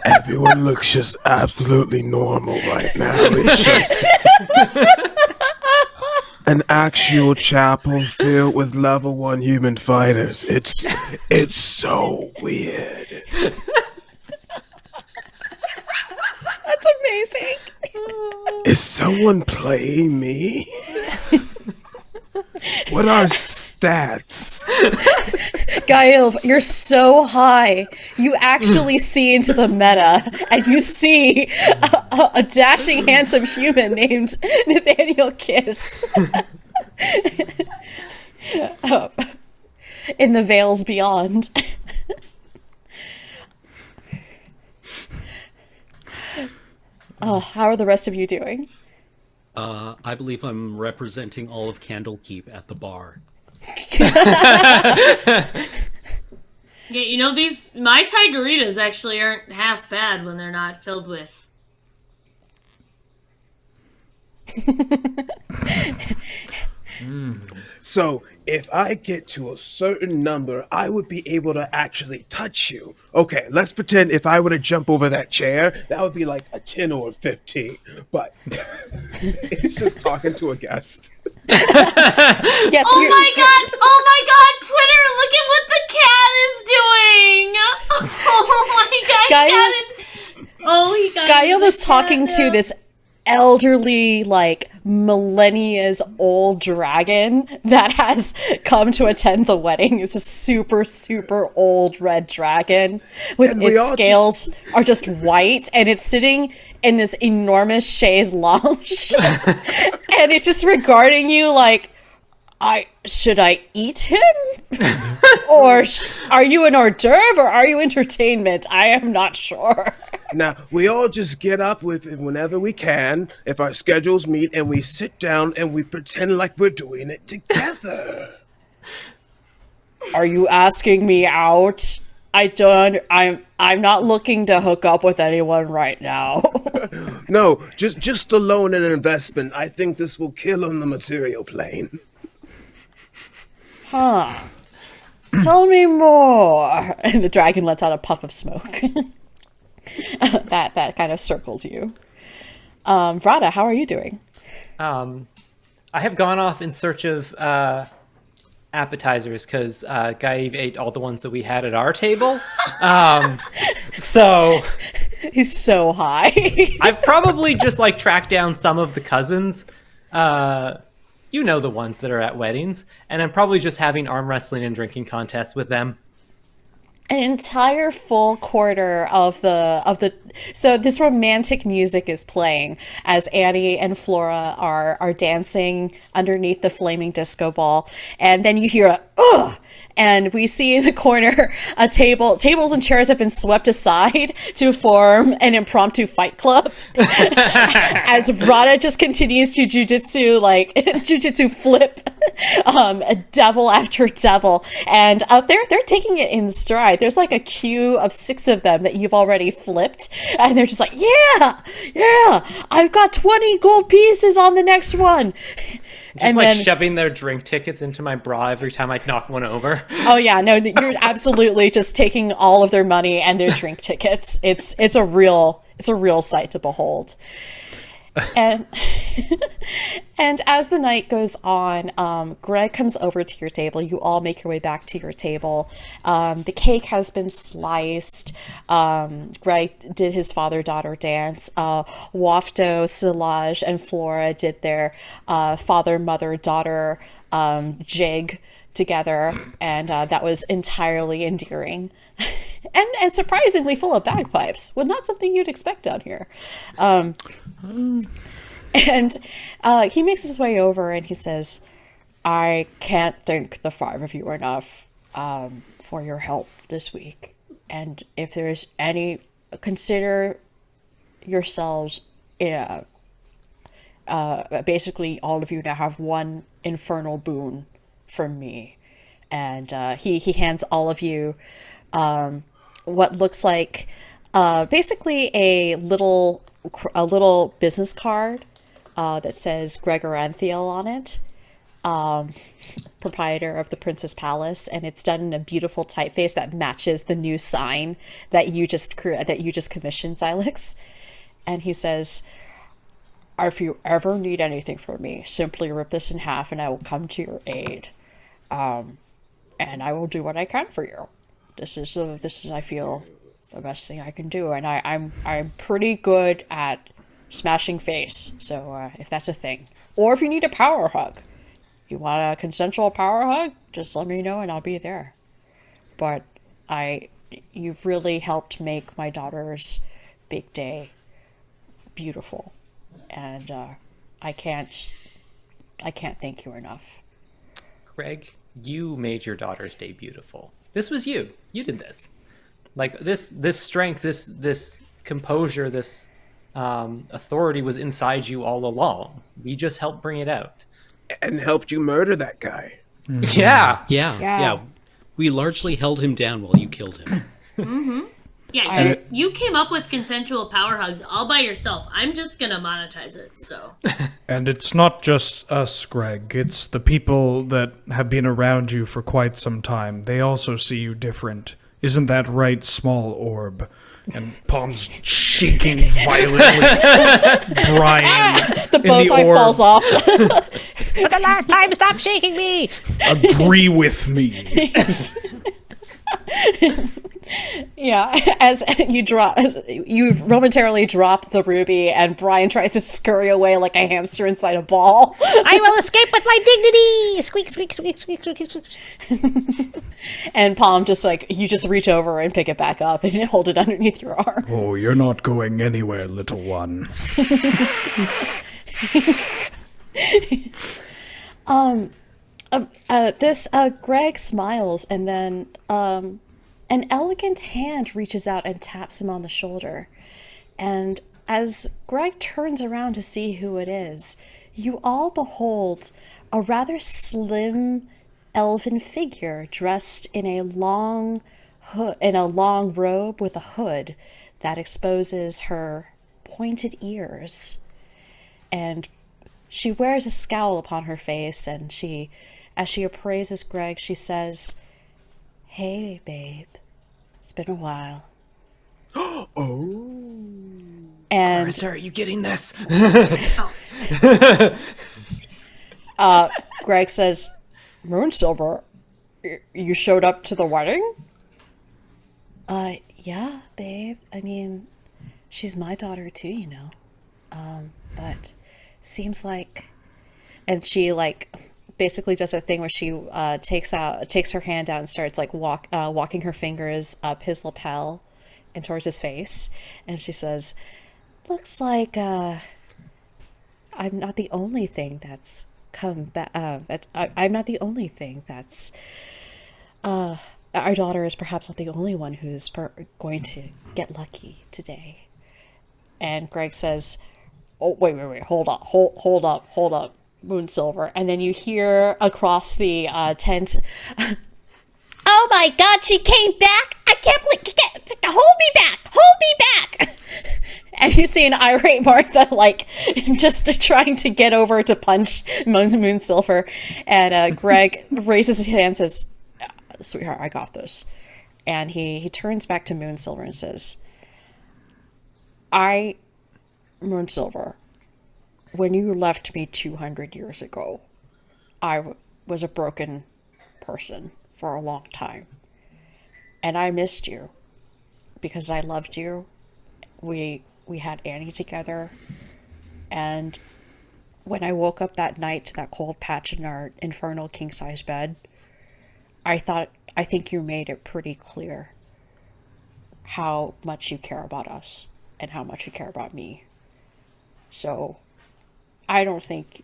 Everyone looks just absolutely normal right now. It's just an actual chapel filled with level 1 human fighters. It's so weird. That's amazing. Is someone playing me? What are stats? Gaelv, you're so high. You actually see into the meta, and you see a dashing, handsome human named Nathaniel Kiss in the Veils Beyond. How are the rest of you doing? I believe I'm representing all of Candlekeep at the bar. Yeah, these my Tigeritas actually aren't half bad when they're not filled with. So, if I get to a certain number, I would be able to actually touch you. Okay, let's pretend if I were to jump over that chair, that would be like a 10 or a 15. But it's just talking to a guest. Yes. Oh my god, Twitter, look at what the cat is doing! Oh my god, he got Gaia was talking to this elderly, like, millennia old dragon that has come to attend the wedding. It's a super, super old red dragon with its scales are just white, and it's sitting in this enormous chaise lounge. And it's just regarding you like, should I eat him? Or are you an hors d'oeuvre or are you entertainment? I am not sure. Now, we all just get up with it whenever we can, if our schedules meet, and we sit down and we pretend like we're doing it together. Are you asking me out? I'm not looking to hook up with anyone right now. No, just a loan and an investment. I think this will kill on the material plane. Huh. Tell me more. And the dragon lets out a puff of smoke. that kind of circles you. Vrada, how are you doing? I have gone off in search of appetizers because Gaev ate all the ones that we had at our table. So he's so high. I've probably just tracked down some of the cousins. The ones that are at weddings, and I'm probably just having arm wrestling and drinking contests with them. An entire full quarter of the so this romantic music is playing as Annie and Flora are dancing underneath the flaming disco ball, and then you hear a ugh, and we see in the corner tables and chairs have been swept aside to form an impromptu fight club. As Vrada just continues to jujitsu flip devil after devil, and they're taking it in stride. There's like a queue of 6 of them that you've already flipped, and they're just like, yeah, I've got 20 gold pieces on the next one. Just shoving their drink tickets into my bra every time I knock one over. Oh yeah, no, you're absolutely just taking all of their money and their drink tickets. It's a real sight to behold. And and as the night goes on, Greg comes over to your table. You all make your way back to your table. The cake has been sliced. Greg did his father-daughter dance. Wafto, Silaj, and Flora did their father-mother-daughter jig together, and that was entirely endearing. And surprisingly full of bagpipes. Well, not something you'd expect down here. And he makes his way over and he says, I can't thank the five of you enough for your help this week. And if there's any, consider yourselves in basically all of you now have one infernal boon from me. And he hands all of you what looks like basically a little business card that says Gregor Anthiel on it, proprietor of the Princess Palace, and it's done in a beautiful typeface that matches the new sign that you just commissioned, Xylix. And he says, if you ever need anything from me, simply rip this in half and I will come to your aid. And I will do what I can for you. This is I feel the best thing I can do, and I'm pretty good at smashing face. So if that's a thing, or if you need a power hug, you want a consensual power hug, just let me know and I'll be there. But you've really helped make my daughter's big day beautiful, and I can't thank you enough. Greg, you made your daughter's day beautiful. This was you. You did this. Like this strength, this composure, this authority was inside you all along. We just helped bring it out. And helped you murder that guy. Mm-hmm. Yeah. We largely held him down while you killed him. Mm-hmm. Yeah, you came up with consensual power hugs all by yourself. I'm just gonna monetize it, so. And it's not just us, Greg. It's the people that have been around you for quite some time. They also see you different. Isn't that right, small orb? And palms shaking violently. Brian. The bow tie falls off. For the last time, stop shaking me! Agree with me. Yeah, as you momentarily drop the ruby, and Brian tries to scurry away like a hamster inside a ball. I will escape with my dignity! Squeak, squeak, squeak, squeak, squeak, squeak. And Palm you just reach over and pick it back up and hold it underneath your arm. Oh, you're not going anywhere, little one. Greg smiles, and then an elegant hand reaches out and taps him on the shoulder. And as Greg turns around to see who it is, you all behold a rather slim elven figure dressed in a long robe with a hood that exposes her pointed ears. And she wears a scowl upon her face, and as she appraises Greg, she says, "Hey, babe. It's been a while." Oh. And Clarissa, are you getting this? Greg says, "Moonsilver, you showed up to the wedding?" Yeah, babe. I mean, she's my daughter too, you know. But seems like, and she basically does a thing where she takes her hand out and starts walking her fingers up his lapel and towards his face, and she says, "Looks like I'm not the only thing that's come back. I'm not the only thing that's our daughter is perhaps not the only one who's going to get lucky today." And Greg says, "Oh, wait, hold up, Moonsilver." And then you hear across the tent, "Oh my God, she came back! I can't believe, hold me back! And you see an irate Martha, just trying to get over to punch Moonsilver. And Greg raises his hand and says, "Sweetheart, I got this." And he turns back to Moonsilver and says, Moonsilver, when you left me 200 years ago, I was a broken person for a long time. And I missed you because I loved you. We had Annie together. And when I woke up that night to that cold patch in our infernal king-size bed, I think you made it pretty clear how much you care about us and how much you care about me. So I don't think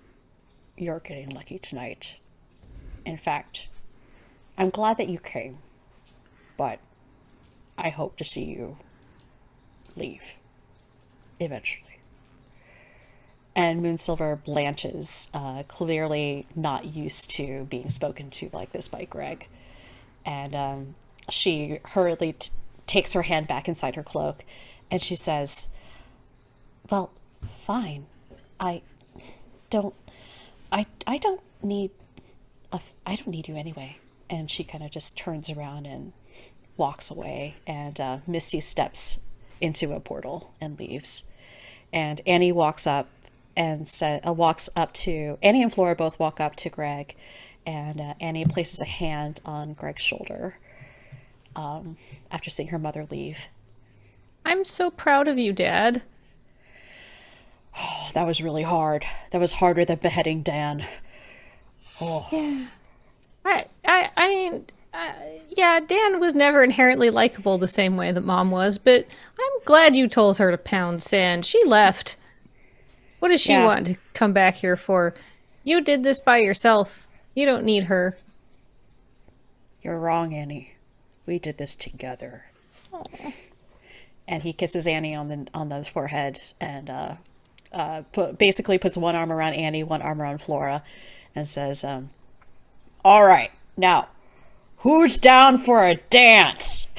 you're getting lucky tonight. In fact, I'm glad that you came, but I hope to see you leave eventually. And Moonsilver blanches, clearly not used to being spoken to like this by Greg. And she hurriedly takes her hand back inside her cloak, and she says, "Well, fine. I don't need you anyway." And she kind of just turns around and walks away, and Misty steps into a portal and leaves. And Annie walks up and Annie and Flora both walk up to Greg, and Annie places a hand on Greg's shoulder after seeing her mother leave. I'm so proud of you, Dad. Oh, that was really hard. That was harder than beheading Dan. Oh. Yeah. I mean, yeah, Dan was never inherently likable the same way that Mom was, but I'm glad you told her to pound sand. She left. What does she want to come back here for? You did this by yourself. You don't need her. You're wrong, Annie. We did this together. Aww. And he kisses Annie on the forehead and basically puts one arm around Annie, one arm around Flora, and says, "All right, now, who's down for a dance?"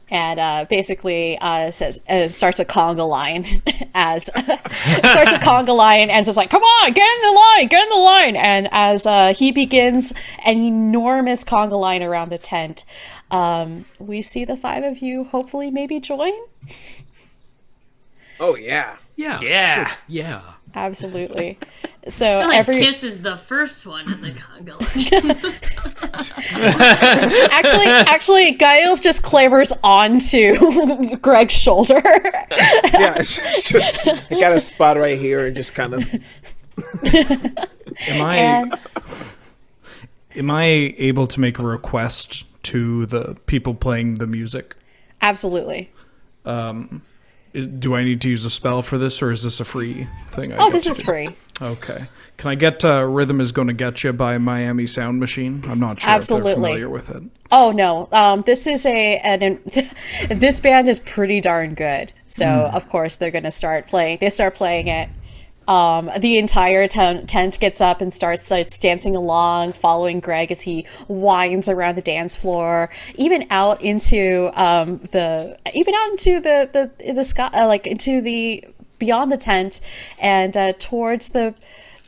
And basically starts a conga line as starts a conga line and says like, "Come on, get in the line!" And as he begins an enormous conga line around the tent, we see the five of you hopefully maybe join. Oh yeah. Yeah. Yeah. Sure. Yeah. Absolutely. So I feel like Kiss is the first one in the conga line. actually, Gail just clambers onto Greg's shoulder. Yeah, it's just I got a spot right here and just kind of. Am I able to make a request to the people playing the music? Absolutely. Do I need to use a spell for this, or is this a free thing? This is free. Okay. Can I get Rhythm is Gonna Get You by Miami Sound Machine? I'm not sure Absolutely. if they're familiar with it. Oh, no. This is this band is pretty darn good. So, of course, they're going to start playing. They start playing it. The entire tent gets up and starts dancing along, following Greg as he winds around the dance floor, even out into the sky, like into the beyond the tent, and towards the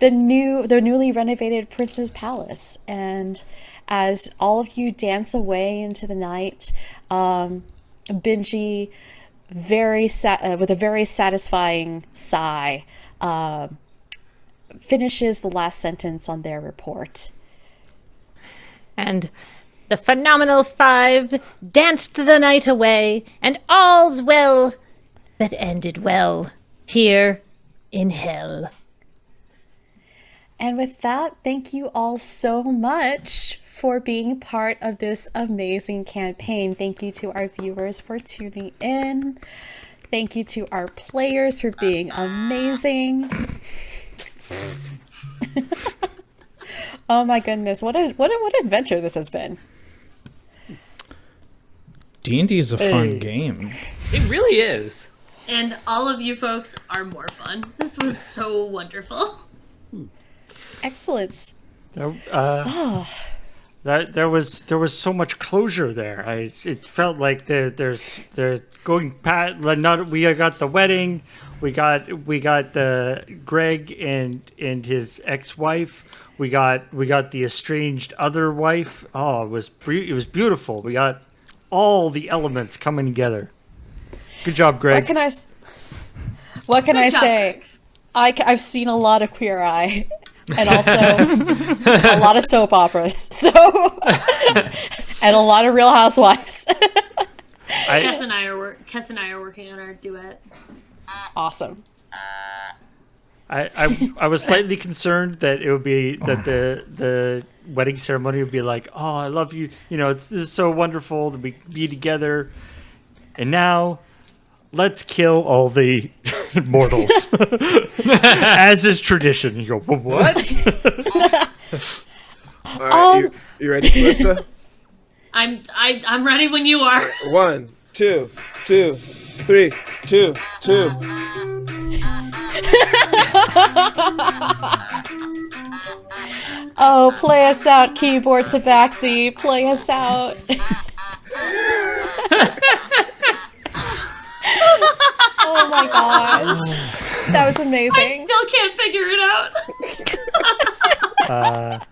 newly renovated Prince's Palace. And as all of you dance away into the night, Benji, with a very satisfying sigh, finishes the last sentence on their report. And the phenomenal five danced the night away, and all's well that ended well here in hell. And with that, thank you all so much for being part of this amazing campaign. Thank you to our viewers for tuning in. Thank you to our players for being amazing. Oh my goodness, what an adventure this has been. D&D is a fun game. It really is. And all of you folks are more fun. This was so wonderful. Excellent. There was so much closure there. It felt like they're going past. We got the wedding, we got the Greg and his ex-wife. We got the estranged other wife. Oh, it was beautiful. We got all the elements coming together. Good job, Greg. What can Good I job, say? Greg. I've seen a lot of Queer Eye, and also a lot of soap operas, so and a lot of Real Housewives. Kes and I are working on our duet. Awesome. I was slightly concerned that it would be that the wedding ceremony would be like, oh, I love you. This is so wonderful that we be together. And now, let's kill all the mortals, as is tradition. You go, what? All right, you ready, Clarissa? I'm ready when you are. 1, 2, 2, 3, 2, 2. Oh, play us out, keyboard tabaxi. Play us out. Oh my gosh. That was amazing. I still can't figure it out.